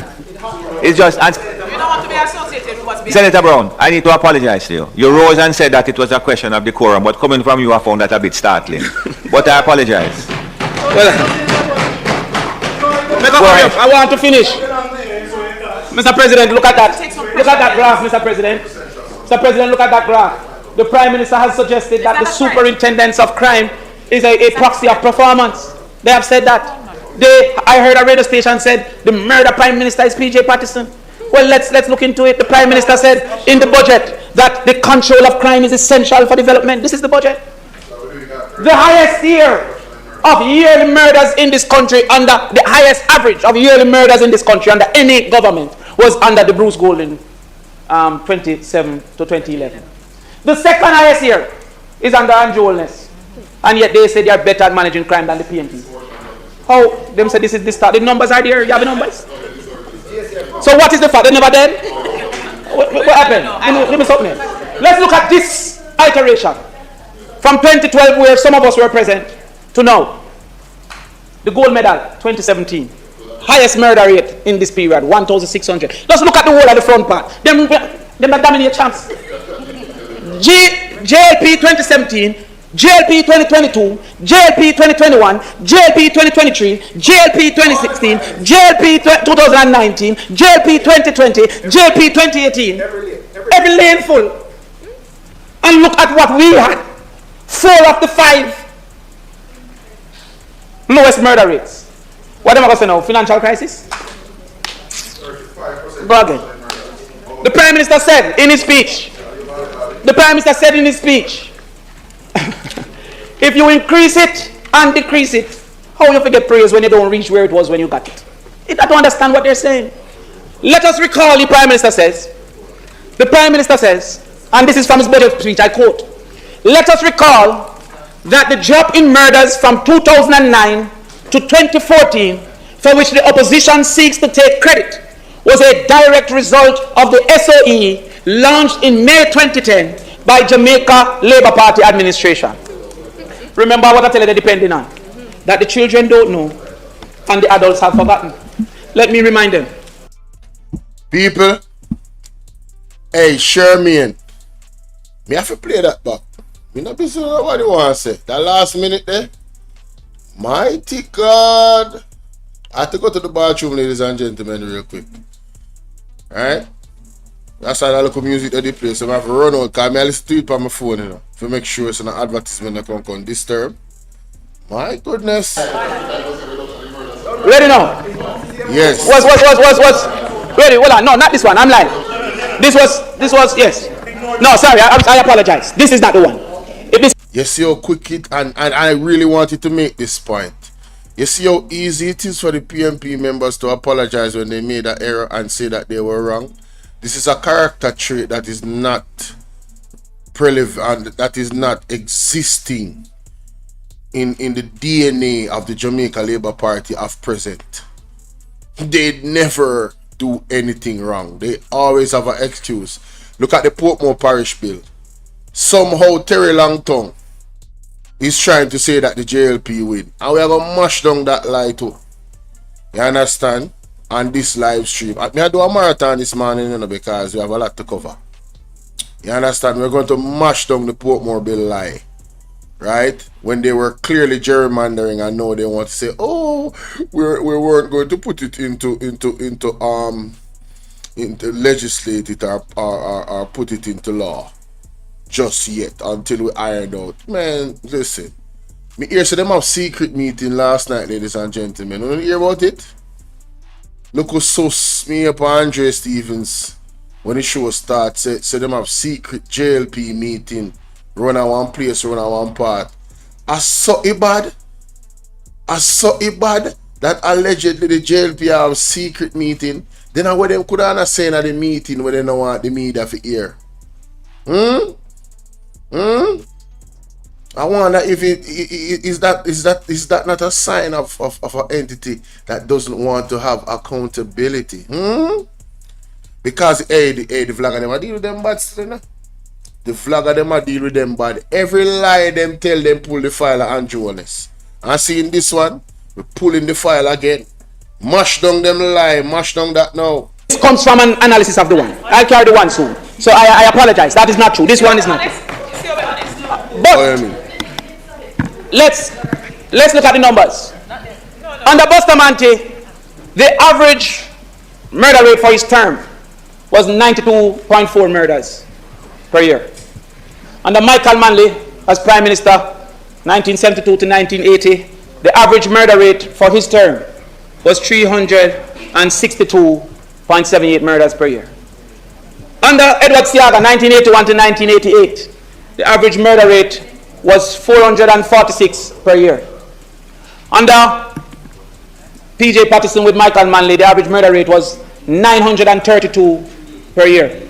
It's just. You don't want to be associated with what's being Senator Brown, I need to apologize to you. You rose and said that it was a question of decorum, but coming from you, I found that a bit startling. But I apologize. Well, I want to finish. Mr. President, look at that. Look at that graph, Mr. President. Mr. President, look at that graph. The Prime Minister has suggested that the superintendence of crime is a proxy of performance. They have said that. I heard a radio station said the murder Prime Minister is PJ Patterson. Well, let's look into it. The Prime Minister said in the budget that the control of crime is essential for development. This is the budget. The highest year of yearly murders in this country, under the highest average of yearly murders in this country under any government, was under the Bruce Golding 27 to 2011. The second highest year is under Andrew Holness, and yet they say they are better at managing crime than the PNP. How? Them say this is the start. The numbers are there. You have the numbers. So what is the fact? They never dead? What happened? Let me stop there. Let's look at this iteration from 2012, where some of us were present, to now. The gold medal, 2017. Highest murder rate in this period, 1,600. Let's look at the whole of the front part. Them dominate champs. JLP 2017, JLP 2022, JLP 2021, JLP 2023, JLP 2016, JLP 2019, JLP 2020, JLP 2018. Every lane full. And look at what we had. 4 of the 5 lowest murder rates. What am I going to say now? Financial crisis? Bargain. The Prime Minister said in his speech, if you increase it and decrease it, how you forget praise when you don't reach where it was when you got it? I don't understand what they're saying. Let us recall the Prime Minister says, and this is from his budget speech, I quote, let us recall that the drop in murders from 2009 to 2014, for which the opposition seeks to take credit, was a direct result of the SOE launched in May 2010 by Jamaica Labour Party administration. Remember what I tell you they're depending on. That the children don't know and the adults have forgotten. Let me remind them. People, hey, Jerrymandering, me have to play that back. Me not be sure what you want to say. That last minute there, mighty God. I have to go to the bathroom, ladies and gentlemen, real quick. Alright? That's why I look at music at the place. So I have to run out because I listen to it on my phone, you know. To make sure it's an advertisement that can disturb. My goodness. Ready now? Yes. What's ready? Hold on. No, not this one. I'm lying. This was yes. No, sorry, I apologize. This is not the one. You see how quick it, and I really wanted to make this point. You see how easy it is for the PMP members to apologize when they made an error and say that they were wrong. This is a character trait that is not prevalent, that is not existing in the DNA of the Jamaica Labour Party of present. They never do anything wrong. They always have an excuse. Look at the Portmore Parish Bill. Somehow Terry Longtongue is trying to say that the JLP win. And we are going to mash down that lie too. You understand? On this live stream. I do a marathon this morning, you know, because we have a lot to cover. You understand? We're going to mash down the Portmore Bill lie. Right? When they were clearly gerrymandering and now they want to say, oh, we weren't going to put it into legislate it or put it into law just yet until we iron out. Man, listen. Me hear so them have secret meeting last night, ladies and gentlemen. You hear about it? Look who sus me up Andre Stevens when the show starts. Say them have secret JLP meeting. Run at one place, run at one part. I saw it bad that allegedly the JLP have secret meeting. Then I what them could have saying at the meeting where they don't want the media to hear. I wonder if is that not a sign of an entity that doesn't want to have accountability? Because the vlogger them deal with them bad still, you know? The vlogger them deal with them bad. Every lie them tell them pull the file and HOLNESS. And seeing this one, we pulling the file again. Mash down them lie, mash down that now. This comes from an analysis of the one. I'll carry the one soon. So I apologize. That is not true. This one is not true. But let's look at the numbers. Under Bustamante, the average murder rate for his term was 92.4 murders per year. Under Michael Manley as Prime Minister, 1972 to 1980, the average murder rate for his term was 362.78 murders per year. Under Edward Siaga, 1981 to 1988, the average murder rate was 446 per year. Under PJ Patterson with Michael Manley, the average murder rate was 932 per year.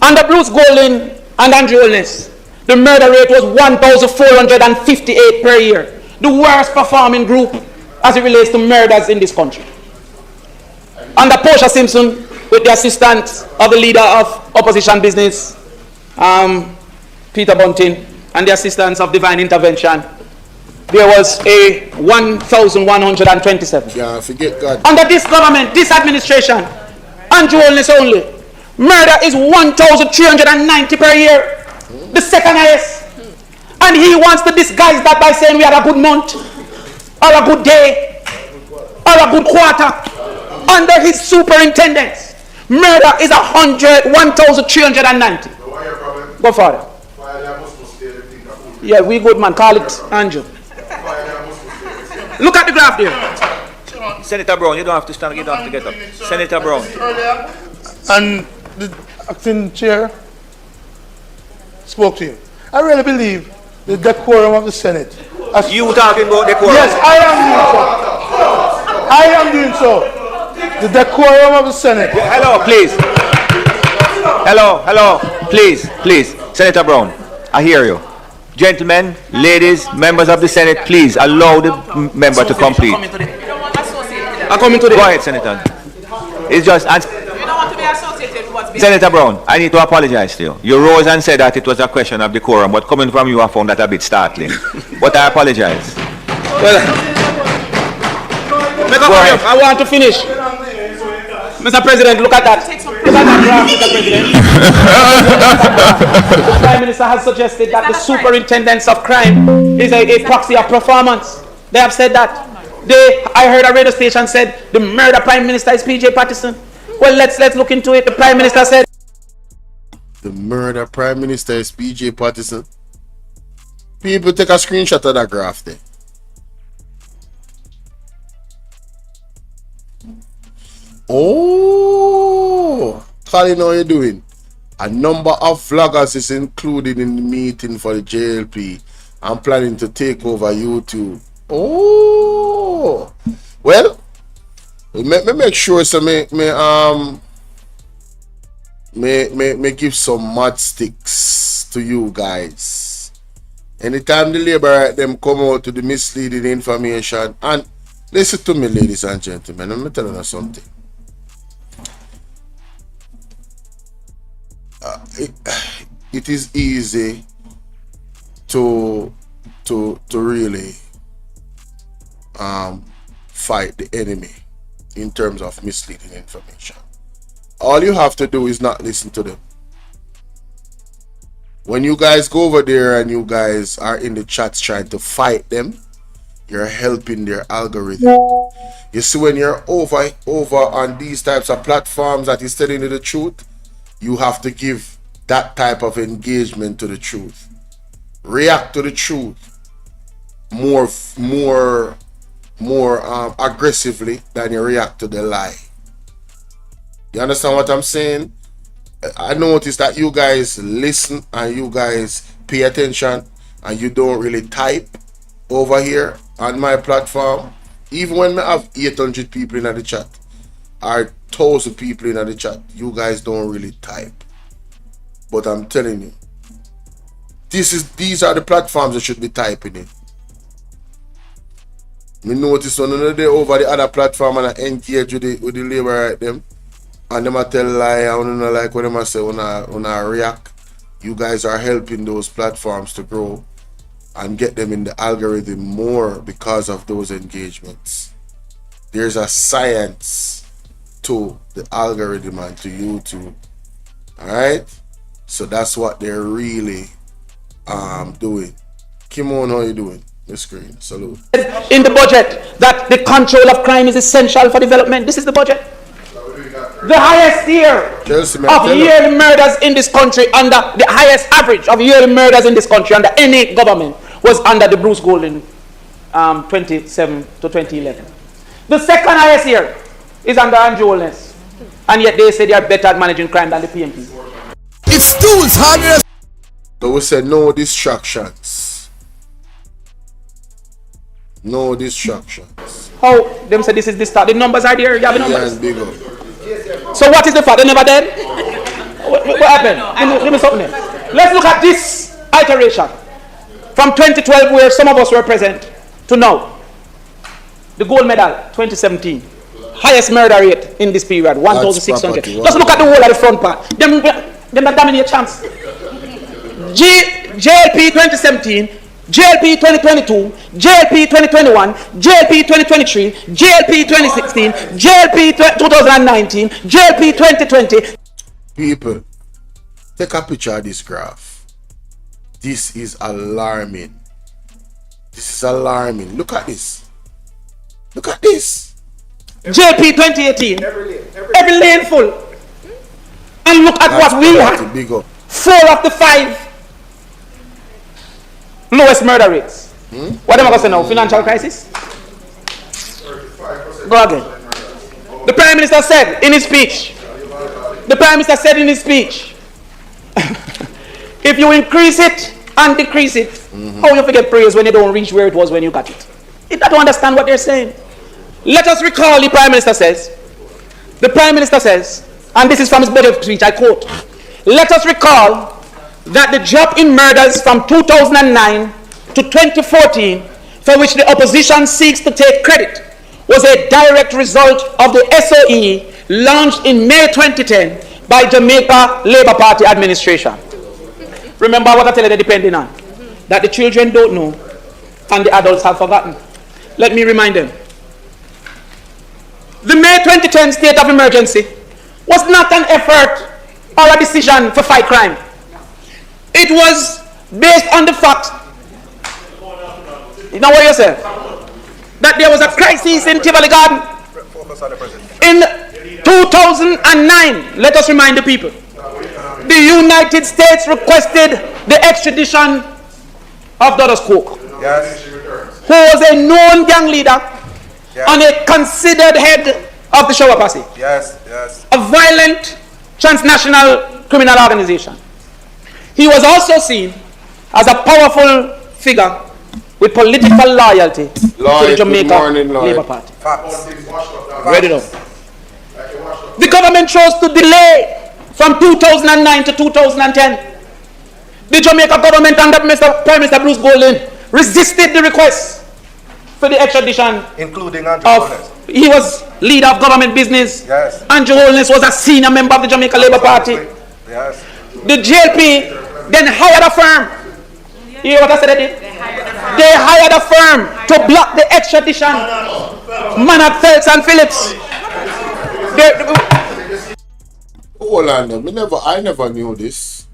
Under Bruce Golding and Andrew HOLNESS, the murder rate was 1,458 per year. The worst performing group as it relates to murders in this country. Under Portia Simpson, with the assistance of the leader of opposition business, Peter Bunting, and the assistance of Divine Intervention, there was a 1,127. Yeah, forget God. Under this government, this administration, Andrew HOLNESS only, murder is 1,390 per year, the second highest. And he wants to disguise that by saying we had a good month, or a good day, or a good quarter. Under his superintendence, murder is 1,390. Go further. Yeah, we good, man. Call it Andrew. Look at the graph there. Senator Brown, you don't have to stand, you don't have to get up. Senator Brown. And the acting chair spoke to him. I really believe the decorum of the Senate. You talking about decorum? Yes, I am doing so. The decorum of the Senate. Hello, please. Hello, please. Senator Brown, I hear you. Gentlemen, ladies, members of the Senate, please allow the member to complete. I'm coming to the. Go ahead, Senator. It's just. You don't want to be associated with what's being Senator Brown, I need to apologize to you. You rose and said that it was a question of decorum, but coming from you, I found that a bit startling. But I apologize. Well, I want to finish. Mr. President, look at that. Look at that graph, Mr. President. The Prime Minister has suggested that the superintendence of crime is a proxy of performance. They have said that. I heard a radio station said the murder Prime Minister is PJ Patterson. Well, let's look into it. The Prime Minister said the murder Prime Minister is PJ Patterson. People take a screenshot of that graph there. Oh, Colin, how you doing? A number of vloggers is included in the meeting for the JLP. I'm planning to take over YouTube. Oh, well, me make sure so me give some mud sticks to you guys. Anytime the labor them come out to the misleading information, and listen to me, ladies and gentlemen, let me tell you something. It is easy to really fight the enemy in terms of misleading information. All you have to do is not listen to them. When you guys go over there and you guys are in the chats trying to fight them, you're helping their algorithm. You see, when you're over on these types of platforms that is telling you the truth, you have to give that type of engagement to the truth. React to the truth more aggressively than you react to the lie. You understand what I'm saying? I noticed that you guys listen and you guys pay attention and you don't really type over here on my platform. Even when I have 800 people in the chat or 1,000 people in the chat, you guys don't really type. But I'm telling you, these are the platforms that should be typing in. Me notice one another day over the other platform and I engage with the labor right them. And them a tell lie, I don't know like what them a say when I react. You guys are helping those platforms to grow and get them in the algorithm more because of those engagements. There's a science to the algorithm and to YouTube. Alright? So that's what they're really doing. Kimon, how you doing? The screen. Salute. in the budget that the control of crime is essential for development. This is the budget. The highest year of yearly murders in this country, under the highest average of yearly murders in this country under any government, was under the Bruce Golding 27 to 2011. The second highest year is under Andrew HOLNESS, and yet they say they are better at managing crime than the PMP. It's tools, harder. So we said no distractions. No distractions. How? Them say this is the start. The numbers are there. You have the numbers. Yeah, big up. So what is the fact? They never dead? What happened? Give me something. Let's look at this iteration. From 2012, where some of us were present, to now. The gold medal, 2017. Highest murder rate in this period, 1,600. Just look at the whole of the front part. Them that dominate chance. JLP 2017, JLP 2022, JLP 2021, JLP 2023, JLP 2016, JLP 2019, JLP 2020. People, take a picture of this graph. This is alarming. This is alarming. Look at this. Look at this. JP 2018. Every lane full. And look at what we had. Big up. 4 of the 5 lowest murder rates. What am I going to say now? Financial crisis? Go again. The Prime Minister said in his speech, if you increase it and decrease it, how you forget praise when you don't reach where it was when you got it? You got to understand what they're saying. Let us recall the Prime Minister says, and this is from his budget speech, I quote, let us recall that the drop in murders from 2009 to 2014, for which the opposition seeks to take credit, was a direct result of the SOE launched in May 2010 by Jamaica Labour Party administration. Remember what I tell you they're depending on? That the children don't know and the adults have forgotten. Let me remind them. The May 2010 state of emergency was not an effort or a decision to fight crime. It was based on the fact, you know what you say? That there was a crisis in Tivoli Garden. In 2009, let us remind the people, the United States requested the extradition of Dodos Cook, who was a known gang leader and a considered head of the Shower Posse, a violent transnational criminal organization. He was also seen as a powerful figure with political loyalty to the Jamaica Labour Party. Ready now. The government chose to delay from 2009 to 2010. The Jamaica government under Prime Minister Bruce Golding resisted the request for the extradition, including Andrew Holness. He was leader of government business. Yes. Andrew Holness was a senior member of the Jamaica Labour Party. Yes. The JLP then hired a firm. You hear what I said they did? They hired a firm to block the extradition. Manat, Phelps and Phillips. Hold on, I never knew this.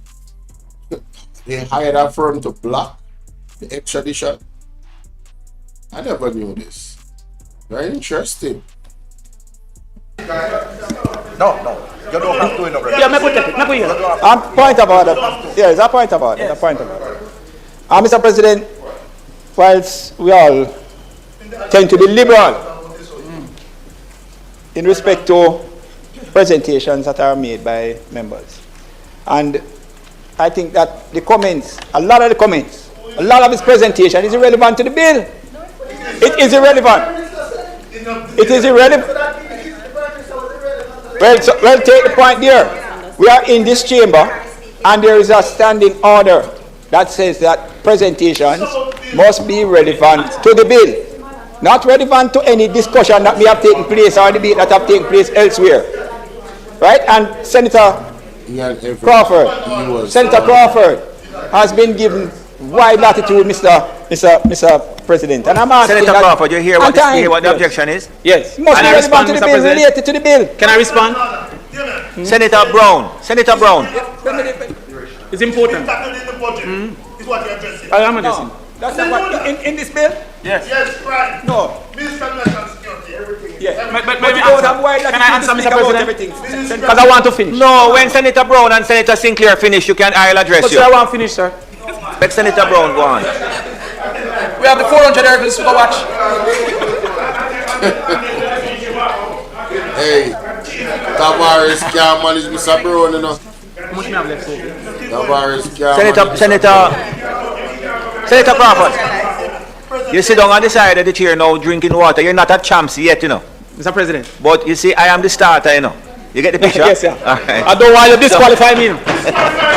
They hired a firm to block the extradition. I never knew this. Very interesting. No, you don't have to elaborate. Yeah, point about it. Yeah, it's a point about it. Mr. President, whilst we all tend to be liberal in respect to presentations that are made by members, and I think that the comments, a lot of his presentation is irrelevant to the bill. It is irrelevant. Well, take the point there. We are in this chamber, and there is a standing order that says that presentations must be relevant to the bill, not relevant to any discussion that may have taken place or debate that have taken place elsewhere. Right? And Senator Crawford has been given wide latitude, Mr. President. And I'm asking Senator Crawford, you hear what the objection is? Yes. Must be relevant to the bill, related to the bill. Can I respond? Senator Brown. It's important. Is what you're addressing. I am addressing. That's not what, in this bill? Yes. Yes, right. No. Minister of National Security, everything. Yes. But can I answer, Mr. President? Because I want to finish. No, when Senator Brown and Senator Sinclair finish, I'll address but you. I want to finish, sir. Let Senator Brown go on. We have the 400 Ervils to go watch. Hey, Tavares can't manage Mr. Brown, you know. Tavares can't Senator Crawford, you sit down on the side of the chair now drinking water. You're not a champs yet, you know. Mr. President. But you see, I am the starter, you know. You get the picture? Yes, sir. All right. I don't want you to disqualify me.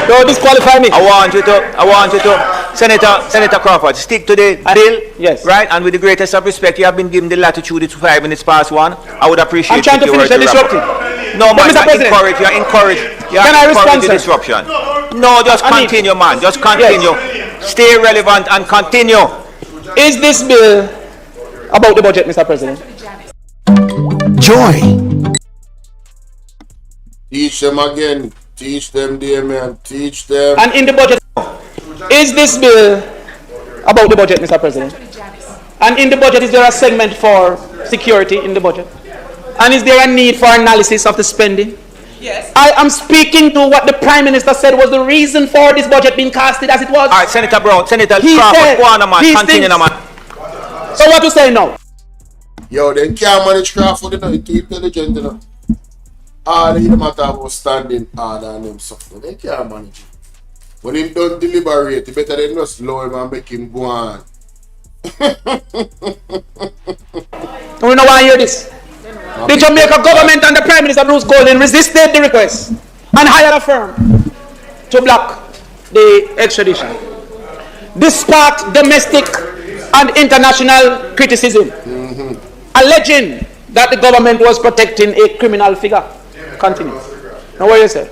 Don't disqualify me. I want you to, Senator Crawford, stick to the bill. Yes. Right? And with the greatest of respect, you have been given the latitude to 5 minutes past 1. I would appreciate I'm trying to finish the disrupting. No, man, Mr. President. You're encouraged. Can I respond, the sir? disruption. No, just continue, man. Just continue. Yes. Stay relevant and continue. Is this bill about the budget, Mr. President? Joy. Teach them again. Teach them, DAMIAN. Teach them. And in the budget. Is this bill about the budget, Mr. President? And in the budget, is there a segment for security in the budget? And is there a need for analysis of the spending? Yes. I am speaking to what the Prime Minister said was the reason for this budget being casted as it was. All right, Senator Brown, Senator He Crawford, said go on, man, these continue, things. man. So what you say now? Yo, they can't manage Crawford, you know, it's too intelligent, you know. All they matter about standing order and them something. They can't manage it. When him don't deliberate, you better than just lower him and make him go on. We don't want to hear this. The Jamaican government and the Prime Minister Bruce Golding resisted the request and hired a firm to block the extradition. This sparked domestic and international criticism, alleging that the government was protecting a criminal figure. Continue. Now what you say?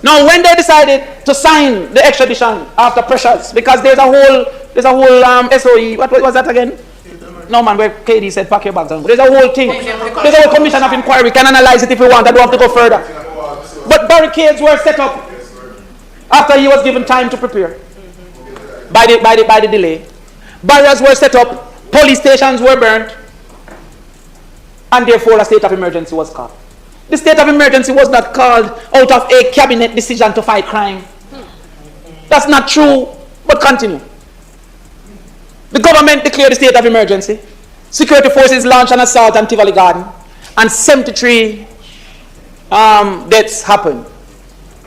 Now when they decided to sign the extradition after pressures, because there's a whole SOE, what was that again? No man, where KD said pack your bags and go. There's a whole thing. There's a whole commission of inquiry. We can analyze it if we want. I don't have to go further. But barricades were set up after he was given time to prepare. By the delay. Barriers were set up. Police stations were burnt. And therefore a state of emergency was called. The state of emergency was not called out of a cabinet decision to fight crime. That's not true. But continue. The government declared the state of emergency. Security forces launched an assault on Tivoli Garden, and 73 deaths happened.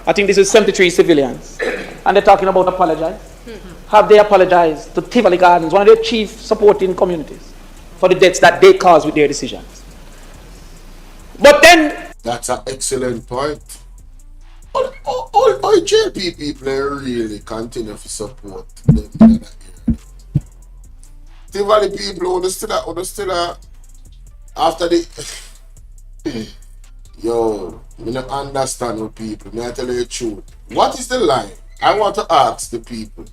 I think this is 73 civilians. And they're talking about apologize. Have they apologized to Tivoli Gardens, one of their chief supporting communities, for the deaths that they caused with their decisions? But then... That's an excellent point. All JLP people really continue to support them in that area. Tivoli people understand after the yo, I don't understand what people. May I tell you the truth? What is the line? I want to ask the people.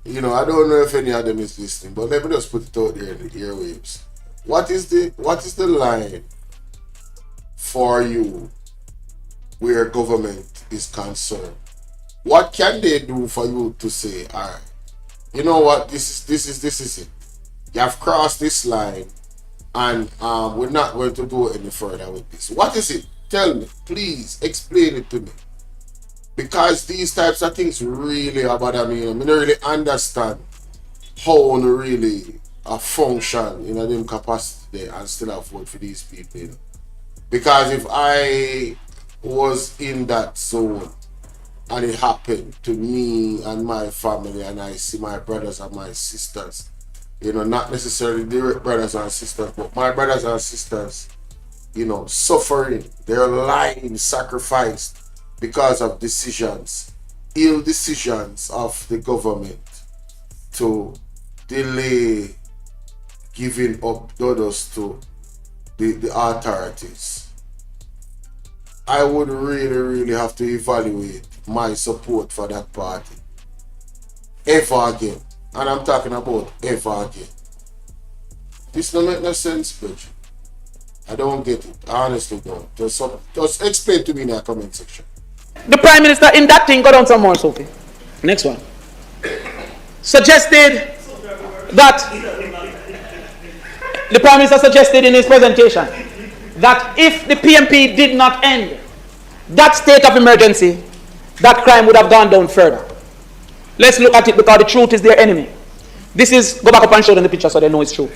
You know, I don't know if any of them is listening, but let me just put it out there in the airwaves. What is the line for you where government is concerned? What can they do for you to say, all right, you know what, this is it. You have crossed this line, and we're not going to go any further with this. What is it? Tell me, please explain it to me. Because these types of things really bother me. I don't really understand how to really function in them capacity and still afford for these people. You know? Because if I was in that zone and it happened to me and my family, and I see my brothers and my sisters, you know, not necessarily direct brothers and sisters, but my brothers and sisters, you know, suffering, their lives sacrificed because of decisions, ill decisions of the government to delay giving up orders to the authorities. I would really have to evaluate my support for that party ever again. And I'm talking about ever again. This don't make no sense, Bridget. I don't get it. I honestly don't. Just explain to me in the comment section. The Prime Minister in that thing, go down some more, Sophie. Next one. Suggested that the Prime Minister suggested in his presentation that if the PMP did not end that state of emergency, that crime would have gone down further. Let's look at it, because the truth is their enemy. This is, go back up and show them the picture so they know it's true.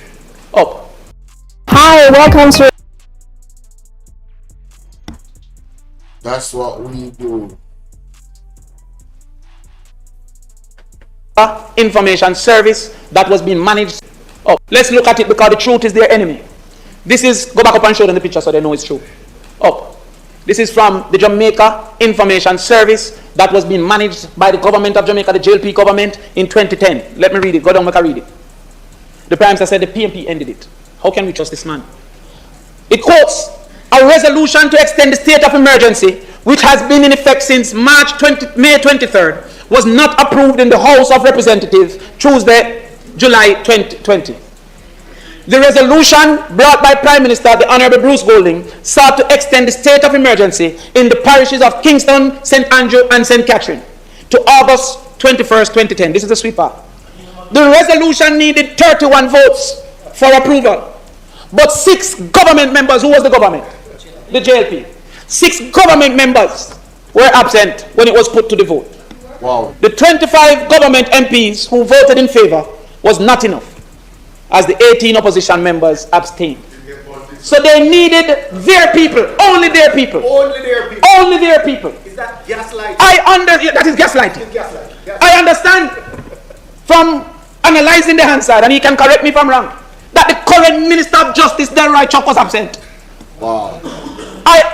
Up. Hi, welcome to... That's what we do. Information service that was being managed. Oh, let's look at it, because the truth is their enemy. This is, go back up and show them the picture so they know it's true. Up. This is from the Jamaica Information Service that was being managed by the government of Jamaica, the JLP government, in 2010. Let me read it. Go down, make I read it. The Prime Minister said the PMP ended it. How can we trust this man? It quotes, a resolution to extend the state of emergency, which has been in effect since May 23rd, was not approved in the House of Representatives Tuesday, July 2020. The resolution brought by Prime Minister the Honourable Bruce Golding sought to extend the state of emergency in the parishes of Kingston, St. Andrew and St. Catherine to August 21st, 2010. This is the sweeper. The resolution needed 31 votes for approval. But 6 government members, who was the government? The JLP. 6 government members were absent when it was put to the vote. Wow. The 25 government MPs who voted in favor was not enough, as the 18 opposition members abstained. So they needed their people, only their people. Only their people. Only their people. Is that gaslighting? That is gaslighting. I understand from analyzing the Hansard, and he can correct me if I'm wrong, that the current Minister of Justice, Delroy Chuck, was absent. Wow.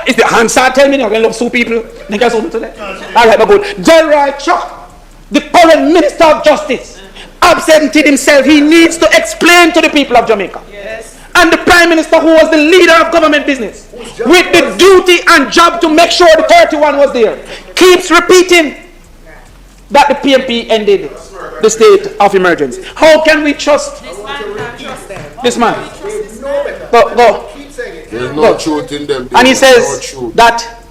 Is the Hansard tell me now I love sue people? They get something to that. Alright, but good. Delroy Chuck, the current Minister of Justice, absented himself. He needs to explain to the people of Jamaica. Yes. And the Prime Minister, who was the leader of government business, with the duty and job to make sure the 31 was there, keeps repeating that the PMP ended the state of emergency. How can we trust this man? Go. There's no truth in them. And he says that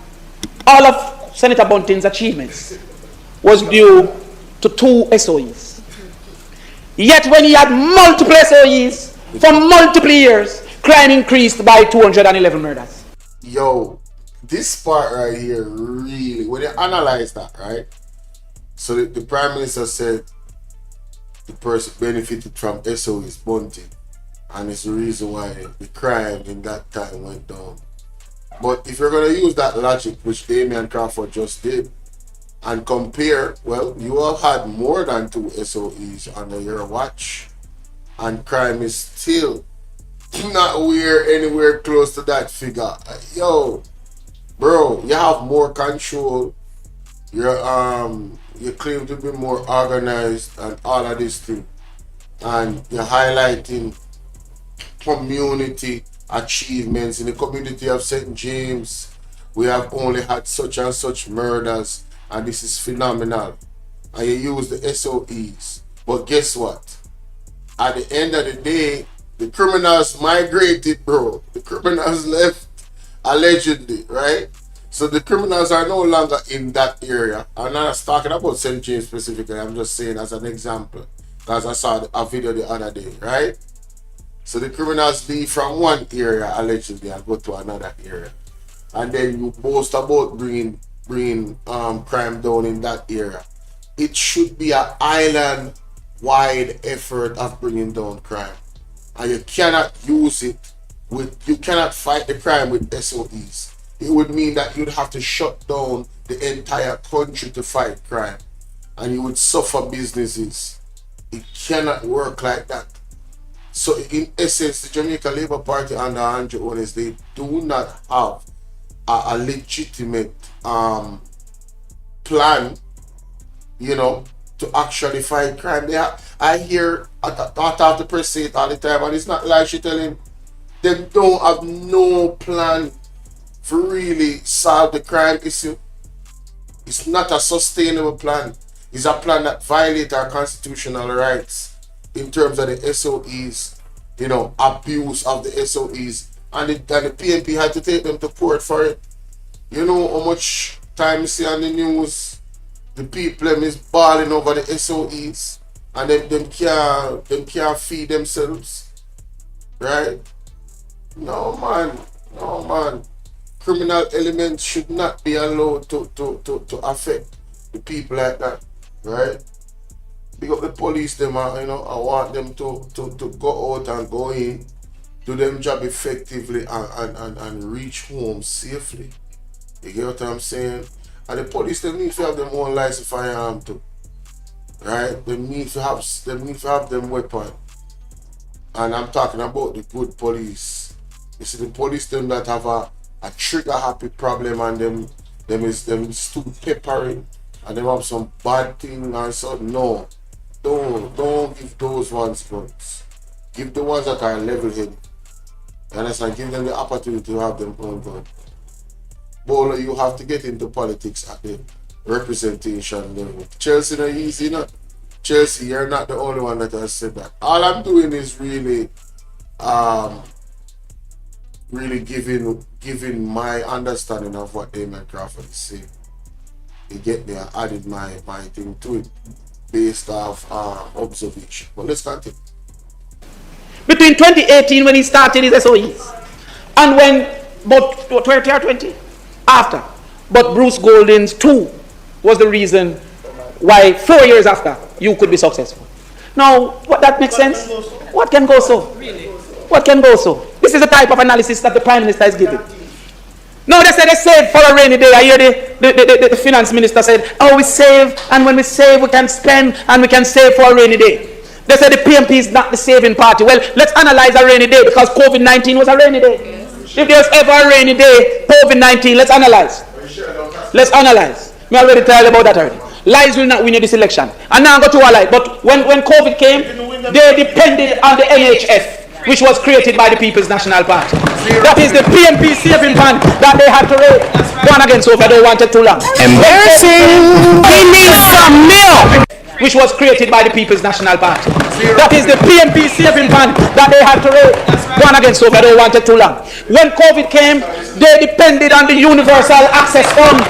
all of Senator Bunting's achievements was due to 2 SOEs. Yet when he had multiple SOEs for multiple years, crime increased by 211 murders. Yo, this part right here really, when you analyze that, right? So the Prime Minister said the person benefited from SOEs, Bunting. And it's the reason why the crime in that time went down. But if you're going to use that logic, which DAMIAN CRAWFORD just did, and compare, well, you have had more than 2 SOEs under your watch, and crime is still not anywhere close to that figure. Yo, bro, you have more control. You claim to be more organized and all of this thing, and you're highlighting community achievements in the community of St. James. We have only had such and such murders, and this is phenomenal. And you use the SOEs, but guess what? At the end of the day, the criminals migrated, bro. The criminals left, allegedly, right? So the criminals are no longer in that area. I'm not talking about St. James specifically. I'm just saying as an example, because I saw a video the other day, right? So the criminals leave from one area allegedly and go to another area, and then you boast about bringing crime down in that area. It should be an island-wide effort of bringing down crime, and you cannot use it you cannot fight the crime with SOEs. It would mean that you'd have to shut down the entire country to fight crime, and you would suffer businesses. It cannot work like that. So in essence, the Jamaica Labour Party under Andrew Holness, they do not have a legitimate plan, to actually fight crime. I hear out the press say it all the time, and it's not like she telling them don't have no plan for really solve the crime issue. It's not a sustainable plan. It's a plan that violates our constitutional rights in terms of the SOEs, abuse of the SOEs, and the PNP had to take them to court for it. You know how much time you see on the news, the people them is balling over the SOEs, and them can't feed themselves, right? No man. Criminal elements should not be allowed to affect the people like that, right? Because the police them I want them to go out and go in, do them job effectively and reach home safely. You get what I'm saying? And the police them need to have their own license firearm too. Right? They need to have them weapon. And I'm talking about the good police. You see the police them that have a trigger happy problem, and them is too peppery, and them have some bad thing and so no. Don't give those ones guns. Give the ones that are level-headed. You understand? Give them the opportunity to have them own gun. Bolo, you have to get into politics at the representation level. Chelsea, no easy, no. Chelsea, you're not the only one that has said that. All I'm doing is really giving my understanding of what DAMIAN CRAWFORD is saying. You get me? I added my thing to it. based off observation. But let's continue. Between 2018 when he started his SOEs and when, but 20 or 20? After. But Bruce Golding's 2 was the reason why 4 years after you could be successful. Now, what that makes sense? What can go so? What can go so? This is the type of analysis that the Prime Minister is giving. No, they said they save for a rainy day. I hear the finance minister said, oh, we save, and when we save, we can spend, and we can save for a rainy day. They said the PMP is not the saving party. Well, let's analyze a rainy day, because COVID-19 was a rainy day. Yes. If there's ever a rainy day, COVID-19, let's analyze. Let's analyze. Me already tell you about that already. Lies will not win you this election. And now I go to a lie. But when COVID came, they depended on the NHF, which was created by the People's National Party. That is the PMP saving fund that they had to raise. Go on again, so if I don't want it too long. Embarrassing. We need some milk, which was created by the People's National Party. That is the PMP saving fund that they had to raise. Go on again, so if I don't want it too long. When COVID came, they depended on the Universal Access Fund.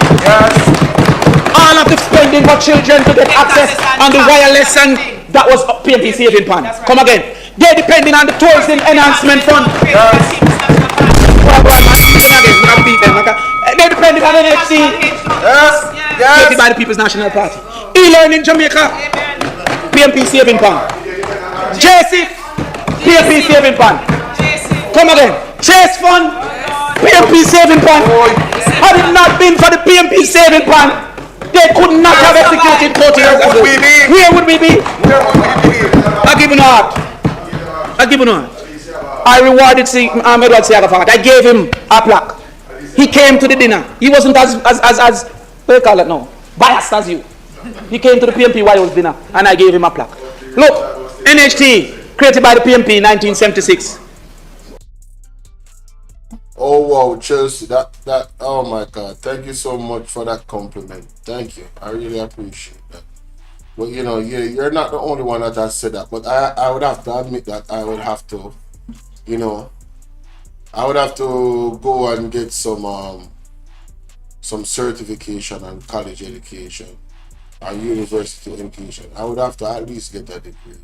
All of the spending for children to get access on the wireless, and that was PMP saving fund. Come again. They depended on the Tourism Enhancement Fund. They depended on NHC. Created by the People's National Party. E-learning Jamaica. PMP saving fund. JC. PMP saving fund. Come again. Chase fund. PMP saving fund. Had it not been for the PMP saving fund, they could not have executed 40 years ago. Where would we be? I give you heart. I rewarded Edward Siagafat. I gave him a plaque. He came to the dinner. He wasn't as what do you call it now? Biased as you. He came to the PMP while he was dinner, and I gave him a plaque. Look, NHT, created by the PMP in 1976. Oh wow, Chelsea, that oh my God, thank you so much for that compliment. Thank you, I really appreciate that. But you know, you're not the only one that has said that. But I would have to admit that I would have to, you know, I would have to go and get some certification on college education or university education. I would have to at least get a degree.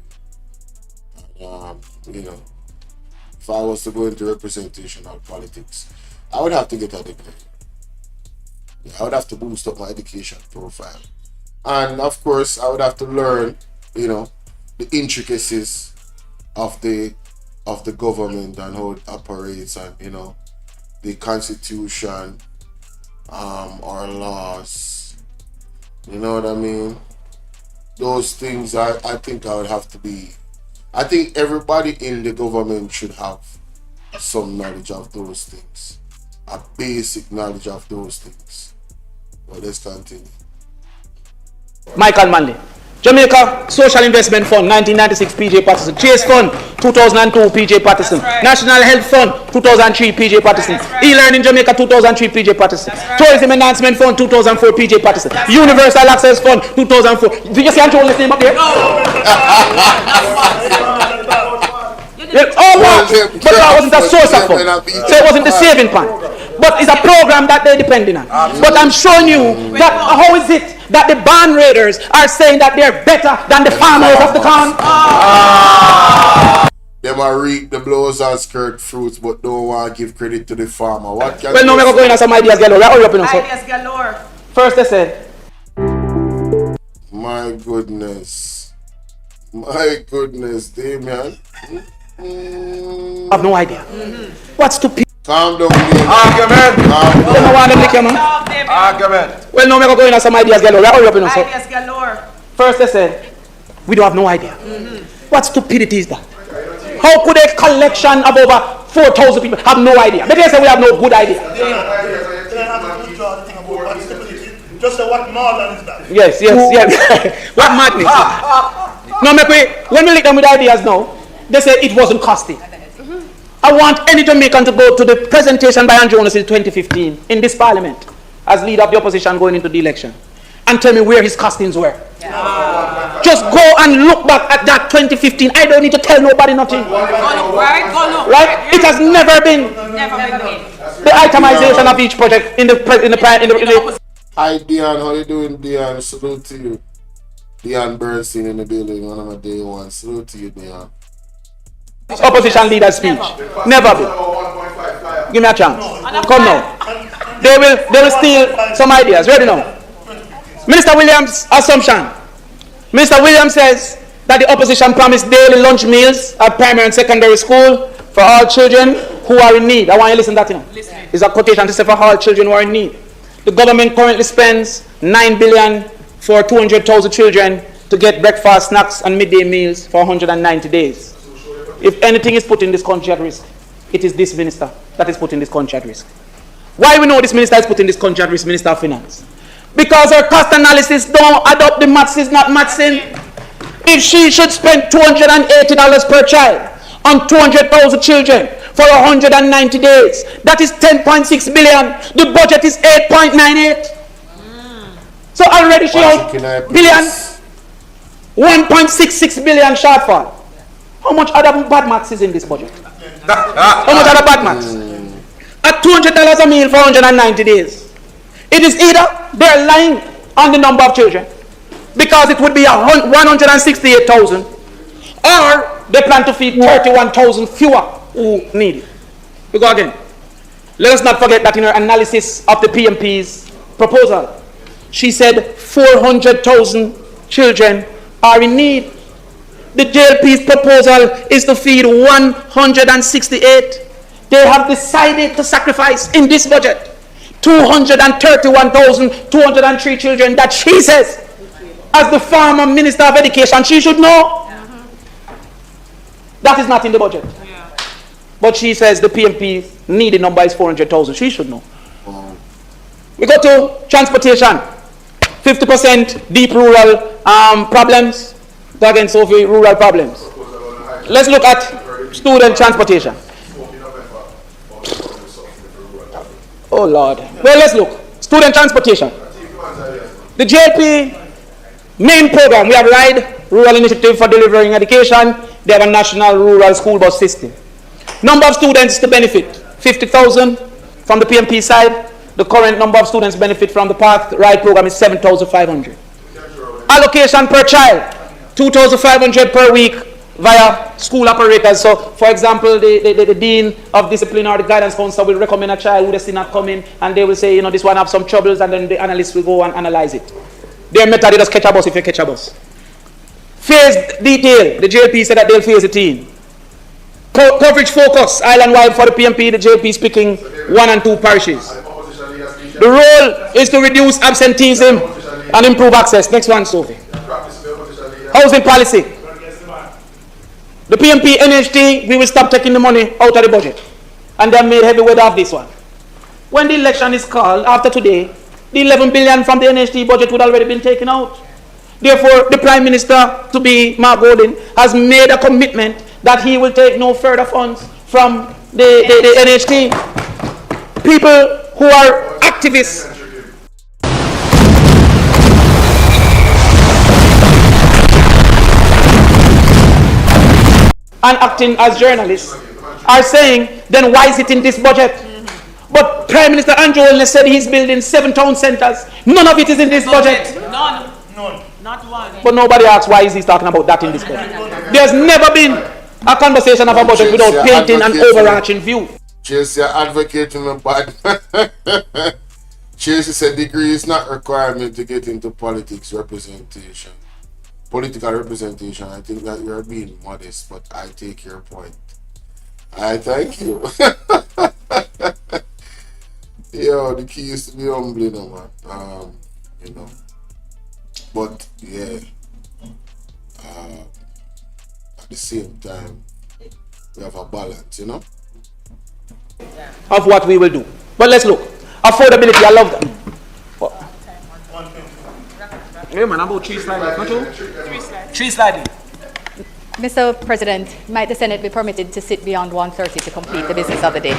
And, you know, if I was to go into representation or politics, I would have to get a degree. Yeah, I would have to boost up my education profile. And of course, I would have to learn, you know, the intricacies of the government and how it operates, and you know, the constitution, or laws. You know what I mean? Those things I think I would have to be. I think everybody in the government should have some knowledge of those things, a basic knowledge of those things. Well, let's continue. Michael Manley. Jamaica Social Investment Fund, 1996, PJ Patterson. Chase Fund, 2002, PJ Patterson. National Health Fund, 2003, PJ Patterson. E-Learning Jamaica, 2003, PJ Patterson. Tourism Enhancement Fund, 2004, PJ Patterson. Universal Access Fund, 2004. Did you see Antonio's name up there? But that wasn't a source of fund. So it wasn't the saving fund. But it's a program that they're depending on. But I'm showing you that how is it that the band raiders are saying that they're better than the farmers of the corn? Them are reap the blows and skirt fruits, but don't want to give credit to the farmer. What can well, no, we're going to some ideas galore. Hurry up, Ideas galore. First they said, my goodness, Damian. I have no idea. What's stupid? Calm down, Damian. Argument. Well, no, we're going to some ideas galore. Hurry up, Ideas galore. First they said, we don't have no idea. What stupidity is that? How could a collection of over 4,000 people have no idea? But they say we have no good idea. Just say what Northern is that? Yes. What madness? No, when we link them with ideas now, they say it wasn't costing. I want any Jamaican to go to the presentation by Andrew Jonas in 2015 in this parliament as leader of the opposition going into the election and tell me where his costings were. Just go and look back at that 2015. I don't need to tell nobody nothing. Right? It has never been. The itemization of each project in the Hi Dion, how you doing, Dion? Salute to you. Leon Bernstein in the building, one of my day one. Salute to you, Leon. Opposition leader's speech. Never be. Give me a chance. Come now. They will steal some ideas. Ready now. Minister Williams' assumption. Minister Williams says that the opposition promised daily lunch meals at primary and secondary school for all children who are in need. I want you to listen to that, you know. It's a quotation to say for all children who are in need. The government currently spends $9 billion for 200,000 children to get breakfast, snacks, and midday meals for 190 days. If anything is put in this country at risk, it is this minister that is putting this country at risk. Why we know this minister is putting this country at risk, Minister of Finance? Because her cost analysis don't add up, the maths is not mathsing. If she should spend $280 per child on 200,000 children for 190 days, that is 10.6 billion. The budget is 8.98. So already she has billion, 1.66 billion shortfall. How much other bad maths is in this budget? How much other bad maths? At $200 a meal for 190 days. It is either they're lying on the number of children, because it would be 168,000, or they plan to feed 31,000 fewer who need it. We go again. Let us not forget that in her analysis of the PMP's proposal, she said 400,000 children are in need. The JLP's proposal is to feed 168. They have decided to sacrifice in this budget 231,203 children that she says, as the former Minister of Education, she should know. That is not in the budget. But she says the PMP needed number is 400,000. She should know. We go to transportation. 50% deep rural problems. Again, Sophie, rural problems. Let's look at student transportation. Oh Lord. Well, let's look. Student transportation. The JLP main program, we have RIDE, Rural Initiative for Delivering Education. They have a national rural school bus system. Number of students to benefit, 50,000 from the PMP side. The current number of students benefit from the PATH RIDE program is 7,500. Allocation per child, 2,500 per week via school operators. So, for example, the Dean of Discipline or the Guidance Council will recommend a child who they see not coming, and they will say, you know, this one have some troubles, and then the analyst will go and analyze it. Their method, they just catch a bus if you catch a bus. Phase detail, the JLP said that they'll phase it in. Coverage focus, island-wide for the PMP, the JLP is picking 1 and 2 parishes. The role is to reduce absenteeism and improve access. Next one, Sophie. Housing policy. The PMP NHT, we will stop taking the money out of the budget. And they have made heavy weight of this one. When the election is called, after today, the 11 billion from the NHT budget would already been taken out. Therefore, the Prime Minister, to be Mark Gordon, has made a commitment that he will take no further funds from the NHT. People who are activists and acting as journalists are saying, then why is it in this budget? But Prime Minister Andrew Holness said he's building 7 town centers. None of it is in this budget. None. Not one. But nobody asks why is he talking about that in this budget. There's never been a conversation of a budget without painting an overarching view. Chelsea advocating a bad. Chelsea said degree is not a requirement to get into politics representation. Political representation. I think that you're being modest, but I take your point. I thank you. Yo, the key is to be humble, you know, man. You know. But yeah. At the same time, we have a balance, you know, of what we will do. But let's look. Affordability, I love that. Yeah, man, about 3 slides, not 2? 3 slides. Mr. President, might the Senate be permitted to sit beyond 1:30 to complete the business of the day?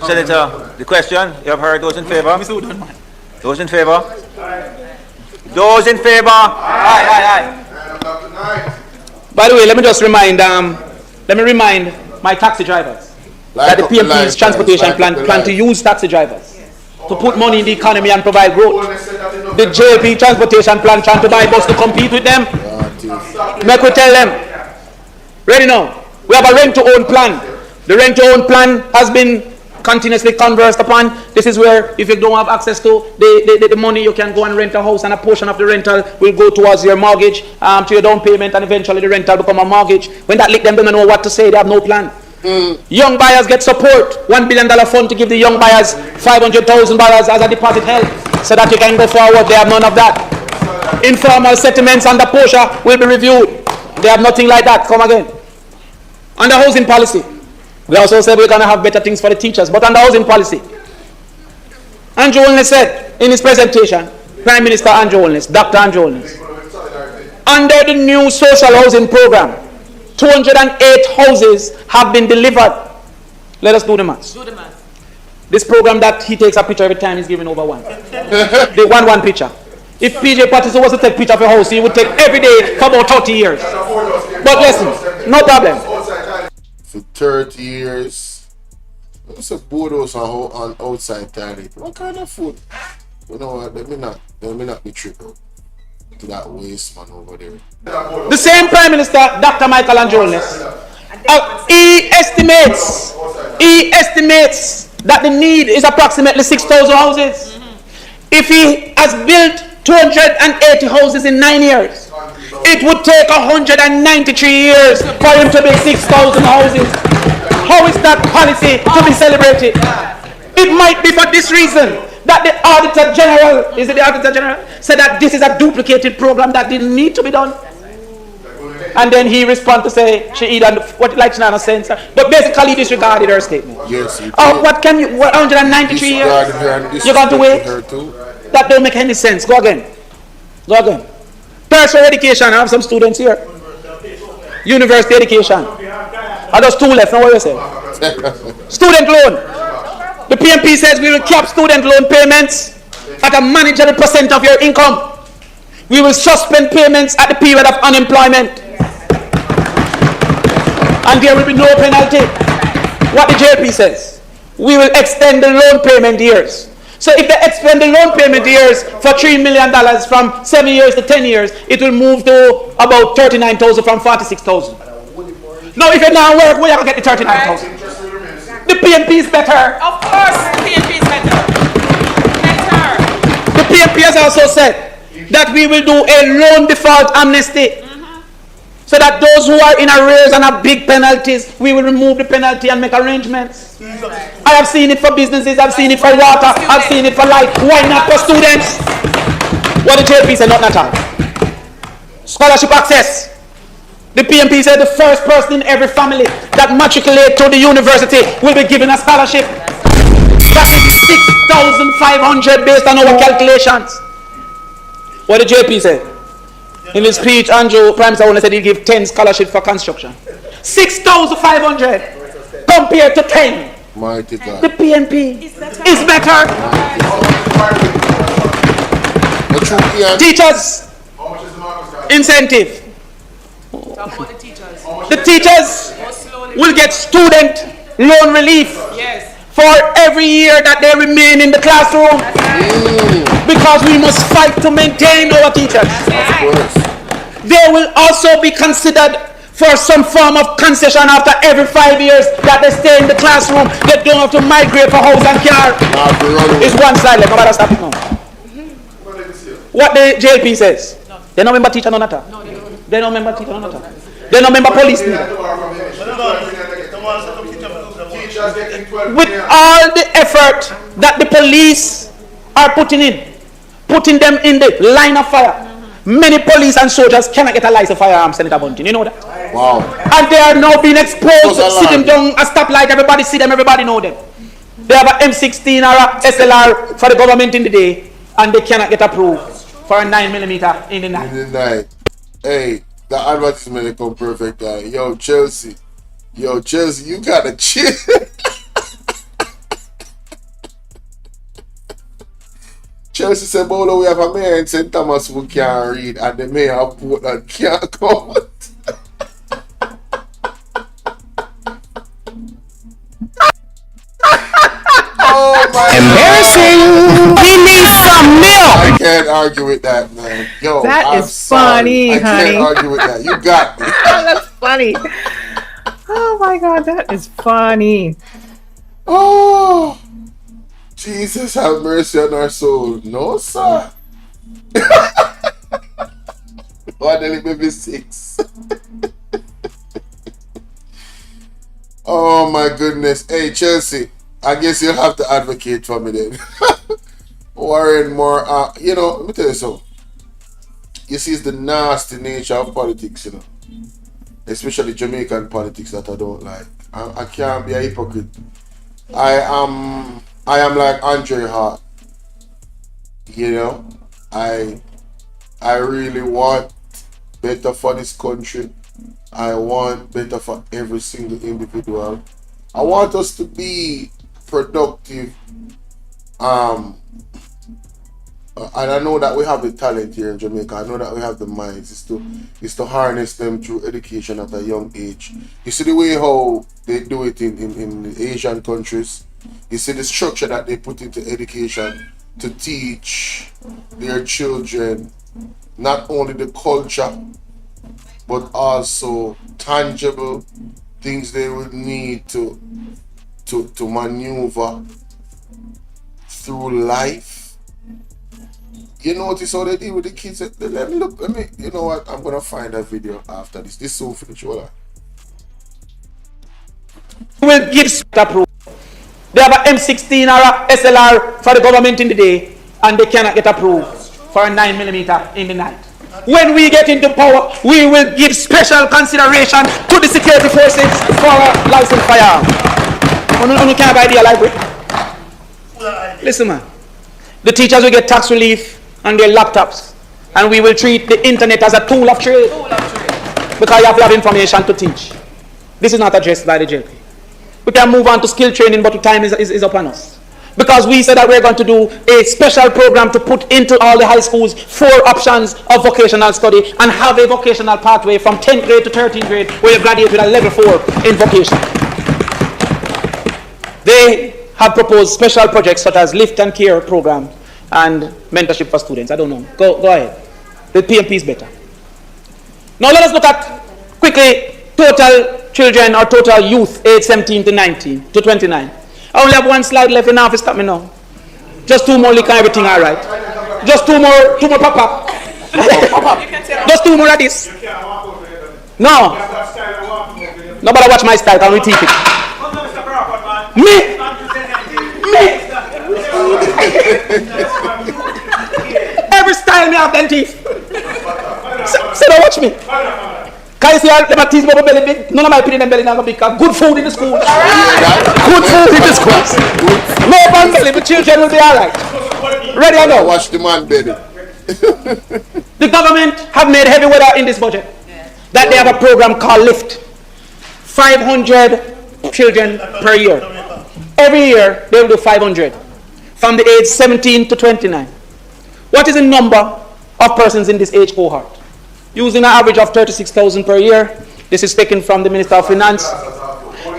Senator, the question, you have heard. Those in favor? Those in favor? Those in favor? Aye. By the way, let me just remind my taxi drivers that the PMP's transportation plan to use taxi drivers to put money in the economy and provide growth. the JLP transportation plan trying to buy bus to compete with them. Make we tell them. Ready now. We have a rent-to-own plan. The rent-to-own plan has been continuously conversed upon. This is where if you don't have access to the money, you can go and rent a house, and a portion of the rental will go towards your mortgage, to your down payment, and eventually the rental become a mortgage. When that lick them don't know what to say, they have no plan. Young buyers get support, $1 billion fund to give the young buyers $500,000 as a deposit help, so that you can go forward. They have none of that. Informal settlements under POSHA will be reviewed. They have nothing like that. Come again. Under housing policy, we also said we're going to have better things for the teachers, but under housing policy, Andrew Holness said in his presentation, Prime Minister Andrew Holness, Dr. Andrew Holness, under the new social housing program, 208 houses have been delivered. Let us do the maths. This program that he takes a picture every time he's giving over one. The one picture. If PJ Patterson was to take a picture of a house, he would take every day for about 30 years. But listen, no problem. For 30 years, what's a Bolos on outside toilet? What kind of food? You know what? Let me not be tripping to that waste man over there. The same Prime Minister, Dr. Michael Holness, he estimates that the need is approximately 6,000 houses. If he has built 280 houses in 9 years, it would take 193 years for him to build 6,000 houses. How is that policy to be celebrated? It might be for this reason that the Auditor General, said that this is a duplicated program that didn't need to be done. And then he responded to say, she either what like she not sense, but basically disregarded her statement. Yes. What can you? 193 years? You got to wait. That don't make any sense. Go again. Tertiary education. I have some students here. University education. There's two left. Now what you say? Student loan. The PMP says we will cap student loan payments at a manageable % of your income. We will suspend payments at the period of unemployment. And there will be no penalty. What the JLP says. We will extend the loan payment years. So if they extend the loan payment years for $3 million from 7 years to 10 years, it will move to about 39,000 from 46,000. Now if it not work, where you going to get the 39,000? The PMP is better. Of course, the PMP is better. The PMP has also said that we will do a loan default amnesty. So that those who are in arrears and have big penalties, we will remove the penalty and make arrangements. I have seen it for businesses, I've seen it for water, I've seen it for life. Why not for students? What the JLP said, not at all. Scholarship access. The PMP said the first person in every family that matriculate to the university will be given a scholarship. That is 6,500 based on our calculations. What the JLP said. In his speech, Andrew Prime Minister said he'd give 10 scholarships for construction. 6,500 compared to 10. Mighty God. The PMP is better. Teachers incentive. The teachers will get student loan relief for every year that they remain in the classroom. Because we must fight to maintain our teachers. They will also be considered for some form of concession after every 5 years that they stay in the classroom. They don't have to migrate for house and car. It's one side, like nobody stop it now. What the JLP says, they don't remember teacher none at all. They don't remember teacher none at all. They don't remember police neither. With all the effort that the police are putting them in the line of fire, many police and soldiers cannot get a license for firearms, Senator Bunting. You know that? Wow. And they are now being exposed. See them down a stoplight, everybody see them, everybody know them. They have an M16 or a SLR for the government in the day, and they cannot get approved for a 9mm in the night. Hey, the advertisement come perfect. Yo, Chelsea, you gotta chill. Chelsea said, Bolo, we have a mayor in St. Thomas who can't read, and the mayor of Portland can't come. Oh my Embarrassing. God. We need some milk. can't argue with that, man. Yo, That I'm is funny, sorry. I honey. can't argue with that. You got me. That's funny. Oh my God, that is funny. Oh, Jesus, have mercy on our soul. No, sir. Finally, maybe 6. Oh my goodness. Hey, Chelsea, I guess you'll have to advocate for me then. Warren Moore, you know, let me tell you something. You see, it's the nasty nature of politics, you know. Especially Jamaican politics that I don't like. I can't be a hypocrite. I am like Andre Hart. You know, I really want better for this country. I want better for every single individual. I want us to be productive. And I know that we have the talent here in Jamaica. I know that we have the minds. It's to harness them through education at a young age. You see the way how they do it in the Asian countries. You see the structure that they put into education to teach their children not only the culture but also tangible things they would need to maneuver through life. You notice how they deal with the kids? Let me, you know what? I'm gonna find a video after this. This is so finished. Hold on. Will give approval. They have a M16 or a SLR for the government in the day, and they cannot get approved for a 9mm in the night. When we get into power, we will give special consideration to the security forces for a licensed firearm. You can't buy the library. Listen, man. The teachers will get tax relief on their laptops, and we will treat the internet as a tool of trade because you have to have information to teach. This is not addressed by the JLP. We can move on to skill training, but the time is upon us. Because we said that we're going to do a special program to put into all the high schools 4 options of vocational study and have a vocational pathway from 10th grade to 13th grade where you graduate with a level 4 in vocation. They have proposed special projects such as Lift and Care program and mentorship for students. I don't know. Go ahead. The PMP is better. Now let us look at quickly total children or total youth age 17 to 19 to 29. I only have 1 slide left in office. Stop me now. Just 2 more, lick and everything all right. Just 2 more pop-up. Just 2 more of this. No. Nobody watch my style. Can we take it? Me. Every style me have them teeth. So don't watch me. Can you see how them teeth my belly big? None of my opinion them belly not gonna be good food in the school. Good food in the schools. No man belly, but children will be alright. Ready or no? Watch the man belly. The government have made heavy weather in this budget. That they have a program called Lift. 500 children per year. Every year they will do 500. From the age 17 to 29. What is the number of persons in this age cohort? Using an average of 36,000 per year. This is taken from the Minister of Finance.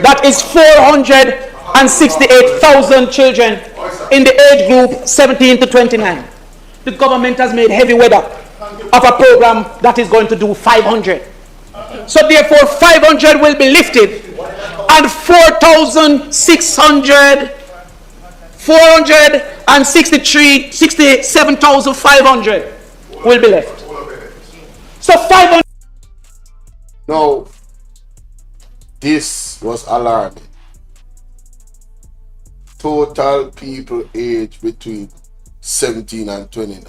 That is 468,000 children in the age group 17 to 29. The government has made heavy weather of a program that is going to do 500. So therefore 500 will be lifted and 467,500 will be left. So 500. No, this was alarming. Total people aged between 17 and 29.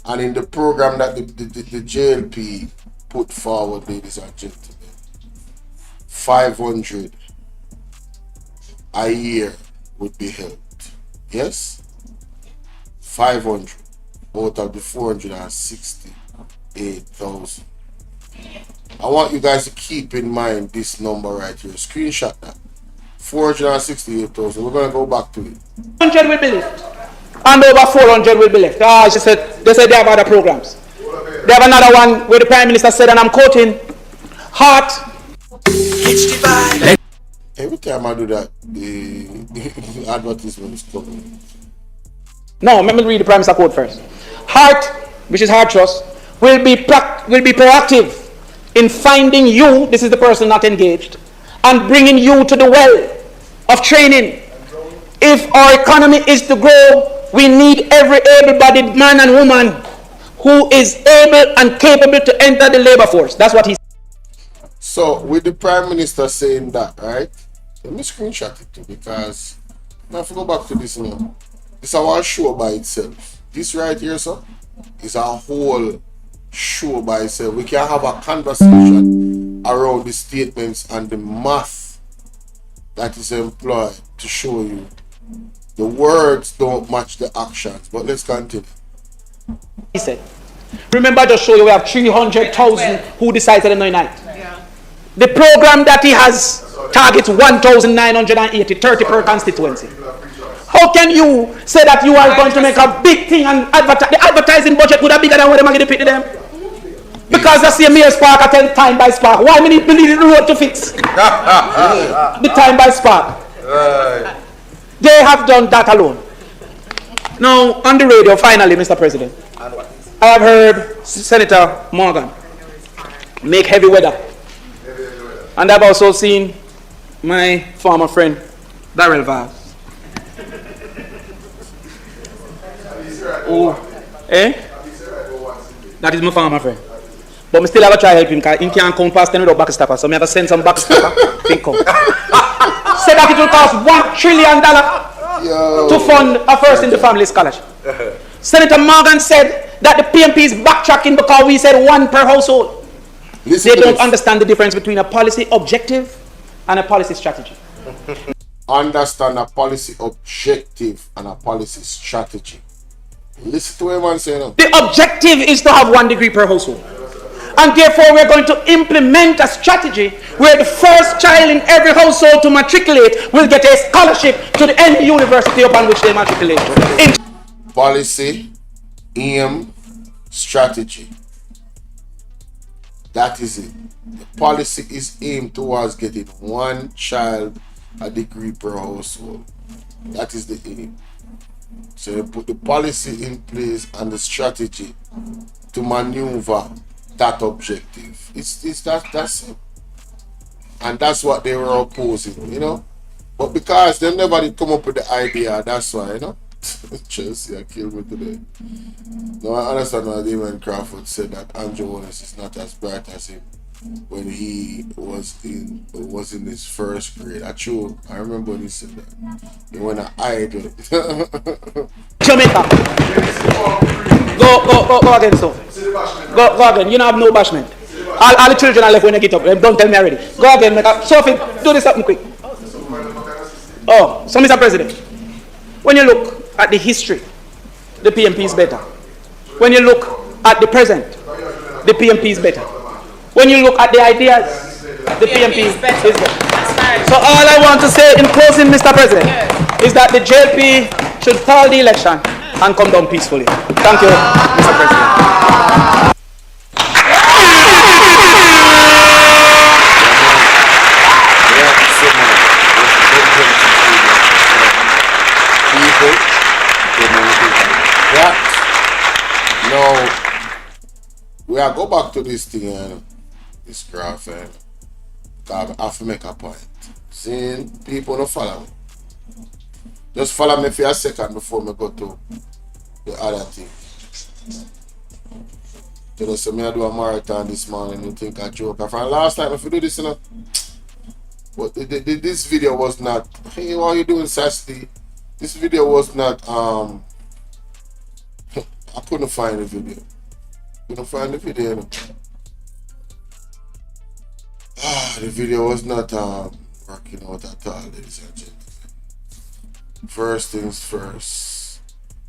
And in the program that the JLP put forward, ladies and gentlemen, 500 a year would be helped. Yes? 500 out of the 468,000. I want you guys to keep in mind this number right here. Screenshot that. 468,000. We're going to go back to it. 100 will be left. And over 400 will be left. She said, they said they have other programs. They have another one where the Prime Minister said, and I'm quoting, heart. Every time I do that, the advertisement is coming. No, let me read the Prime Minister quote first. Heart, which is Heart Trust, will be proactive in finding you, this is the person not engaged, and bringing you to the well of training. If our economy is to grow, we need every able-bodied man and woman who is able and capable to enter the labor force. That's what he said. So, with the Prime Minister saying that, right? Let me screenshot it too, because now if we go back to this now, this is our show by itself. This right here, sir, is a whole show by itself. We can have a conversation around the statements and the math that is employed to show you the words don't match the actions. But let's continue. He said, remember, I just show you we have 300,000 who decided in the night. The program that he has targets 1,980, 30 per constituency. How can you say that you are going to make a big thing and the advertising budget would have bigger than what they're going to pay to them? Because that's the Mayor Spark, I tell time by spark. Why we need the road to fix? The time by spark. They have done that alone. Now, on the radio, finally, Mr. President, I have heard Senator Morgan make heavy weather. And I've also seen my former friend, Darrell Vaz. That is my former friend. But I still have to try to help him because he can't come past 10 without backstopper. So I have to send some backstopper. Think come. Say that it will cost $1 trillion to fund a first in the family scholarship. Senator Morgan said that the PMP is backtracking because we said one per household. They don't understand the difference between a policy objective and a policy strategy. Understand a policy objective and a policy strategy. Listen to what everyone saying. The objective is to have 1 degree per household. And therefore we're going to implement a strategy where the first child in every household to matriculate will get a scholarship to the end university upon which they matriculate. Policy, aim, strategy. That is it. The policy is aimed towards getting 1 child a degree per household. That is the aim. So you put the policy in place and the strategy to maneuver that objective. That's it. And that's what they were opposing, you know. But because they never did come up with the idea, that's why, you know. Chelsea, I killed me today. Now I understand why DAMIAN CRAWFORD said that Andrew HOLNESS is not as bright as him when he was in his first grade. True, I remember when he said that. He went to idle. Jamaica. Go again, so. Go again. You don't have no bashment. All the children are left when they get up. Don't tell me already. Go again. Sophie, do this something quick. Oh, so Mr. President, when you look at the history, the PMP is better. When you look at the present, the PMP is better. When you look at the ideas, the PMP is better. So all I want to say in closing, Mr. President, is that the JLP should call the election and come down peacefully. Thank you, Mr. President. Now, we are go back to this thing, this graph, I have to make a point. Seeing people don't follow me. Just follow me for a second before me go to the other thing. You know, so me I do a marathon this morning, you think I joke. From last time, if you do this, you know, but this video was not, hey, what are you doing, Sassy? This video was not, I couldn't find the video. Couldn't find the video, you know. The video was not working out at all, ladies and gentlemen. First things first.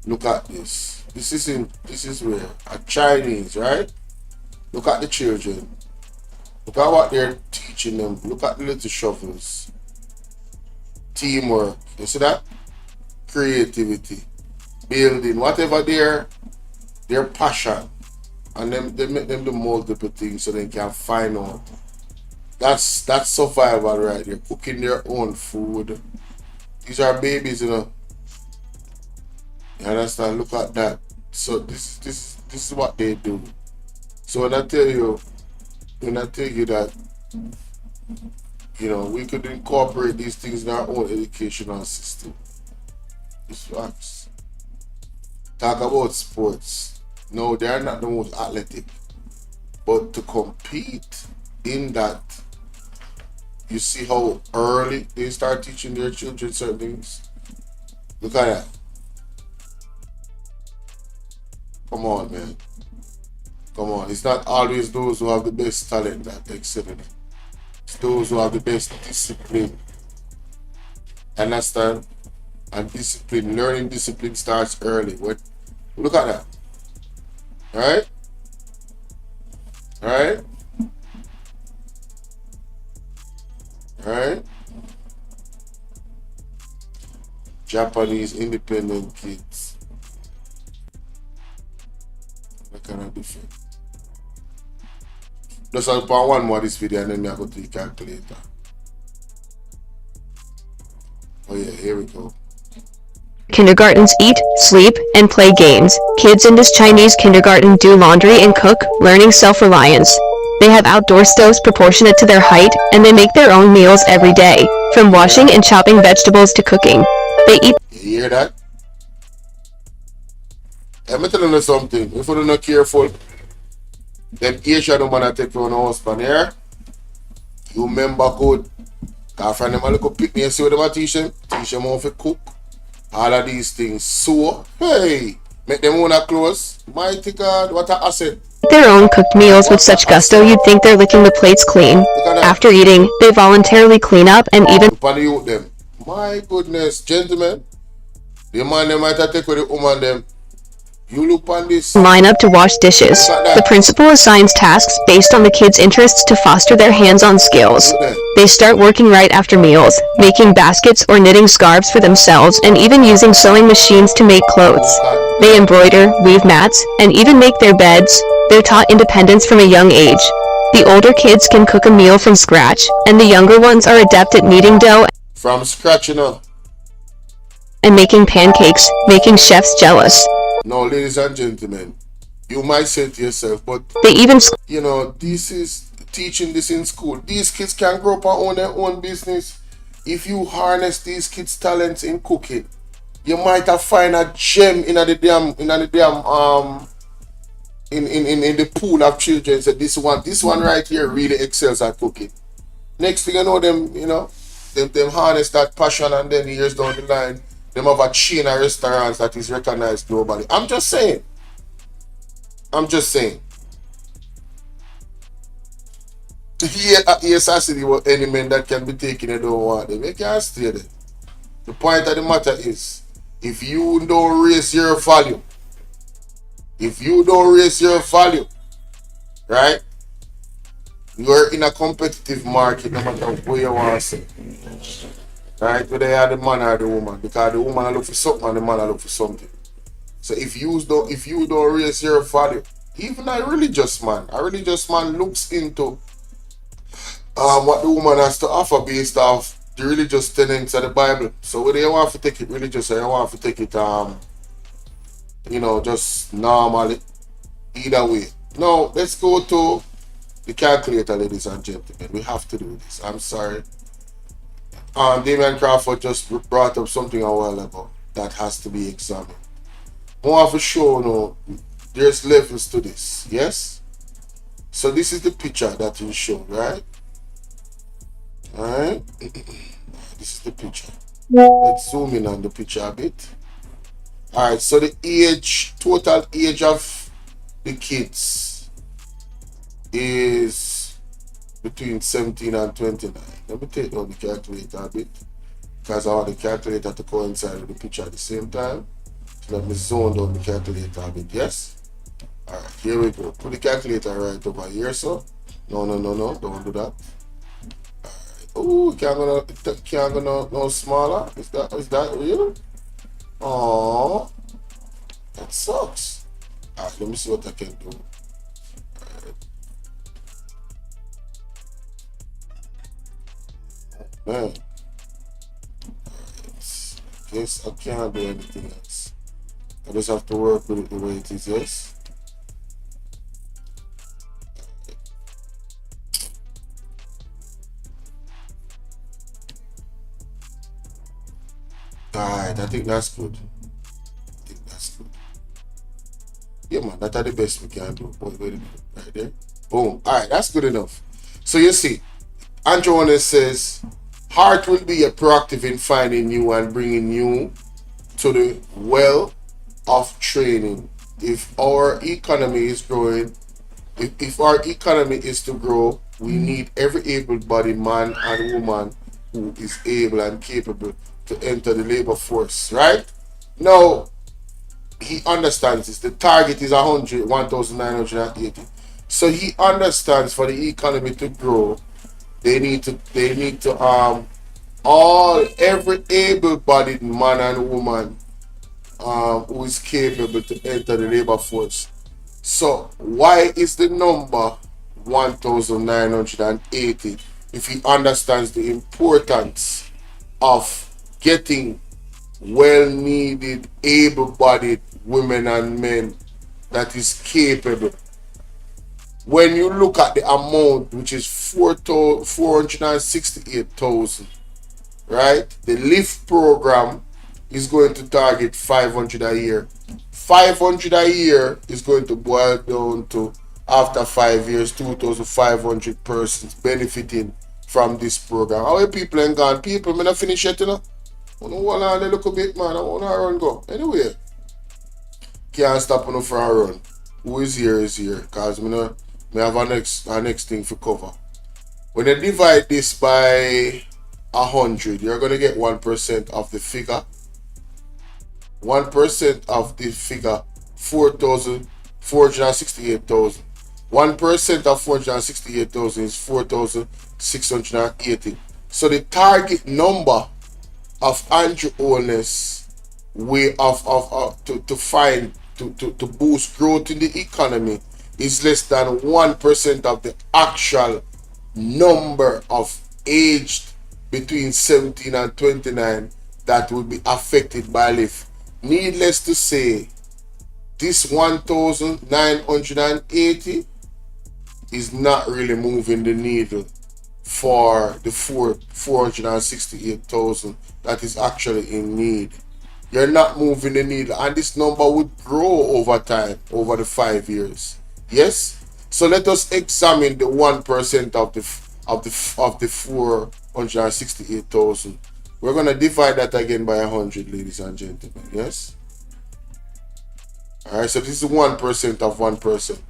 Look at this. This is where a Chinese, right? Look at the children. Look at what they're teaching them. Look at the little shovels. Teamwork. You see that? Creativity. Building. Whatever their passion. And they make them do multiple things so they can find out. That's survival right there. Cooking their own food. These are babies, you know. You understand? Look at that. So this is what they do. So when I tell you that, you know, we could incorporate these things in our own educational system. It's facts. Talk about sports. No, they are not the most athletic. But to compete in that, you see how early they start teaching their children certain things. Look at that. Come on, man. Come on. It's not always those who have the best talent that excel in it. It's those who have the best discipline. Understand? And discipline, learning discipline starts early. Look at that. Alright? Alright? Alright? Japanese independent kids. What kind of different? Just I'll put one more this video and then I go to the calculator. Oh yeah, here we go. Kindergartens eat, sleep, and play games. Kids in this Chinese kindergarten do laundry and cook, learning self-reliance. They have outdoor stoves proportionate to their height, and they make their own meals every day, from washing and chopping vegetables to cooking. They eat. You hear that? I'm telling you something. If you're not careful, them Asian man take you on the husband here. You remember good. Cause from them a little pick me and see what them teach them. Teach them how to cook. All of these things. So, hey, make them own a clothes. Mighty God, what a asset. Their own cooked meals with such gusto you'd think they're licking the plates clean. After eating, they voluntarily clean up and even them. My goodness, gentlemen. The man they might have take with the woman them. You look on this. Line up to wash dishes. The principal assigns tasks based on the kids' interests to foster their hands-on skills. They start working right after meals, making baskets or knitting scarves for themselves and even using sewing machines to make clothes. They embroider, weave mats, and even make their beds. They're taught independence from a young age. The older kids can cook a meal from scratch, and the younger ones are adept at kneading dough from scratch, you know, and making pancakes, making chefs jealous. No, ladies and gentlemen, you might say to yourself, but they even, you know, this is teaching this in school. These kids can grow up and own their own business. If you harness these kids' talents in cooking, you might have find a gem in the pool of children. So this one right here really excels at cooking. Next thing you know, them harness that passion, and then years down the line, them have a chain of restaurants that is recognized globally. I'm just saying. Yes, I see what any man that can be taken, they don't want them. They can't stay there. The point of the matter is, if you don't raise your value, right? You're in a competitive market no matter where you want to say. Right? Whether you are the man or the woman. Because the woman look for something and the man look for something. So if you don't raise your value, even a religious man looks into what the woman has to offer based off the religious tenets of the Bible. So whether you want to take it religious or you want to take it you know, just normally, either way. Now let's go to the calculator, ladies and gentlemen. We have to do this. I'm sorry. Damian Crawford just brought up something a while ago that has to be examined. More for sure, no, there's levels to this, yes? So this is the picture that you showed, right? Alright? This is the picture. Let's zoom in on the picture a bit. Alright, so the total age of the kids is between 17 and 29. Let me take down the calculator a bit, because I want the calculator to coincide with the picture at the same time. So let me zone down the calculator a bit, yes? Alright, here we go. Put the calculator right over here, so. No, don't do that. Alright. Oh, can't go no smaller. Is that real? Oh, that sucks. Alright, let me see what I can do. Man, I guess I can't do anything else. I just have to work with it the way it is, yes? Alright, I think that's good. Yeah, man, that's the best we can do. Right there. Boom. Alright, that's good enough. So you see, Andrew Holness says, heart will be a proactive in finding you and bringing you to the well of training. If our economy is growing, if our economy is to grow, we need every able-bodied man and woman who is able and capable to enter the labor force, right? Now, he understands this. The target is 1,980. So he understands for the economy to grow, they need to every able-bodied man and woman who is capable to enter the labor force. So why is the number 1,980 if he understands the importance of getting well-needed, able-bodied women and men that is capable? When you look at the amount, which is 468,000, right? The LIFT program is going to target 500 a year. 500 a year is going to boil down to, after 5 years, 2,500 persons benefiting from this program. How many people ain't gone? People, I'm not finish yet, you know? I don't want to look a bit, man. I want to run go. Anyway, can't stop on for a run. Who is here is here. Because I have a next thing to cover. When you divide this by 100, you're going to get 1% of the figure. 1% of the figure, 468,000. 1% of 468,000 is 4,680. So the target number of Andrew Holness way to boost growth in the economy is less than 1% of the actual number of aged between 17 and 29 that will be affected by LIFT. Needless to say, this 1,980 is not really moving the needle for the 468,000 that is actually in need. You're not moving the needle, and this number would grow over time, over the 5 years. Yes. So let us examine the 1% of the 468,000. We're gonna divide that again by 100, ladies and gentlemen. Yes. All right. So this is 1% of 1%,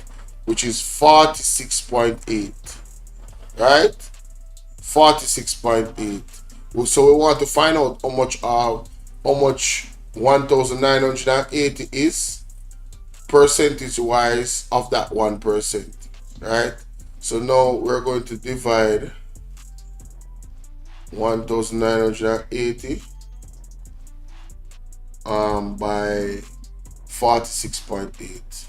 which is 46.8. Right. 46.8. So we want to find out how much 1,980 is percentage wise of that 1%, right? So now we're going to divide 1,980 by 46.8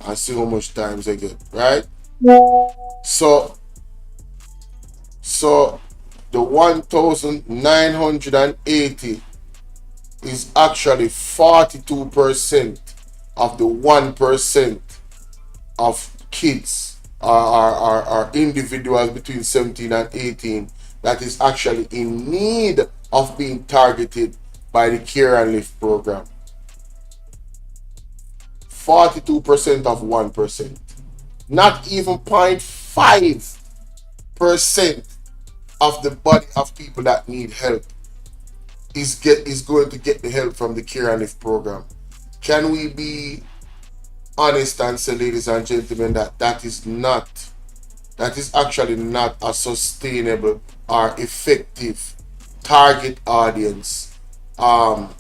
and see how much times I get, right? So the 1,980 is actually 42% of the 1% of kids are individuals between 17 and 18 that is actually in need of being targeted by the Care and Lift program. 42% of 1%. Not even 0.5% of the body of people that need help is going to get the help from the Care and Lift program. Can we be honest and say, ladies and gentlemen, that is actually not a sustainable or effective target audience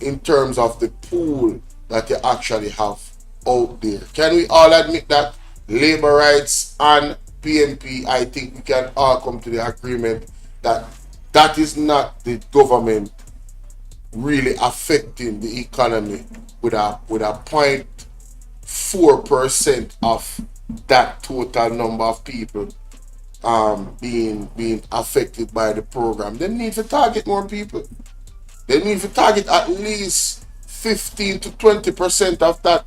in terms of the pool that you actually have out there? Can we all admit that? Labor rights and PNP, I think we can all come to the agreement that is not the government really affecting the economy with a 0.4% of that total number of people being affected by the program. They need to target more people. They need to target at least 15 to 20% of that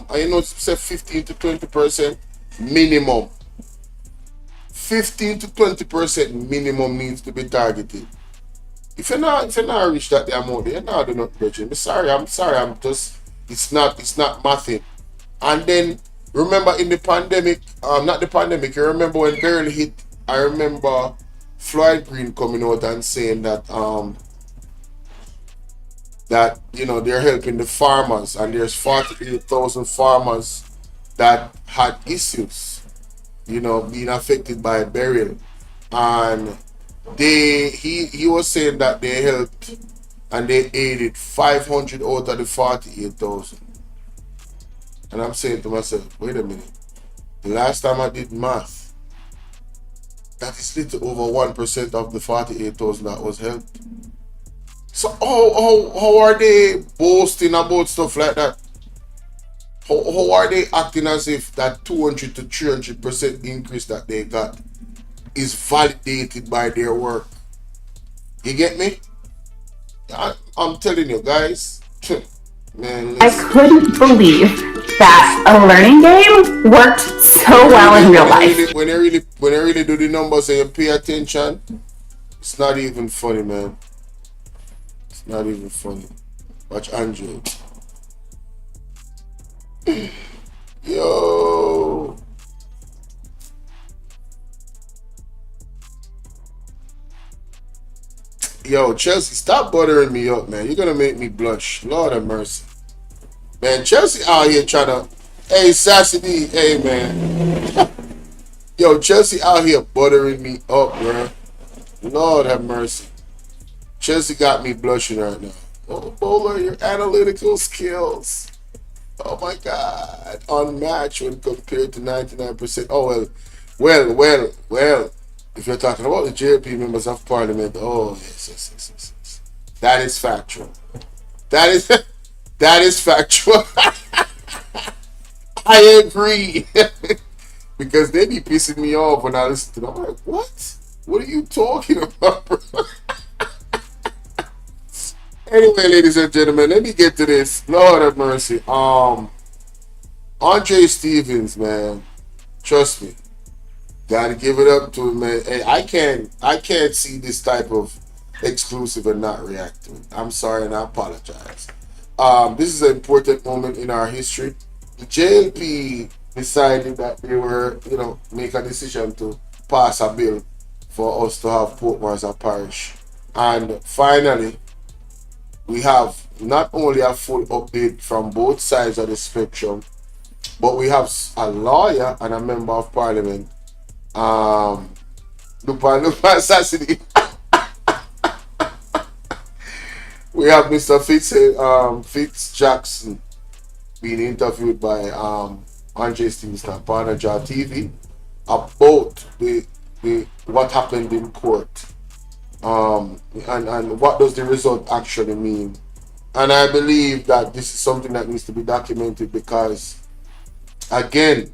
I know say 15 to 20% minimum. 15 to 20% minimum needs to be targeted. If you're not reach that amount, you're not doing nothing. I'm sorry, I'm just it's not mathing. And then remember in the pandemic, not the pandemic, you remember when Beryl hit, I remember Floyd Green coming out and saying that that they're helping the farmers, and there's 48,000 farmers that had issues, being affected by burial, and he was saying that they helped and they aided 500 out of the 48,000. And I'm saying to myself, wait a minute, the last time I did math, that is little over 1% of the 48,000 that was helped. So how are they boasting about stuff like that? How are they acting as if that 200 to 300% increase that they got is validated by their work? You get me? I'm telling you guys, man. I couldn't believe that a learning game worked so well in real life. When they really do the numbers and you pay attention, it's not even funny, man. It's not even funny. Watch Andrew. Yo. Yo, Chelsea, stop buttering me up, man. You're gonna make me blush. Lord have mercy. Man, Chelsea out here trying to... Hey, Sassy D. Hey, man. Yo, Chelsea out here buttering me up, bro. Lord have mercy. Chelsea got me blushing right now. Oh, Bolo, your analytical skills. Oh, my God. Unmatched when compared to 99%. Oh, well. If you're talking about the JLP members of Parliament, oh, yes. That is factual. That is factual. I agree. Because they be pissing me off when I listen to them. I'm like, what? What are you talking about, bro? Anyway, ladies and gentlemen, let me get to this. Lord have mercy. Andre Stevens, man. Trust me. Gotta give it up to him, man. Hey, I can't see this type of exclusive and not react to it. I'm sorry and I apologize. This is an important moment in our history. The JLP decided that they were, make a decision to pass a bill for us to have Portmore as a parish. And finally, we have not only a full update from both sides of the spectrum, but we have a lawyer and a member of Parliament, Lupan Sassy. We have Mr. Fitz Jackson being interviewed by Andre Stevens on Panaja TV about the what happened in court, and what does the result actually mean. And I believe that this is something that needs to be documented because, again,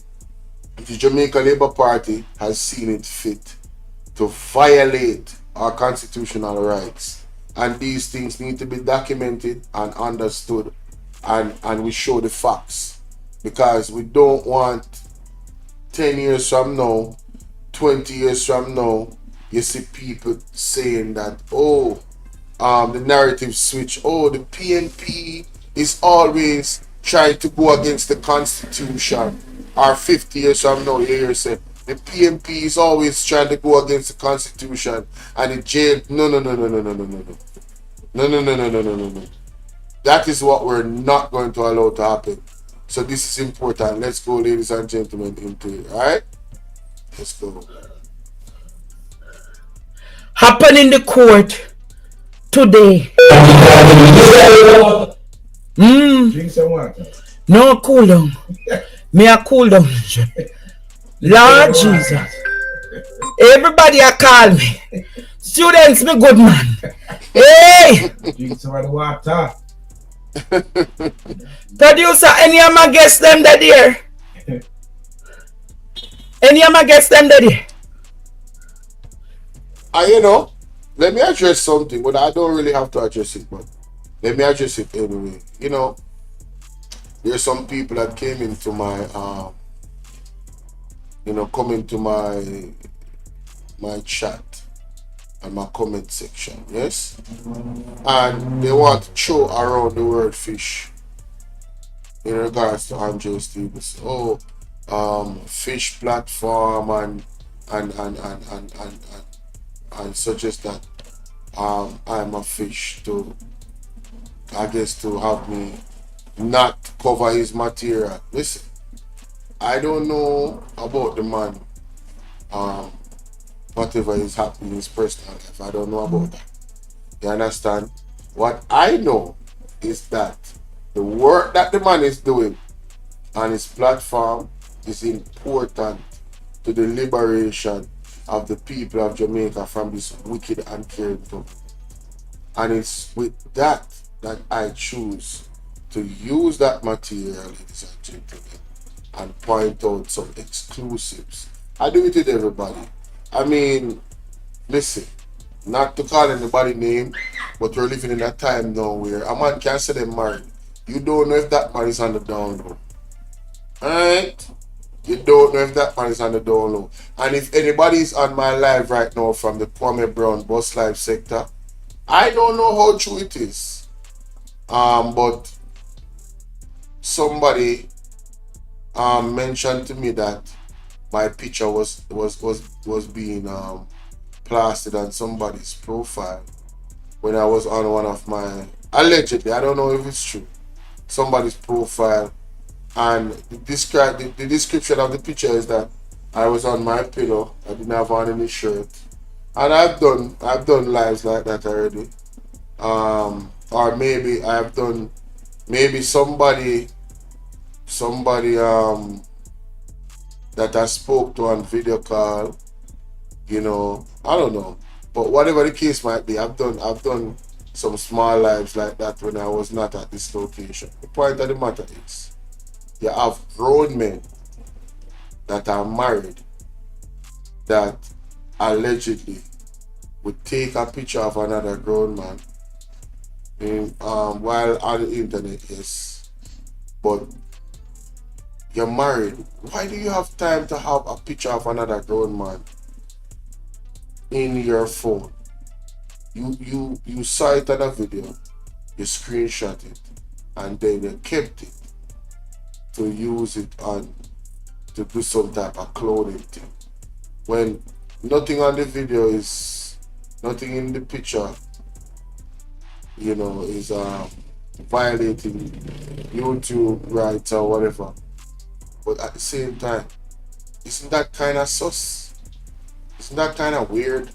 the Jamaica Labour Party has seen it fit to violate our constitutional rights. And these things need to be documented and understood, and we show the facts. Because we don't want 10 years from now, 20 years from now, you see people saying that, the narrative switch, the PNP is always trying to go against the Constitution. Or 50 years from now, you hear say, the PNP is always trying to go against the Constitution, and the jail. No. That is what we're not going to allow to happen. So this is important. Let's go, ladies and gentlemen, into it. Alright? Let's go. Happen in the court today. Drink some water. No, cool down. Me a cool down. Lord Jesus. Everybody a call me. Students, me good man. Hey! Drink some of the water. Producer, any of my guests them that here? You know, let me address something, but I don't really have to address it, but let me address it anyway. You know, there's some people that came into my, come into my chat and my comment section, yes? And they want to throw around the word fish in regards to Andre Stevens. Oh, fish platform and suggest that I'm a fish to, I guess, to have me not cover his material. Listen, I don't know about the man, whatever is happening in his personal life. I don't know about that. You understand? What I know is that the work that the man is doing on his platform is important to the liberation of the people of Jamaica from this wicked and caring government. And it's with that I choose to use that material, ladies and gentlemen, and point out some exclusives. I do it with everybody. I mean, listen, not to call anybody name, but we're living in a time now where a man can't say them married. You don't know if that man is on the down low. Alright? You don't know if that man is on the down low. And if anybody is on my live right now from the Kwame Brown bus live sector, I don't know how true it is. But somebody mentioned to me that my picture was being plastered on somebody's profile when I was on one of my, allegedly, I don't know if it's true, somebody's profile, and the description of the picture is that I was on my pillow, I didn't have on any shirt, and I've done lives like that already, or maybe I've done, maybe somebody that I spoke to on video call, you know, I don't know, but whatever the case might be, I've done some small lives like that when I was not at this location. The point of the matter is, you have grown men that are married that allegedly would take a picture of another grown man while on the internet, yes, but you're married. Why do you have time to have a picture of another grown man in your phone? You saw it on a video, you screenshot it, and then you kept it to use it on to do some type of clothing thing. When nothing on the video is, nothing in the picture, you know, is violating YouTube rights or whatever. But at the same time, isn't that kind of sus? Isn't that kind of weird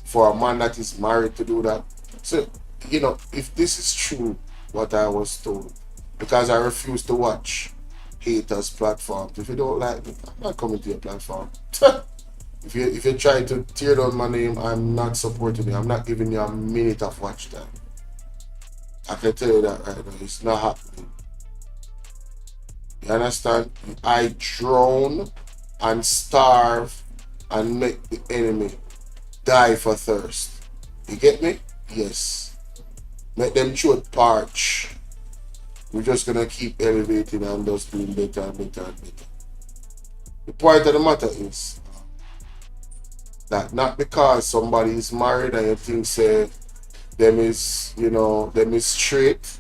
for a man that is married to do that? So, you know, if this is true, what I was told, because I refuse to watch haters' platforms. If you don't like me, I'm not coming to your platform. If you try to tear down my name, I'm not supporting you. I'm not giving you a minute of watch time. I can tell you that right now. It's not happening. You understand? I drown and starve and make the enemy die for thirst. You get me? Yes. Make them throat parch. We're just gonna keep elevating and just doing better and better and better. The point of the matter is that not because somebody is married and you think say them is, you know, them is straight.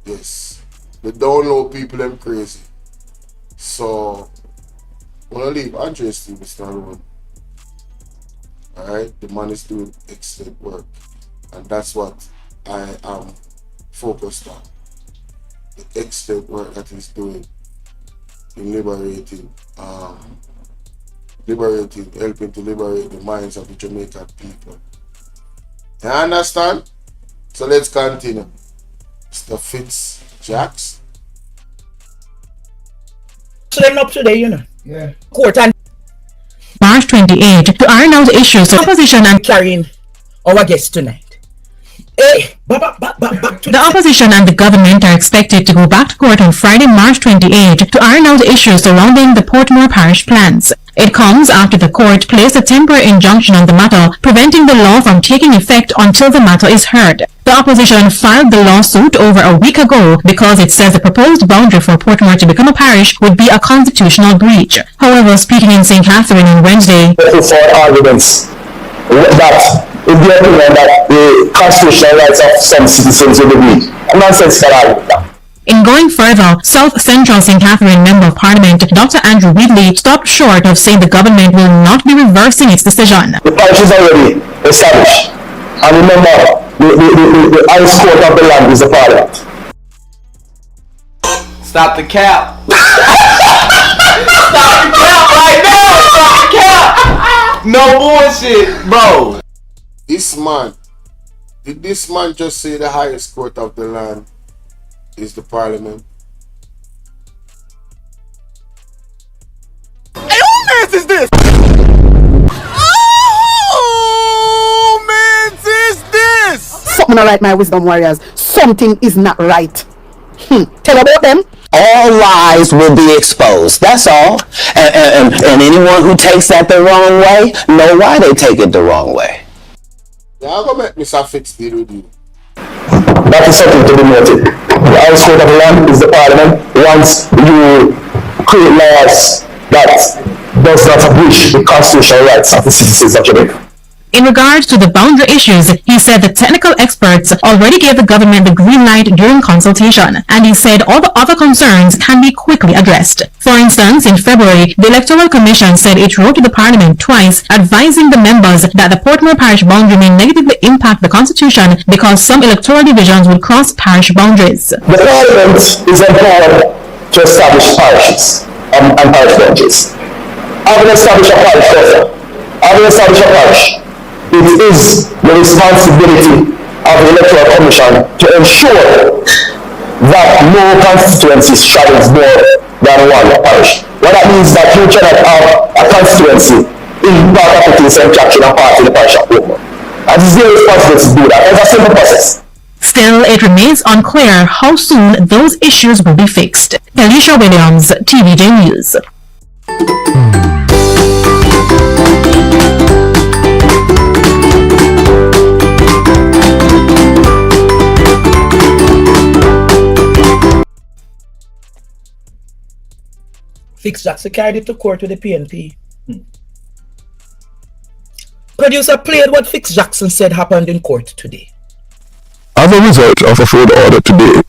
Yes. The down low people them crazy. So I'm gonna leave Andre Stevens alone. Alright, the man is doing excellent work, and that's what I am focused on. The excellent work that he's doing in liberating, helping to liberate the minds of the Jamaican people. You understand? So let's continue. Mr. Fitz-Jacks. So them up today, you know. Yeah. Court and March 28 to iron out issues of opposition and carrying our guests tonight. Hey, back to the opposition and the government are expected to go back to court on Friday, March 28 to iron out issues surrounding the Portmore Parish plans. It comes after the court placed a temporary injunction on the matter, preventing the law from taking effect until the matter is heard. The opposition filed the lawsuit over a week ago because it says the proposed boundary for Portmore to become a parish would be a constitutional breach. However, speaking in St. Catherine on Wednesday, arguments that in the opinion that the constitutional rights of some citizens will be breached. A nonsensical argument. In going further, South Central St. Catherine Member of Parliament Dr. Andrew Wheatley stopped short of saying the government will not be reversing its decision. The parish is already established. And remember, the highest court of the land is the Parliament. Stop the cap. Stop the cap right now. Stop the cap. No bullshit, bro. This man, did this man just say the highest court of the land is the Parliament? Hey, who mans is this? Oh, mans is this? Something not right, my wisdom warriors. Something is not right. Tell about them. All lies will be exposed. That's all. And anyone who takes that the wrong way, know why they take it the wrong way. Yeah, I'm gonna make Mr. Fix deal with you. That is something to be noted. The highest court of the land is the Parliament. Once you create laws that does not abridge the constitutional rights of the citizens of Jamaica. In regards to the boundary issues, he said the technical experts already gave the government the green light during consultation, and he said all the other concerns can be quickly addressed. For instance, in February, the Electoral Commission said it wrote to the Parliament twice advising the members that the Portmore parish boundary may negatively impact the Constitution because some electoral divisions would cross parish boundaries. The Parliament is empowered to establish parishes and parish boundaries. Having established a parish, it is the responsibility of the Electoral Commission to ensure that no constituency straddles more than one parish. What that means is that you cannot have a constituency in part of it in St. Jackson and part in the parish of Portmore. And it's their responsibility to do that. It's a simple process. Still, it remains unclear how soon those issues will be fixed. Alicia Williams, TVJ News. Fix Jackson carried it to court with the PNP. Producer played what Fix Jackson said happened in court today. As a result of a fraud order today,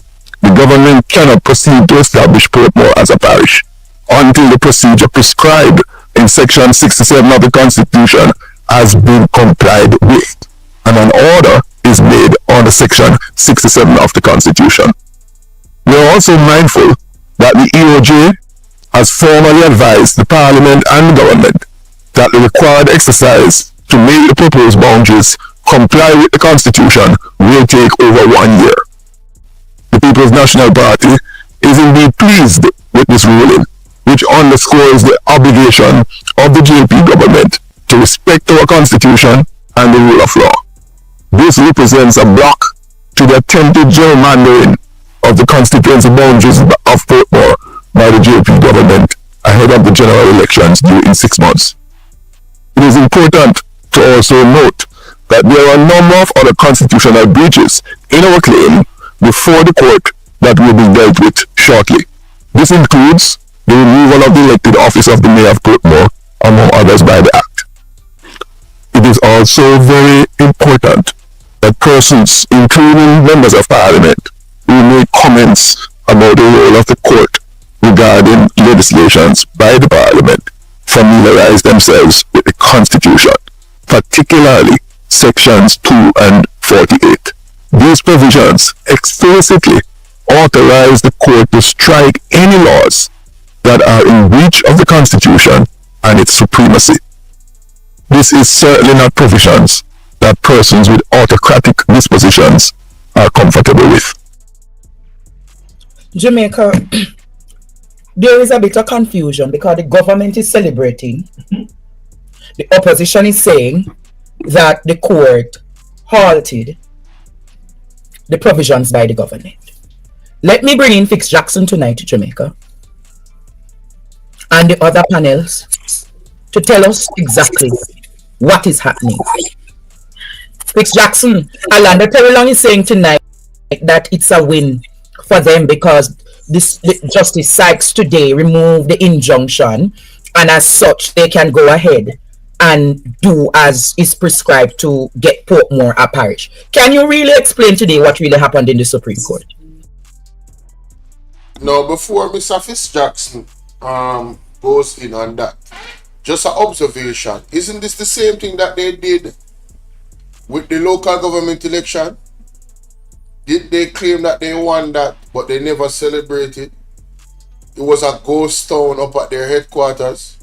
the government cannot proceed to establish Portmore as a parish until the procedure prescribed in Section 67 of the Constitution has been complied with, and an order is made under Section 67 of the Constitution. We are also mindful that the EOJ has formally advised the Parliament and the government that the required exercise to make the proposed boundaries comply with the Constitution will take over 1 year. The People's National Party is indeed pleased with this ruling, which underscores the obligation of the JLP government to respect our Constitution and the rule of law. This represents a block to the attempted gerrymandering of the constituency boundaries of Portmore by the JLP government ahead of the general elections due in 6 months. It is important to also note that there are a number of other constitutional breaches in our claim before the court that will be dealt with shortly. This includes the removal of the elected office of the Mayor of Portmore, among others, by the Act. It is also very important that persons, including members of Parliament, who make comments about the role of the court regarding legislations by the Parliament, familiarize themselves with the Constitution, particularly Sections 2 and 48. These provisions explicitly authorize the court to strike any laws that are in breach of the Constitution and its supremacy. This is certainly not provisions that persons with autocratic dispositions are comfortable with. Jamaica, there is a bit of confusion because the government is celebrating. The opposition is saying that the court halted the provisions by the government. Let me bring in Fix Jackson tonight to Jamaica and the other panels to tell us exactly what is happening. Fitz Jackson, Alanda Terrelong is saying tonight that it's a win for them because Justice Sykes today removed the injunction, and as such they can go ahead and do as is prescribed to get Portmore a parish. Can you really explain today what really happened in the Supreme Court? Now, before Mr. Fitz Jackson goes in on that, just an observation. Isn't this the same thing that they did with the local government election? Did they claim that they won that, but they never celebrated? It was a ghost town up at their headquarters.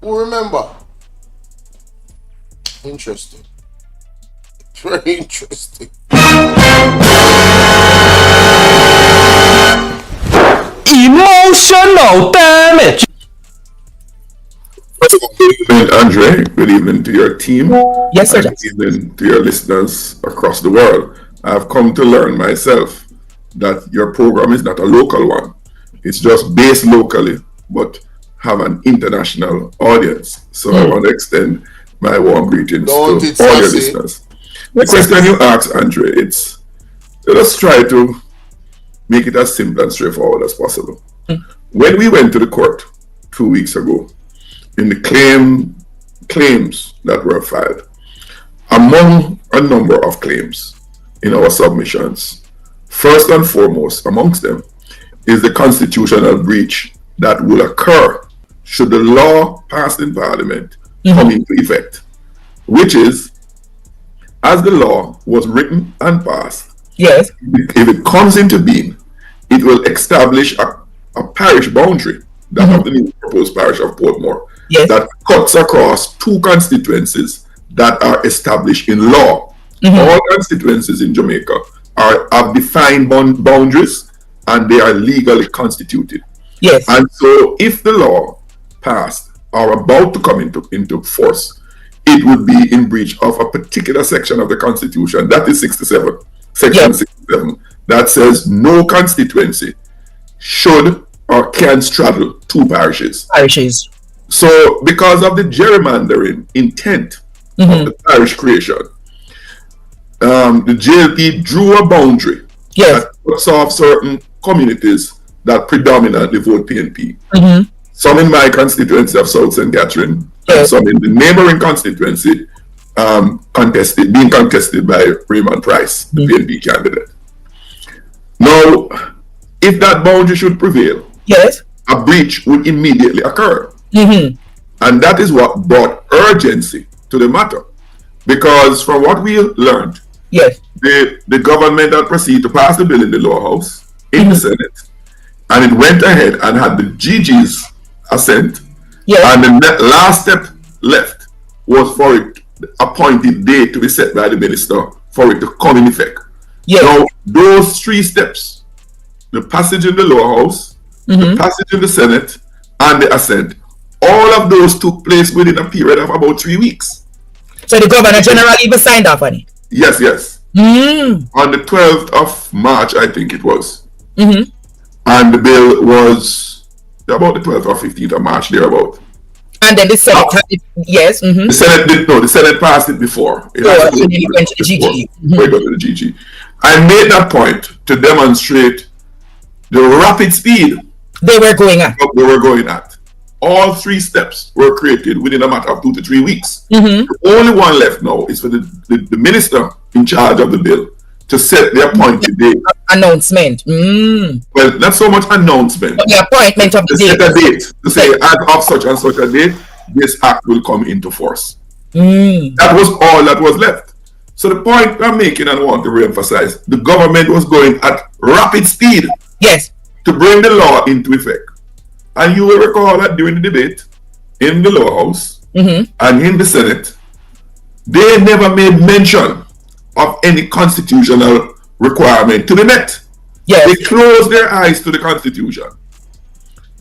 Who remember? Interesting. Very interesting. Emotional damage. Good evening, Andre. Good evening to your team. Yes, sir. Good evening to your listeners across the world. I've come to learn myself that your program is not a local one. It's just based locally, but have an international audience. So I want to extend my warm greetings to all your listeners. The question you asked, Andre, let us try to make it as simple and straightforward as possible. When we went to the court 2 weeks ago, in the claims that were filed, among a number of claims in our submissions, first and foremost amongst them is the constitutional breach that will occur should the law passed in Parliament come into effect, which is, as the law was written and passed, yes, if it comes into being, it will establish a parish boundary, that of the new proposed parish of Portmore, that cuts across two constituencies that are established in law. All constituencies in Jamaica have defined boundaries, and they are legally constituted. Yes. And so if the law passed or about to come into force, it would be in breach of a particular section of the Constitution. That is 67, section 67, that says no constituency should or can straddle two parishes. So because of the gerrymandering intent of the parish creation, the JLP drew a boundary that cuts off certain communities that predominantly vote PNP. Some in my constituency of South St. Catherine, and some in the neighboring constituency being contested by Raymond Price, the PNP candidate. Now, if that boundary should prevail, a breach would immediately occur. And that is what brought urgency to the matter. Because from what we learned, the government had proceeded to pass the bill in the lower house, in the Senate, and it went ahead and had the GG's assent, and the last step left was for it, the appointed date to be set by the minister for it to come in effect. Now, those three steps, the passage in the lower house, the passage in the Senate, and the assent, all of those took place within a period of about 3 weeks. So the Governor General even signed off on it? Yes. On the 12th of March, I think it was. And the bill was about the 12th or 15th of March, thereabout. And then the Senate, the Senate passed it before. It went to the GG. To the GG. I made that point to demonstrate the rapid speed they were going at. All three steps were created within a matter of 2 to 3 weeks. The only one left now is for the minister in charge of the bill to set the appointed date. Announcement. Well, not so much announcement. But the appointment of the date. Set a date. To say, as of such and such a date, this act will come into force. That was all that was left. So the point I'm making, and I want to re-emphasize, the government was going at rapid speed to bring the law into effect. And you will recall that during the debate in the lower house and in the Senate, they never made mention of any constitutional requirement to be met. They closed their eyes to the Constitution.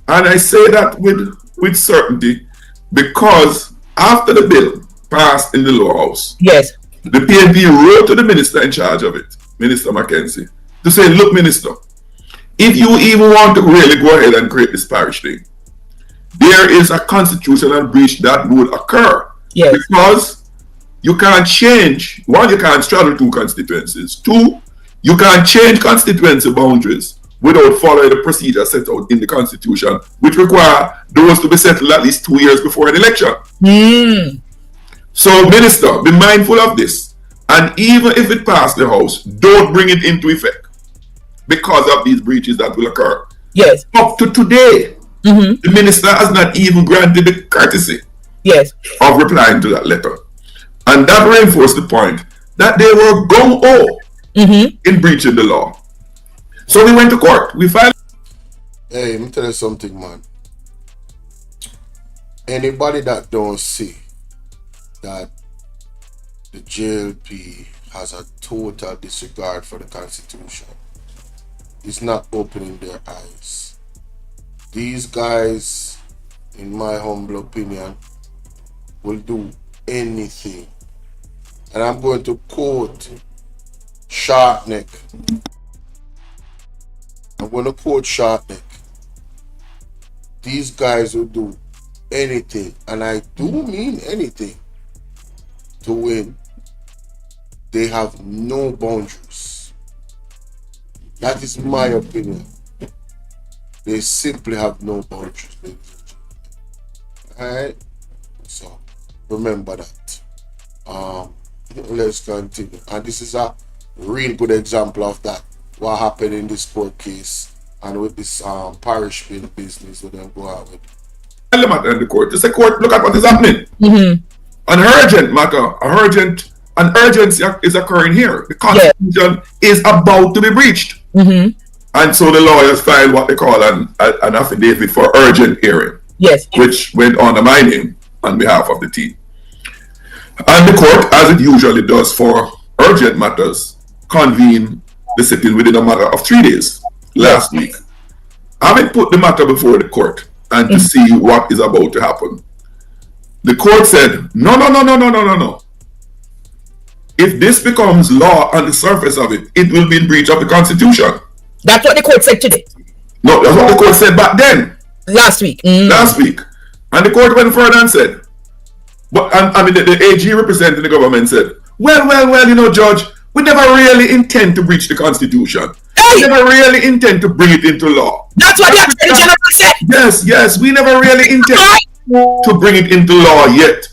And I say that with certainty because after the bill passed in the lower house, the PNP wrote to the minister in charge of it, Minister Mackenzie, to say, look, Minister, if you even want to really go ahead and create this parish thing, there is a constitutional breach that would occur. Yes. Because you can't change, one, you can't straddle two constituencies. Two, you can't change constituency boundaries without following the procedure set out in the Constitution, which require those to be settled at least 2 years before an election. So, Minister, be mindful of this. And even if it passed the House, don't bring it into effect because of these breaches that will occur. Yes. Up to today, the Minister has not even granted the courtesy of replying to that letter. And that reinforced the point that they were gung-ho in breaching the law. So we went to court. We filed. Hey, let me tell you something, man. Anybody that don't see that the JLP has a total disregard for the Constitution is not opening their eyes. These guys, in my humble opinion, will do anything. And I'm going to quote Sharpneck. I'm going to quote Sharpneck. These guys will do anything, and I do mean anything, to win. They have no boundaries. That is my opinion. They simply have no boundaries. Alright? So, remember that. Let's continue. And this is a real good example of that. What happened in this court case and with this parish bill business with them go out with. The matter in the court. It's a court, look at what is happening. An urgent matter, an urgency is occurring here. The Constitution is about to be breached. And so the lawyers filed what they call an affidavit for urgent hearing. Which went on the mining on behalf of the team. And the court, as it usually does for urgent matters, convened the sitting within a matter of 3 days last week. Having put the matter before the court and to see what is about to happen, the court said, no. If this becomes law on the surface of it, it will be in breach of the Constitution. That's what the court said today. No, that's what the court said back then. Last week. Last week. And the court went further and said, but I mean the AG representing the government said, well, you know, Judge, we never really intend to breach the Constitution. We never really intend to bring it into law. That's what the Attorney General said. Yes, we never really intend to bring it into law yet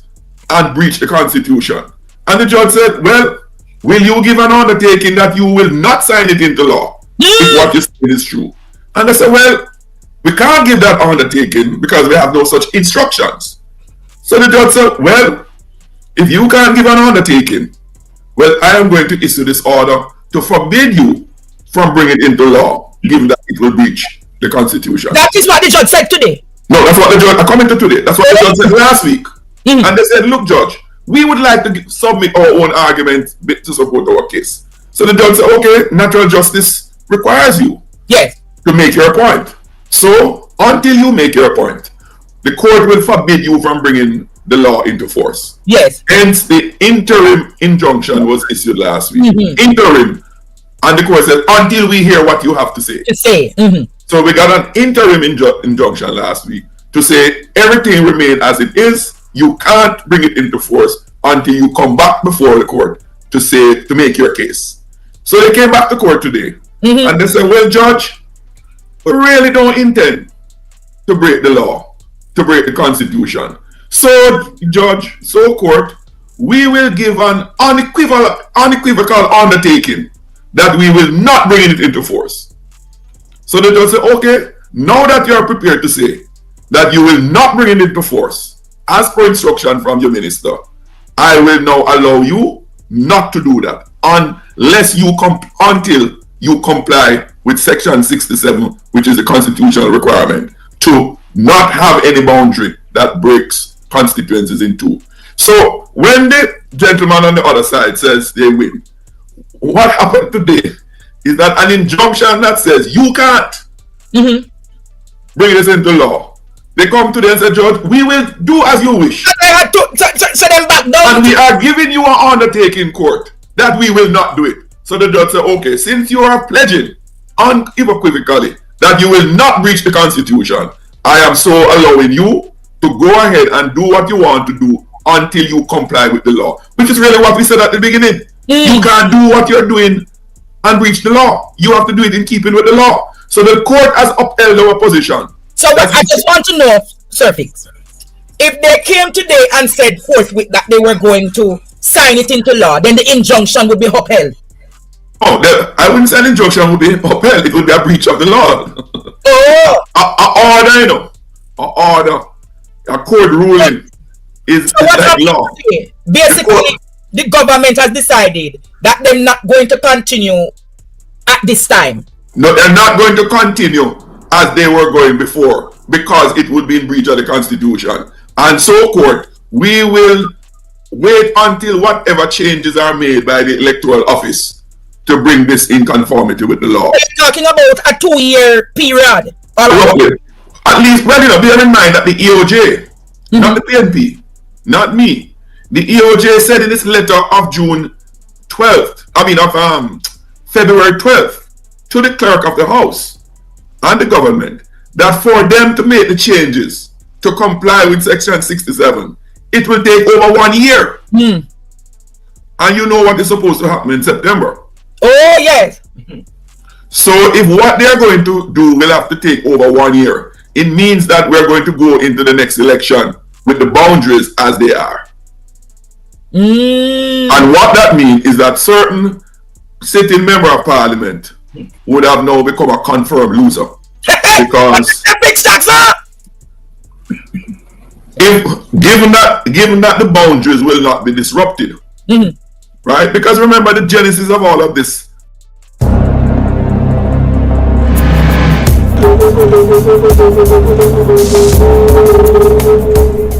and breach the Constitution. And the judge said, well, will you give an undertaking that you will not sign it into law if what you say is true? And I said, well, we can't give that undertaking because we have no such instructions. So the judge said, well, if you can't give an undertaking, well, I am going to issue this order to forbid you from bringing it into law, given that it will breach the Constitution. That is what the judge said today. No, that's what the judge, according to today, that's what the judge said last week. And they said, look, Judge, we would like to submit our own argument to support our case. So the judge said, okay, natural justice requires you to make your point. So until you make your point, the court will forbid you from bringing the law into force. Hence, the interim injunction was issued last week. Interim. And the court said, until we hear what you have to say. So we got an interim injunction last week to say everything remain as it is. You can't bring it into force until you come back before the court to make your case. So they came back to court today and they said, well, Judge, we really don't intend to break the law, to break the Constitution. So, Judge, so court, we will give an unequivocal undertaking that we will not bring it into force. So the judge said, okay, now that you are prepared to say that you will not bring it into force, as per instruction from your minister, I will now allow you not to do that until you comply with section 67, which is the constitutional requirement to not have any boundary that breaks constituencies in two. So when the gentleman on the other side says they win, what happened today is that an injunction that says you can't bring this into law, they come today and say, Judge, we will do as you wish. And we are giving you an undertaking, court, that we will not do it. So the judge said, okay, since you are pledging unequivocally that you will not breach the Constitution, I am so allowing you to go ahead and do what you want to do until you comply with the law, which is really what we said at the beginning. You can't do what you're doing and breach the law. You have to do it in keeping with the law. So the court has upheld our position. So I just want to know, Sir Fix, if they came today and said forthwith that they were going to sign it into law, then the injunction would be upheld. Oh, I wouldn't say an injunction would be upheld. It would be a breach of the law. Oh! A order, you know. A order. A court ruling is like law. Basically, the government has decided that they're not going to continue at this time. No, they're not going to continue as they were going before because it would be in breach of the Constitution. And so, court, we will wait until whatever changes are made by the electoral office to bring this in conformity with the law. We're talking about a 2-year period. Roughly. At least, well, you know, bear in mind that the EOJ, not the PNP, not me, the EOJ said in its letter of June 12th, of February 12th, to the clerk of the House and the government, that for them to make the changes to comply with Section 67, it will take over 1 year. And you know what is supposed to happen in September. Oh, yes. So if what they're going to do will have to take over 1 year, it means that we're going to go into the next election with the boundaries as they are. And what that means is that certain sitting member of parliament would have now become a confirmed loser. Because given that the boundaries will not be disrupted, right? Because remember the genesis of all of this.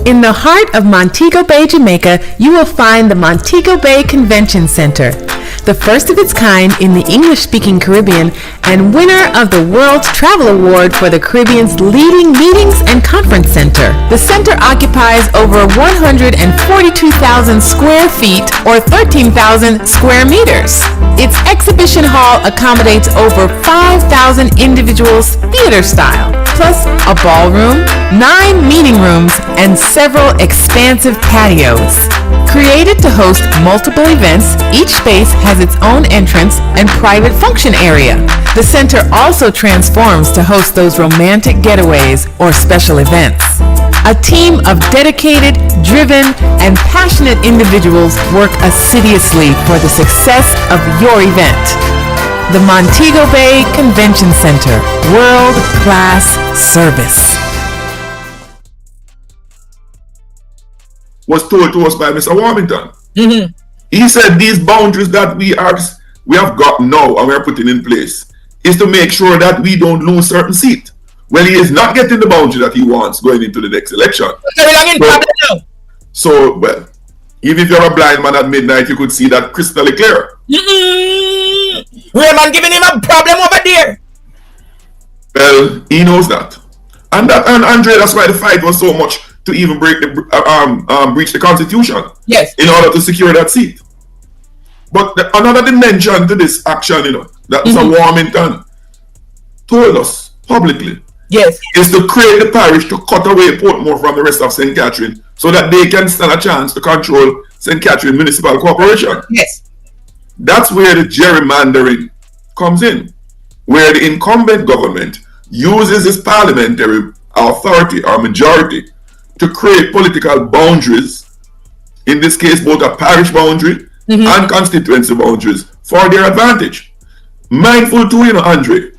In the heart of Montego Bay, Jamaica, you will find the Montego Bay Convention Center, the first of its kind in the English-speaking Caribbean and winner of the World Travel Award for the Caribbean's leading meetings and conference center. The center occupies over 142,000 square feet or 13,000 square meters. Its exhibition hall accommodates over 5,000 individuals theater style, plus a ballroom, 9 meeting rooms, and several expansive patios. Created to host multiple events, each space has its own entrance and private function area. The center also transforms to host those romantic getaways or special events. A team of dedicated, driven, and passionate individuals work assiduously for the success of your event. The Montego Bay Convention Center, world-class service. Was told to us by Mr. Warmington. He said these boundaries that we have got now and we are putting in place is to make sure that we don't lose certain seat. Well, he is not getting the boundary that he wants going into the next election. So, well, even if you're a blind man at midnight, you could see that crystal clear. Raymond giving him a problem over there. Well, he knows that. And Andre, that's why the fight was so much to even breach the Constitution. Yes. In order to secure that seat. But another dimension to this action, you know, that Mr. Warmington told us publicly. Yes. Is to create the parish to cut away Portmore from the rest of St. Catherine so that they can stand a chance to control St. Catherine Municipal Corporation. Yes. That's where the gerrymandering comes in, where the incumbent government uses its parliamentary authority or majority to create political boundaries, in this case both a parish boundary and constituency boundaries for their advantage. Mindful too, you know, Andre,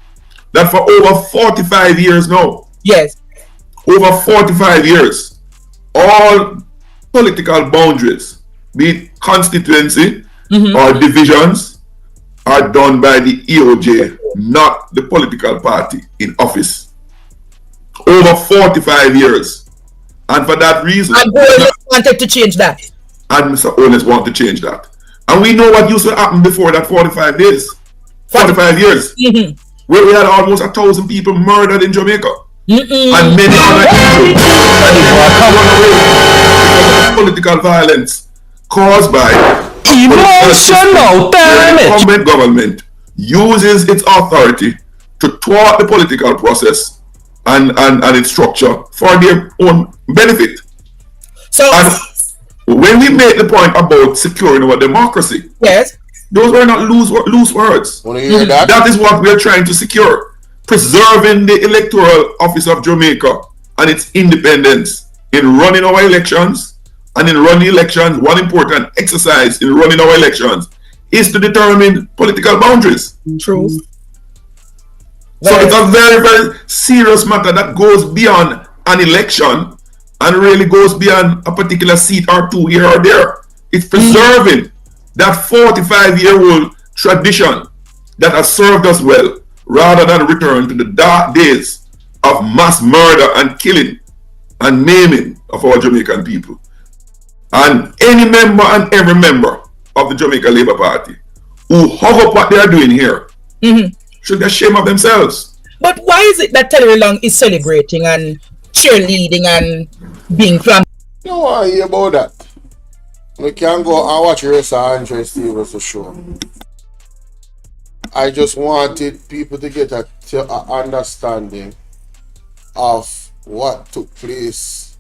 that for over 45 years now, yes, over 45 years, all political boundaries, be it constituency or divisions, are done by the EOJ, not the political party in office. Over 45 years. And for that reason, and Bolo wanted to change that. And Mr. HOLNESS want to change that. And we know what used to happen before that 45 days. 45 years. Where we had almost 1,000 people murdered in Jamaica. And many other injuries. Political violence caused by emotional damage. The incumbent government uses its authority to thwart the political process and its structure for their own benefit. So, and when we make the point about securing our democracy, yes, those were not loose words. Want to hear that? That is what we are trying to secure. Preserving the electoral office of Jamaica and its independence in running our elections. And in running elections, one important exercise in running our elections is to determine political boundaries. True. So it's a very, very serious matter that goes beyond an election and really goes beyond a particular seat or two here or there. It's preserving that 45-year-old tradition that has served us well, rather than return to the dark days of mass murder and killing and maiming of our Jamaican people. And any member and every member of the Jamaica Labour Party who hug up what they are doing here should be ashamed of themselves. But why is it that Terry Long is celebrating and cheerleading and being flam? You don't want to hear about that. We can go and watch the rest of Andre Stevens' show. I just wanted people to get an understanding of what took place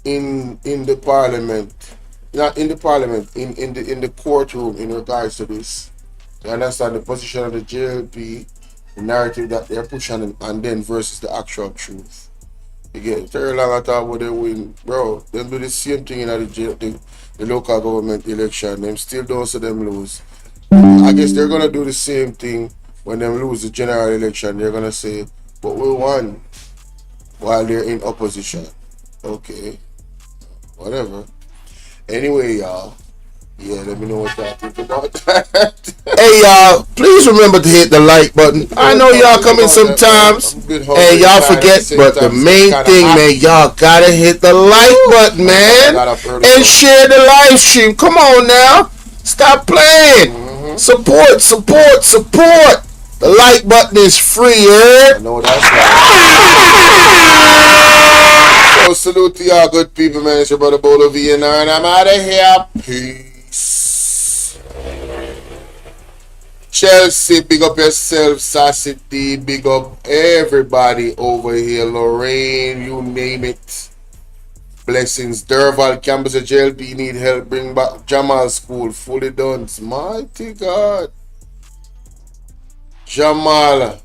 in the parliament, not in the parliament, in the courtroom in regards to this. You understand the position of the JLP, the narrative that they're pushing, and then versus the actual truth. You get very long at all when they win, bro. They do the same thing in the local government election. Them still don't see them lose. I guess they're gonna do the same thing when they lose the general election. They're gonna say, "But we won," while they're in opposition. Okay, whatever. Anyway, y'all. Yeah, let me know what y'all think about that. Hey, y'all, please remember to hit the like button. I know y'all come in sometimes and y'all forget, but the main thing, man, y'all gotta hit the like button, man, and share the live stream. Come on now, stop playing. Support. The like button is free, I know that's right. So salute to y'all good people, man. It's your brother Bolo V&R, and I'm out of here. Peace. Chelsea, big up yourself. Sassy D, big up everybody over here. Lorraine, you name it. Blessings. Durval, campus of JLP need help. Bring back Jamal School. Fully done. Mighty God. Jamal.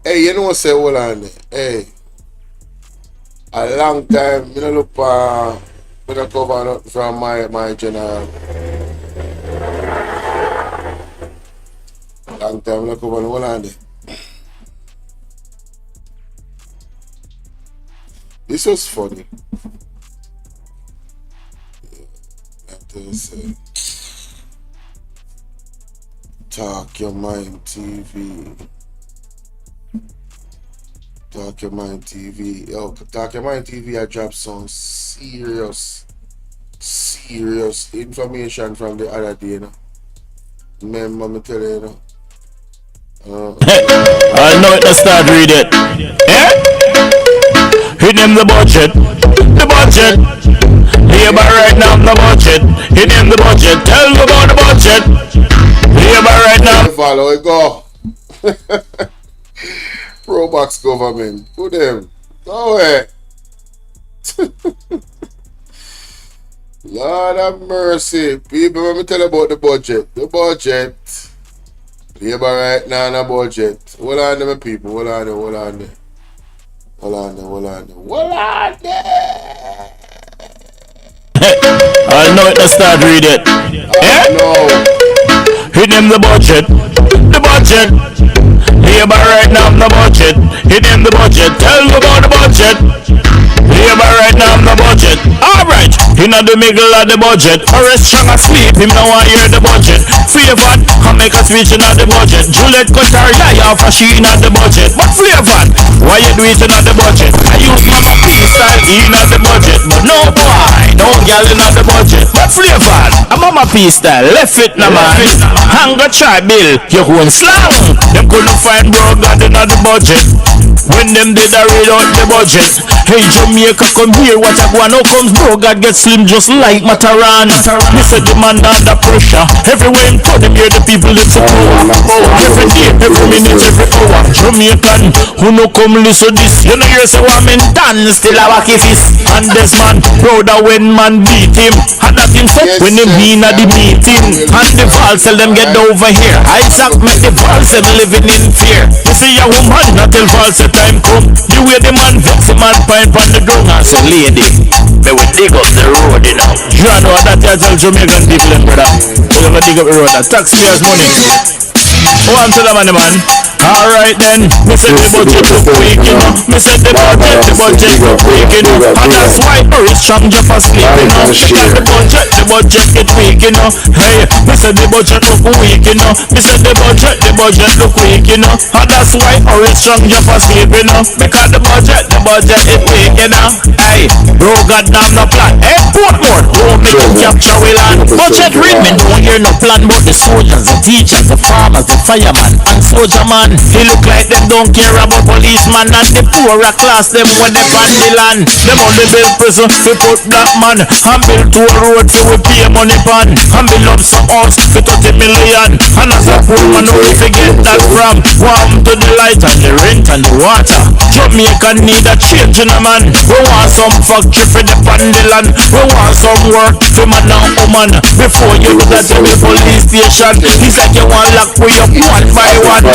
Hey, you know what I say? Hold on there. Hey. A long time, you know, look for the cover from my general. Long time, look over hold on there. This was funny. Talk Your Mind TV. Talk Your Mind TV. Yo, Talk Your Mind TV, I dropped some serious information from the other day, you know. Remember me tell you, you know. I know it, let's start read it. Yeah? Hit him the budget. Labor right now, the budget. Hit him the budget. Tell me about the budget. Labor right now. Follow it, go. Pro-box government. Put them. Go ahead. Lord have mercy. People, let me tell you about the budget. The budget. Labor right now in a budget. Hold on there, people. Hold on there. I know it, let's start read it. Yeah? No. Hit him the budget. Labor right now, the budget. Hit him the budget. Tell me about the budget. Labor right now, the budget. Alright, he not the middle of the budget. Forest strong asleep, him now want hear the budget. Flavor, come make a speech in the budget. Juliet cut her lie off and she in the budget. But Flavor, why you do it in the budget? I use Mama P style in the budget. But no boy, no girl in the budget. But Flavor, a Mama P style, left it na man. Hunger try bill, your own slang. Them couldn't find bro God in the budget. When them did a read out the budget. Hey Jamaica, come here, what I want. Now comes bro God get slim just like Mataran. Me said the man under pressure. Everywhere in town, them hear the people in support. Every day, every minute, every hour. Jamaican, who no come listen this. You know you say what men done, still a wacky fist. And this man, brother when man beat him, and that him said when him been at the meeting. And the false tell them get over here. Isaac make the false and living in fear. You see a woman, not till false time come. You wear the man vex, the man pine on the ground and say, lady, they will dig up the road, you know. You know that I tell Jamaican people, brother. They will dig up the road. Taxpayers' money. Who answer the money, man? Alright then, me said the budget look weak, you know. Me said the budget look weak, you know. And that's why Boris Trump just asleep, you know. Because the budget get weak, you know. Hey, me said the budget look weak, you know. Me said the budget look weak, you know. And that's why Boris Trump just asleep, you know. Because the budget is weak, you know. Hey, bro, goddamn no plan. Hey, Portmore, who make you capture we land. Budget read me, don't hear no plan about the soldiers, the teachers, the farmers, the fireman, and soldier man. They look like them don't care about policeman and the poorer class them when they ban the land. Them only build prison to put black man and build two road to we pay money pan and build up some house for 30 million. And as a poor man we forget that from warm to the light and the rent and the water. Jamaica need a change in a man. We want some factory for the land. We want some work for man and woman. Before you do that to the police station, it's like you want lock we up one by one.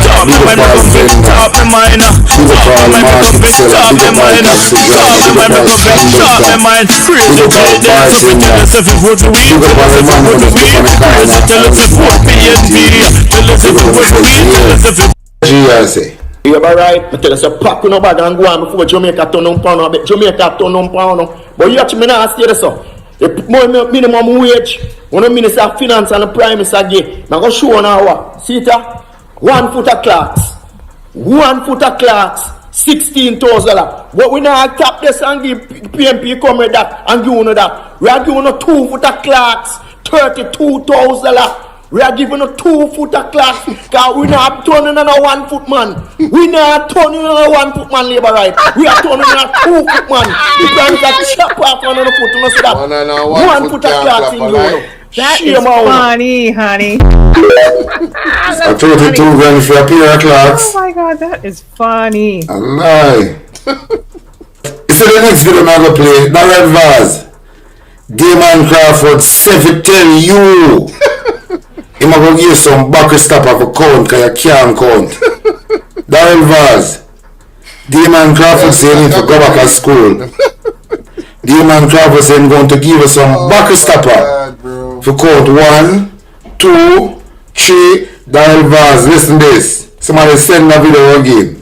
Talk me when I come talk me mine. Talk me when I come talk me mine. Talk me when I come talk me mine. Crazy tell us if you vote weed. Tell us if you vote weed. Crazy tell us if you vote PNP. Tell us if you vote weed. Tell us if you GRC. You ever right? I tell us a pack no bag and go on before Jamaica turn on pound. I bet Jamaica turn on pound. But you actually not say this so. The minimum wage, when the Minister of Finance and the Prime Minister give, now go show now what? See it? 1 foot of clocks. 1 foot of clocks. $16,000. But we now tap this and give PMP come with that and give you that. We are giving you 2 foot of clocks. $32,000. We are giving you 2 foot of clocks. Because we not turning on a 1 foot man. We not turning on a 1 foot man labor right. We are turning on a 2 foot man. You can just chop off on the foot. You know see that? 1 foot of clocks in you. That is funny, honey. I 32 grand for a pair of clocks. Oh my god, that is funny. I lie. You see the next video I'm going to play? The red vase. Damon Crawford, 7 tell you. He might go give some back stop of a count because you can't count. The red vase. Damon Crawford saying he need to go back to school. Damon Crawford saying going to give us some back stopper. For count 1, 2, 3, dial vase. Listen this. Somebody send a video again.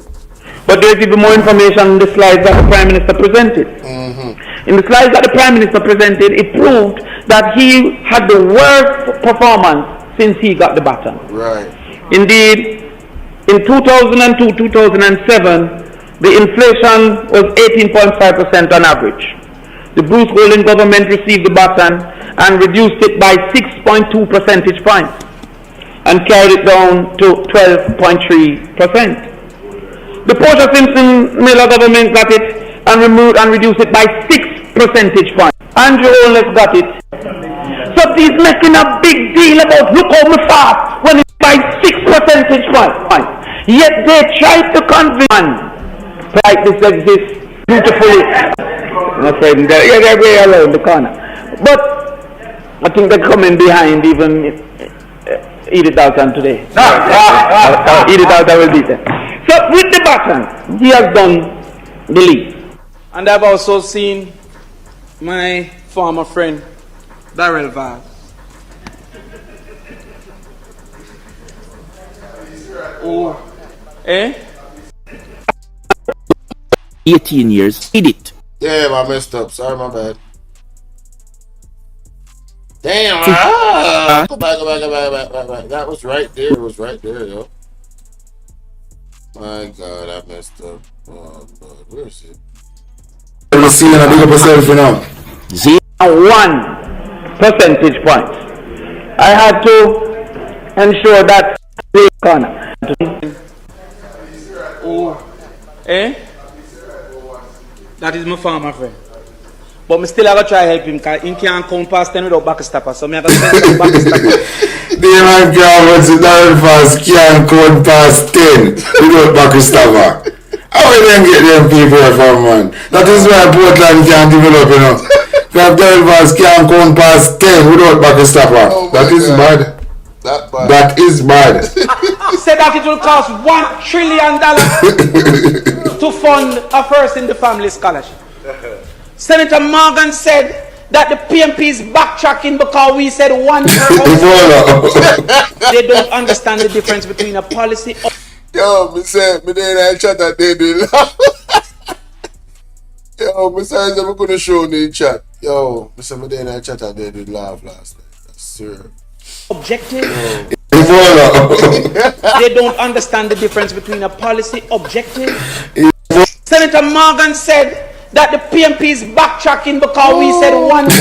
But there's even more information in the slides that the Prime Minister presented. In the slides that the Prime Minister presented, it proved that he had the worst performance since he got the baton. Right. Indeed, in 2002, 2007, the inflation was 18.5% on average. The Bruce Golding government received the baton and reduced it by 6.2 percentage points and carried it down to 12.3%. The Portia Simpson Miller government got it and reduced it by 6 percentage points. Andrew Holness got it. So he's making a big deal about look how me fast when it's by 6 percentage points. Yet they tried to convince man like this exists beautifully. My friend, they're way around the corner. But I think they're coming behind even Edith Dalton today. Edith Dalton will beat them. So with the baton, he has done the lead. And I've also seen my former friend, Darrell Vaz. Oh, 18 years, did it. Damn, I messed up. Sorry, my bad. Damn. Go back. That was right there. It was right there, yo. My God, I messed up. Oh, Lord. Where is it? Let's see, I big up yourself for now. 1 percentage point. I had to ensure that the corner. Oh, that is my farmer friend. But I still have to try help him because he can't count past 10 without back stopper. So I have to send him back stopper. The man can't sit down fast, can't count past 10 without back Christopher. How will them get them people from, man? That is why Portland can't develop, you know. Belfast can't count past 10 without back Christopher. That is bad. That is bad. Said that it will cost $1 trillion to fund a first in the family scholarship. Senator Morgan said that the PMP is backtracking because we said one per house. They don't understand the difference between a policy. Yo, me say, me then I chat at they do laugh. Yo, me say, I'm going to show you in chat. Yo, me say, me then I chat at they do laugh last night. That's serious. Objective. They don't understand the difference between a policy objective. Senator Morgan said that the PMP is backtracking because we said one per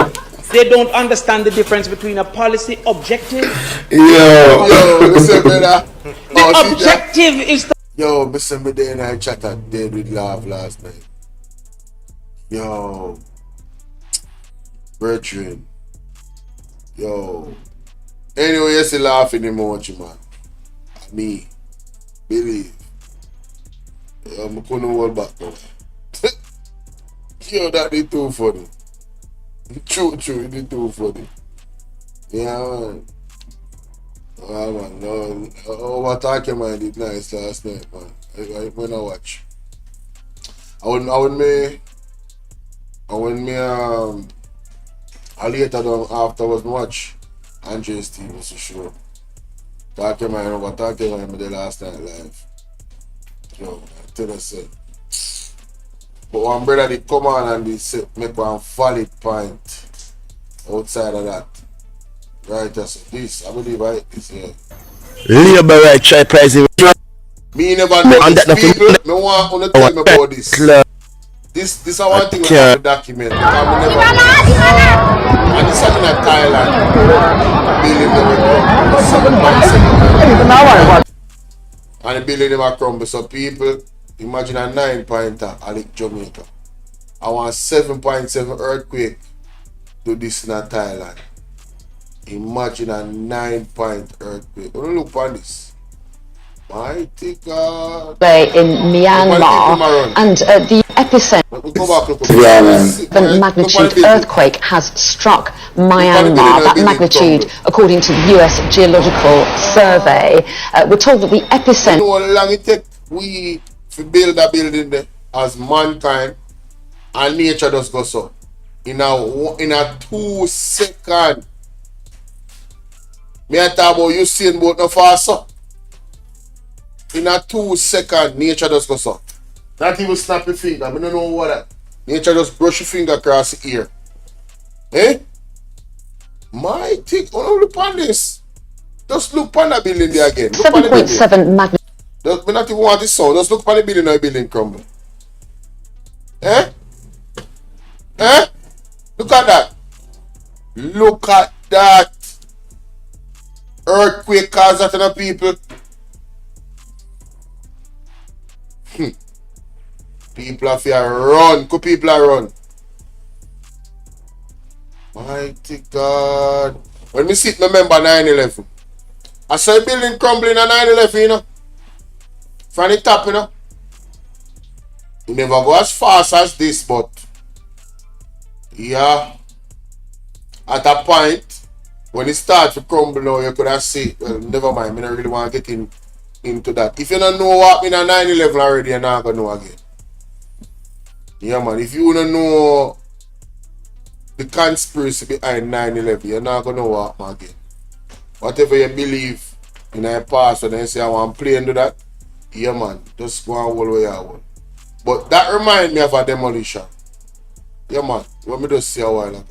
house. They don't understand the difference between a policy objective. Yo, listen, brother. The objective is the... Yo, Mr. Midday and I chat at David laugh last night. Yo, Bertrand. Yo. Anyway, you see laughing emoji, man. Me. Believe. Yo, I couldn't hold back now. Yo, that is too funny. True, it is too funny. Yeah, man. Oh, man, no. Overtalking, man, did nice last night, man. I when I watch. I later on afterwards watch Andre Stevens show. Talking man over talking man the last night live. Yo, I tell you say. But one brother they come on and they say, make one valid point outside of that. Right, so this I believe I is here. Labour right try president. Me never know this people. Me want to tell me about this. This is one thing we have to document. Because we never and this is in Thailand. Building them and the building them a crumble. So people, imagine a 9-pointer Alec Jamaica. I want 7.7 earthquake do this in Thailand. Imagine a 9-point earthquake. Don't look on this. Mighty God. In Myanmar, and the epicenter the magnitude earthquake has struck Myanmar. That magnitude, according to the US Geological Survey, we're told that the epicenter. You know how long it take we to build a building there as mankind, and nature just goes so in a 2 second. Me I talk about you seeing boat no faster. In a 2 second, nature just goes up. Not even snap your finger. I don't know what that. Nature just brush your finger across the ear. Eh? My thing. Oh, look on this. Just look on the building there again. 7.7 magnitude. We not even want this sound. Just look on the building or the building crumble. Eh? Eh? Look at that. Look at that. Earthquake caused that in the people. People have to run. Could people run? Mighty God. When we sit, remember 9/11. I saw a building crumbling on 9/11, you know. From the top, you know. You never go as fast as this, but yeah. At a point, when it starts to crumble now, you could have seen, well, never mind, I don't really want to get into that. If you don't know what happened on 9/11 already, you're not going to know again. Yeah, man, if you want to know the conspiracy behind 9/11, you're not going to know what happened again. Whatever you believe in your past, when you say I want to play into that, yeah, man, just go and hold where you are. But that reminds me of a demolition. Yeah, man, what me just say a while ago.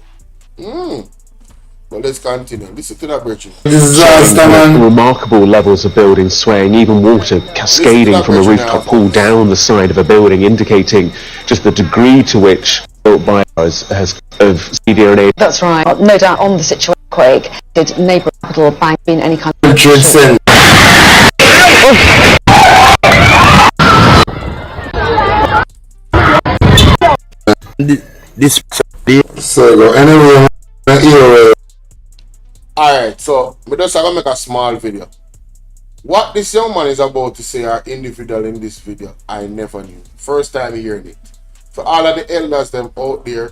But let's continue. Listen to that, Bertrand. Disaster, man. Remarkable levels of buildings swaying, even water cascading from a rooftop pool down the side of a building, indicating just the degree to which built by us has of CDRNA. That's right. No doubt on the situation quake. Did neighbouring capital bank been any kind of this so anyway Alright, so we just gonna make a small video. What this young man is about to say are individual in this video, I never knew. First time hearing it. For all of the elders them out there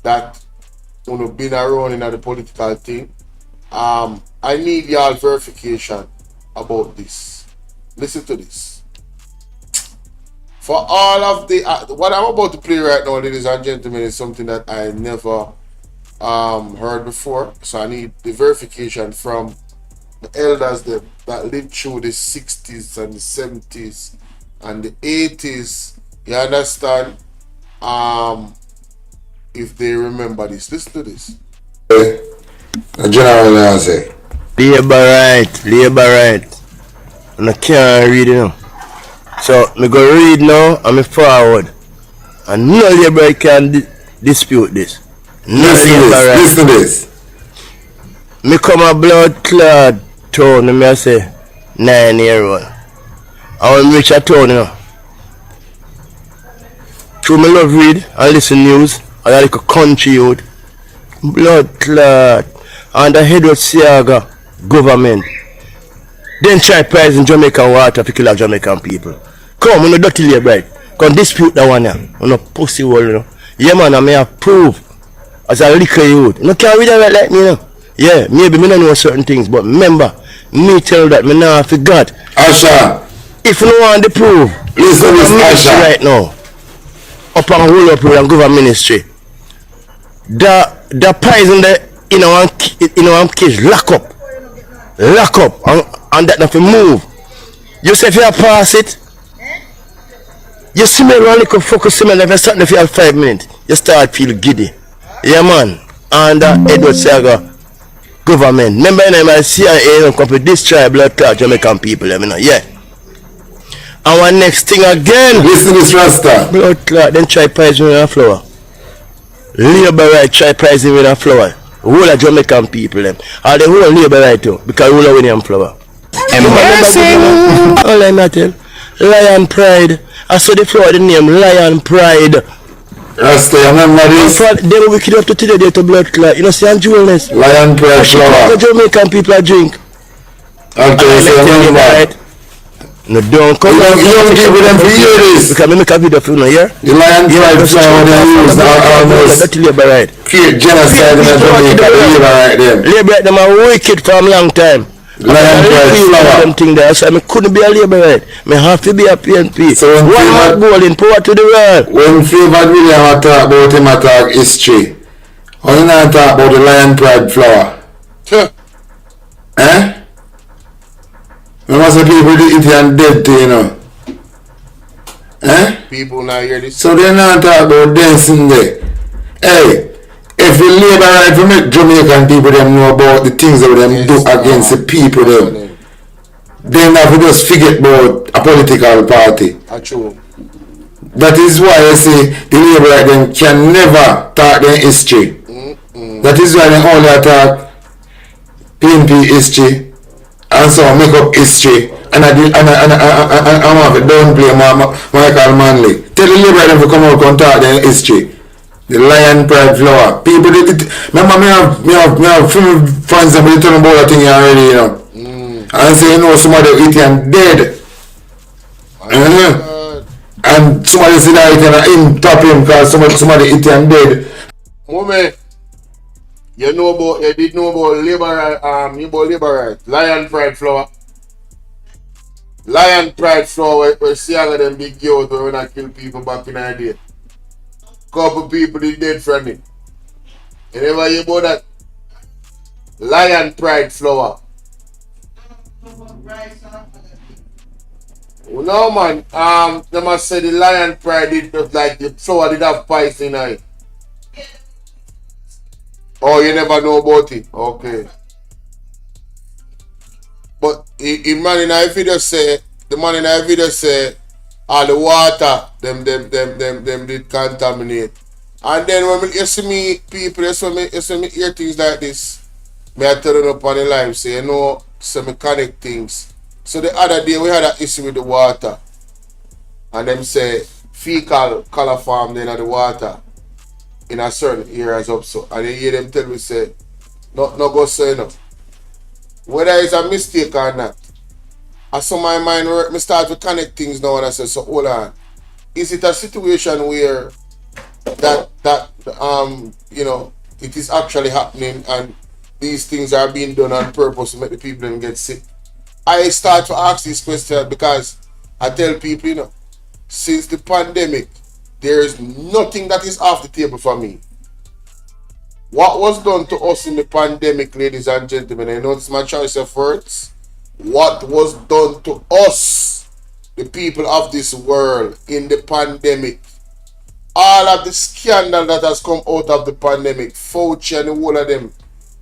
that been around in the political thing, I need y'all verification about this. Listen to this. For all of the what I'm about to play right now, ladies and gentlemen, is something that I never heard before. So I need the verification from the elders that lived through the 60s and the 70s and the 80s. You understand? If they remember this. Listen to this. General answer. Labor right. And I can't read it now. So me go read now and me forward. And no labor can dispute this. Listen to this. Me come a blood clot town and me I say 9-year-old. I want reach a town, you know. Through me love read and listen news. I like a country youth. Blood clot. And the head of Siaga government. Then try pricing Jamaican water to kill our Jamaican people. Come, no dirty labor, right? Come dispute that one here. No pussy wall, you know. Yeah man, I may approve as a liquor youth. No can't read that like me, you know. Yeah, maybe me don't know certain things, but remember, me tell that me now forgot. Asha. If you don't want to prove, listen to this, Asha. Right now. Up and hold up with government ministry. The poison that in our case lock up and that nothing move. You say if you pass it, you see me run like a focus cement. If you start if you have 5 minutes, you start feel giddy. Yeah man. And Edward Saga government. Remember I CIA come with this tribe blood clot Jamaican people, you know, yeah. Our next thing again. Listen to this Rasta. Blood clot, then try poison with a flower. Labor right try pricing with a flower. Whole of Jamaican people them. Or the whole labor right too. Because whole of William flower. Embarrassing. All I'm not tell. Lion Pride. I saw the flower the name Lion Pride. Rasta, you remember this? They were wicked up to today they to blood clot. You know see HOLNESS. Lion Pride flower. Jamaican people drink. Okay, so remember. Right. No, don't come on. You don't give them for hear this. Because I make a video for you here. The Lion Pride flower they use almost create genocide in Jamaica. Labor right them. Labor right them are wicked for a long time. Lion Pride flower. Them thing there, so I couldn't be a labor right. I have to be a PNP. So one man bowling, power to the world. When Favored William talk about him attack history, how you not talk about the Lion Pride flower? Sure. Eh? There must be people that eat and dead too, you know. Eh? People not hear this. So they not talk about dancing there. Hey, if the labor right for make Jamaican people them know about the things that them do against the people them, then have to just forget about a political party. True. That is why I say the labor right them can never talk their history. That is why they only attack PNP history. And so make up history and I have to downplay Michael Manley. Tell the labor them to come out and talk their history. The Lion Pride flower. People remember me have film fans that tell about that thing already, you know. And say you know somebody eating dead. And somebody see that eating him top him because somebody eating dead. Moment. You did know about labor right. Lion Pride flower. Lion Pride flower where Siaga them big girls were when I kill people back in the day. Couple people did dead from it. You never hear about that? Lion Pride flower. Well, no man, they must say the Lion Pride did look like the flower did have pies in it. Oh, you never know about it? Okay. But the man in the video say, all the water, them did contaminate. And then when you see me, people, you see me hear things like this, me I turn up on the live, say, you know, some mechanic things. So the other day, we had an issue with the water. And them say, fecal color form in the water. In a certain areas up so, and you hear them tell me say No go say no. Whether it's a mistake or not. As some of my mind work, me start to connect things now and I say, so hold on. Is it a situation where you know, it is actually happening and these things are being done on purpose to make the people get sick? I start to ask these questions because I tell people, you know, since the pandemic, there is nothing that is off the table for me. What was done to us in the pandemic, ladies and gentlemen, I know it's my choice of words. What was done to us, the people of this world, in the pandemic, all of the scandal that has come out of the pandemic, Fauci and the whole of them,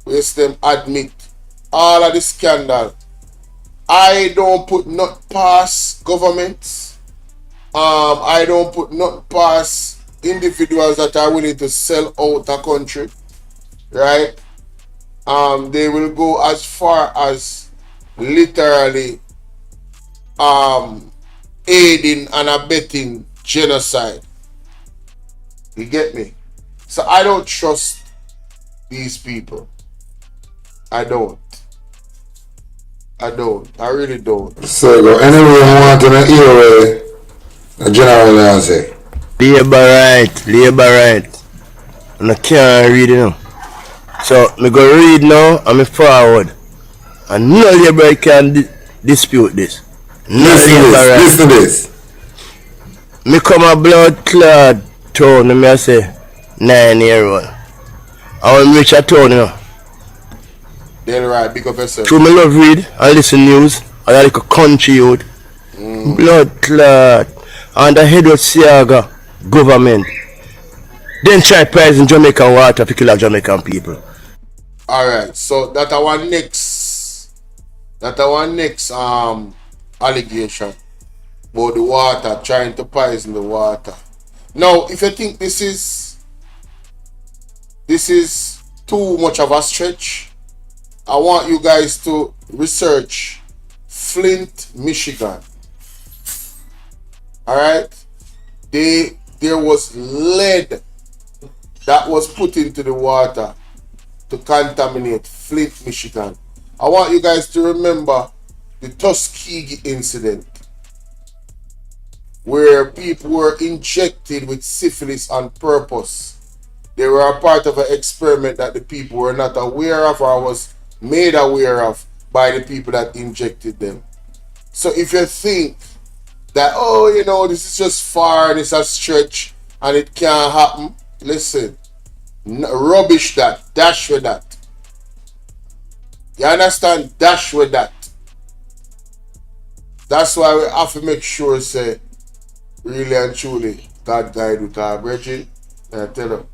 which them admit, all of the scandal. I don't put not past governments. I don't put not past individuals that are willing to sell out a country, right? They will go as far as literally aiding and abetting genocide. You get me? So I don't trust these people. I don't. I really don't. So go anyway you want to hear a general answer. Labor right. And I can't read it now. So me go read now and me forward. And no labor can dispute this. Listen to this. Me come a blood clot town and me say 9-year-old. I want reach a town, you know. They're right, big up yourself. True, me love read and listen news. I like a country youth. Blood clot. And the head of Siaga government. Then try pricing Jamaican water to kill Jamaican people. Alright, so that our next allegation about the water, trying to poison the water. Now, if you think this is too much of a stretch, I want you guys to research Flint, Michigan. Alright? There was lead that was put into the water to contaminate Flint, Michigan. I want you guys to remember the Tuskegee incident, where people were injected with syphilis on purpose. They were a part of an experiment that the people were not aware of or was made aware of by the people that injected them. So if you think that, oh, you know, this is just far and it's a stretch and it can't happen, listen, rubbish that, dash with that. You understand? Dash with that. That's why we have to make sure, say, really and truly, God guide with our brethren. And I tell them,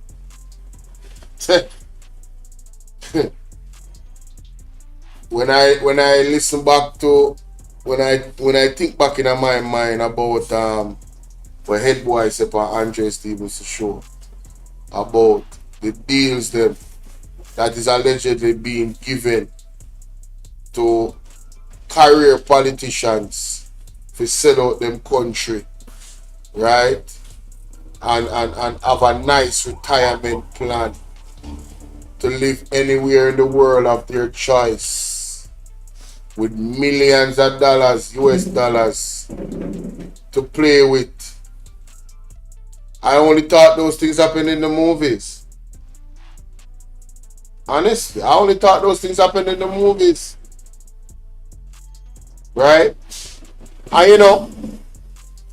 when I listen back to, when I think back in my mind about what head boy said on Andre Stevens' show about the deals that is allegedly being given to career politicians to sell out them country, right? And have a nice retirement plan to live anywhere in the world of their choice with millions of dollars, US dollars to play with. I only thought those things happened in the movies. Honestly, I only thought those things happened in the movies. Right? And you know,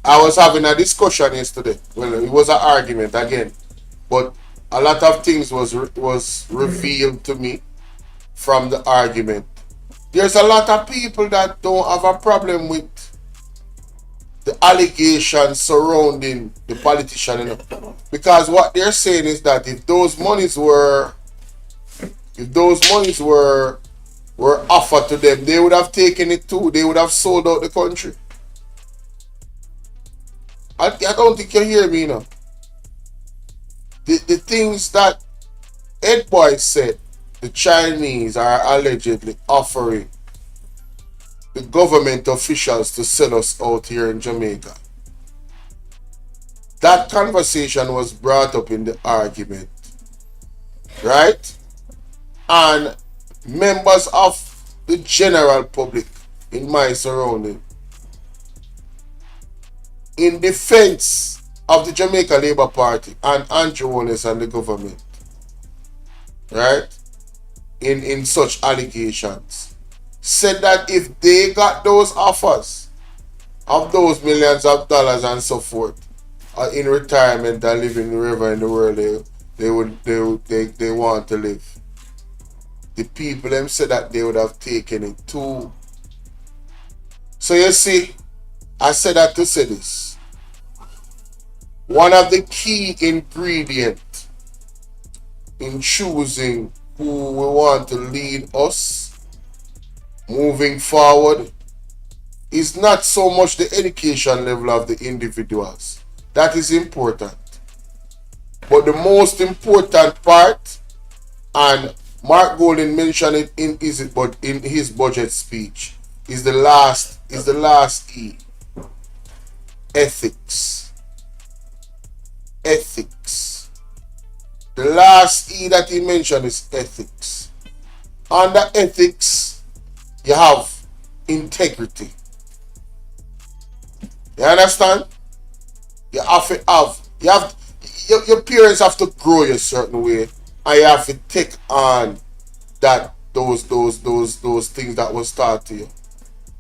I was having a discussion yesterday. Well, it was an argument again. But a lot of things was revealed to me from the argument. There's a lot of people that don't have a problem with the allegations surrounding the politician, you know? Because what they're saying is that if those monies were offered to them, they would have taken it too. They would have sold out the country. I don't think you hear me now. The things that Ed Boy said, the Chinese are allegedly offering the government officials to sell us out here in Jamaica. That conversation was brought up in the argument, right? and members of the general public in my surrounding in defense of the Jamaica Labour Party and HOLNESS and the government, right, in such allegations, said that if they got those offers of those millions of dollars and so forth in retirement and living wherever in the world they want to live, the people them said that they would have taken it too. So you see, I said that to say this. One of the key ingredients in choosing who we want to lead us moving forward is not so much the education level of the individuals. That is important. But the most important part, and Mark Golding mentioned it in his budget speech, is the last E. Ethics. Ethics. The last E that he mentioned is ethics. Under ethics, you have integrity. You understand? Your parents have to grow you a certain way, and you have to take on that those things that was taught to you,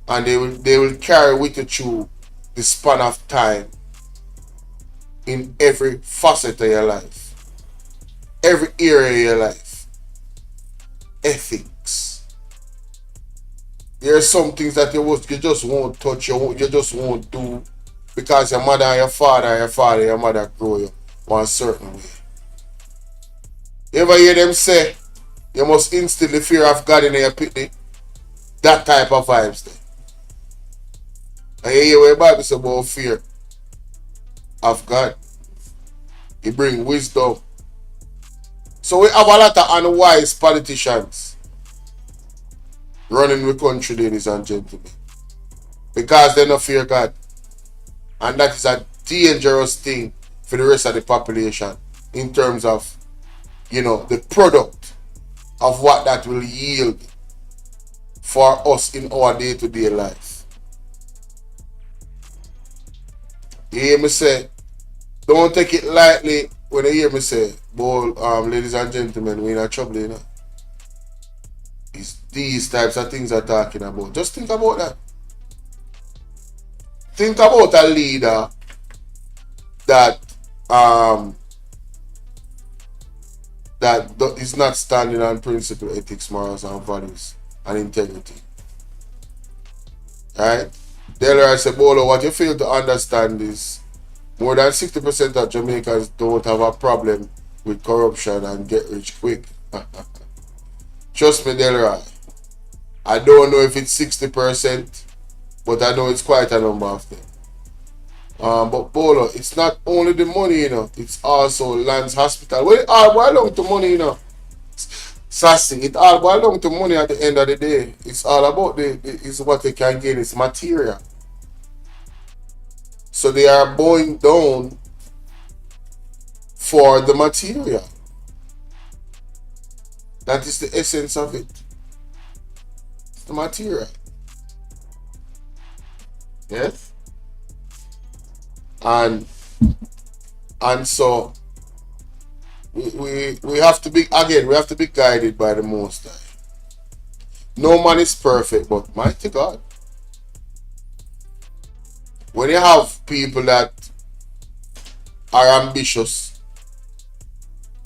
and they will carry with you through the span of time in every facet of your life, every area of your life. Ethics. There are some things that you just won't touch, you just won't do, because your mother and your mother grow you one certain way. You ever hear them say you must instill the fear of God in your picnic? That type of vibes there. And you hear what the Bible says about fear of God. It brings wisdom. So we have a lot of unwise politicians running the country, ladies and gentlemen, because they don't fear God. And that is a dangerous thing for the rest of the population in terms of, the product of what that will yield for us in our day-to-day life. You hear me say, don't take it lightly when you hear me say, ladies and gentlemen, we're in trouble, It's these types of things I'm talking about. Just think about that. Think about a leader that is not standing on principle, ethics, morals, and values, and integrity. Right? Delroy said, Bolo, what you fail to understand is more than 60% of Jamaicans don't have a problem with corruption and get rich quick. Trust me, Delroy. I don't know if it's 60%, but I know it's quite a number of them. But Bolo, it's not only the money, it's also Land's Hospital. Well, it all boils down to money, Sassy, it all boils down to money at the end of the day. It's all about it's what they can gain, it's material. So they are bowing down for the material. That is the essence of it. It's the material. Yes? And so we have to be, again, we have to be guided by the Most High. No man is perfect, but mighty God. When you have people that are ambitious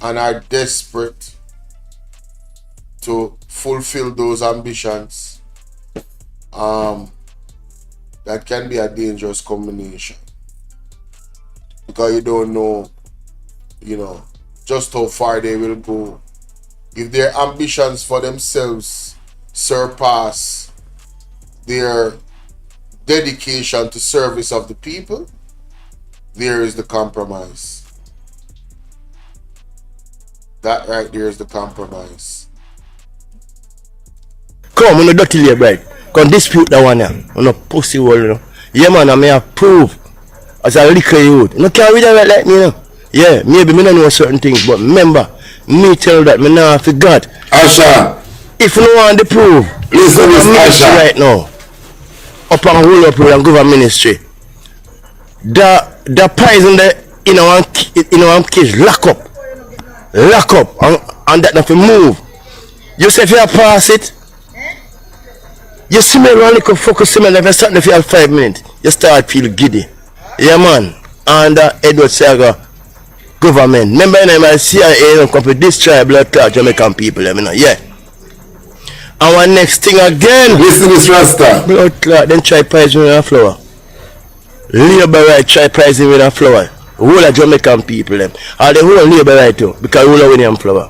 and are desperate to fulfill those ambitions, that can be a dangerous combination. Because you don't know, just how far they will go. If their ambitions for themselves surpass their dedication to service of the people, there is the compromise. That right there is the compromise. Come on, dirty lay, right? Come dispute that one, on a pussy wall, Yeah, man, I may approve as a liquor youth. No can't read that like me, Yeah, maybe me don't know certain things, but remember, Me tell that me now forgot. Asha. If you want to prove, listen this Asha right now. Up and hold up with government ministry. The poison that in our kids lock up and that nothing move. You say if you pass it, you see me run like a focus me if you start if you have 5 minutes, you start feel giddy. Yeah man, under Edward Saga government. Remember I CIA come with this tribe blood clot Jamaican people, you know, yeah. Our next thing again. Listen this Rasta. Blood clot, then try poison with a flower. Labour right try pricing with a flower. Whole of Jamaican people them. Or the whole labour right too, because whole of William flower.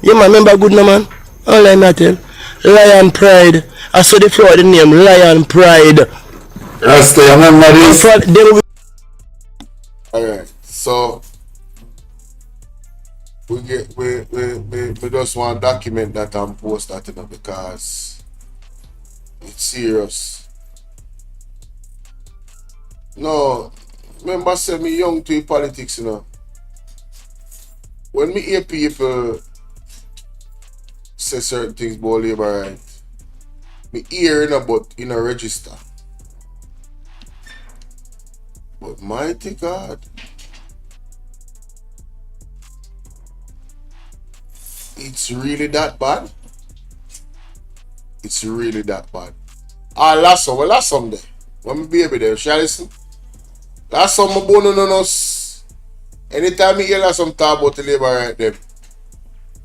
You man remember good no man? All I tell. Lion Pride. I saw the flower the name Lion Pride. Rasta, you remember this? Alright, so we just want to document that and post that, you know, because it's serious. No, remember say me young to politics, you know. When me hear people say certain things about labor right, me hear, you know, but in a register. But mighty God, it's really that bad? It's really that bad. Last Sunday, when my baby there, shall listen? Last summer, born on us. Anytime you hear some talk about the labor right them,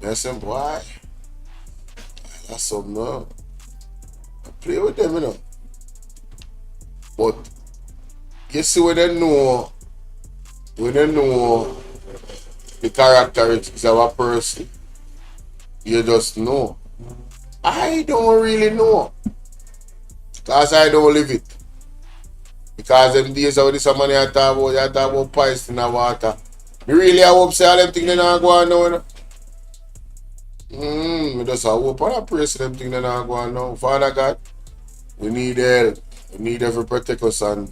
I say, why? That's some no. I play with them, you know. But you see when they know the characteristics of a person, you just know. I don't really know. Because I don't live it. Because them days how this money I talk about pies in the water. Me really I hope say all them things they not go on now, you know. Me just hope and I pray say them things they not go on now. Father God, we need help. We need help to protect us and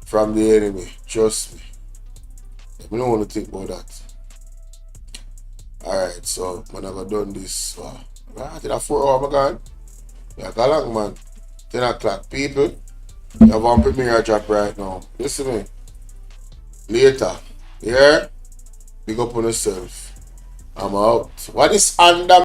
from the enemy. Trust me. I don't want to think about that. Alright, so when I got done this, right, in a 4 hours I'm gone. Yeah, go long man. 10 o'clock. People, you have one premiere drop right now. Listen to me. Later. Yeah? Big up on yourself. I'm out. What is under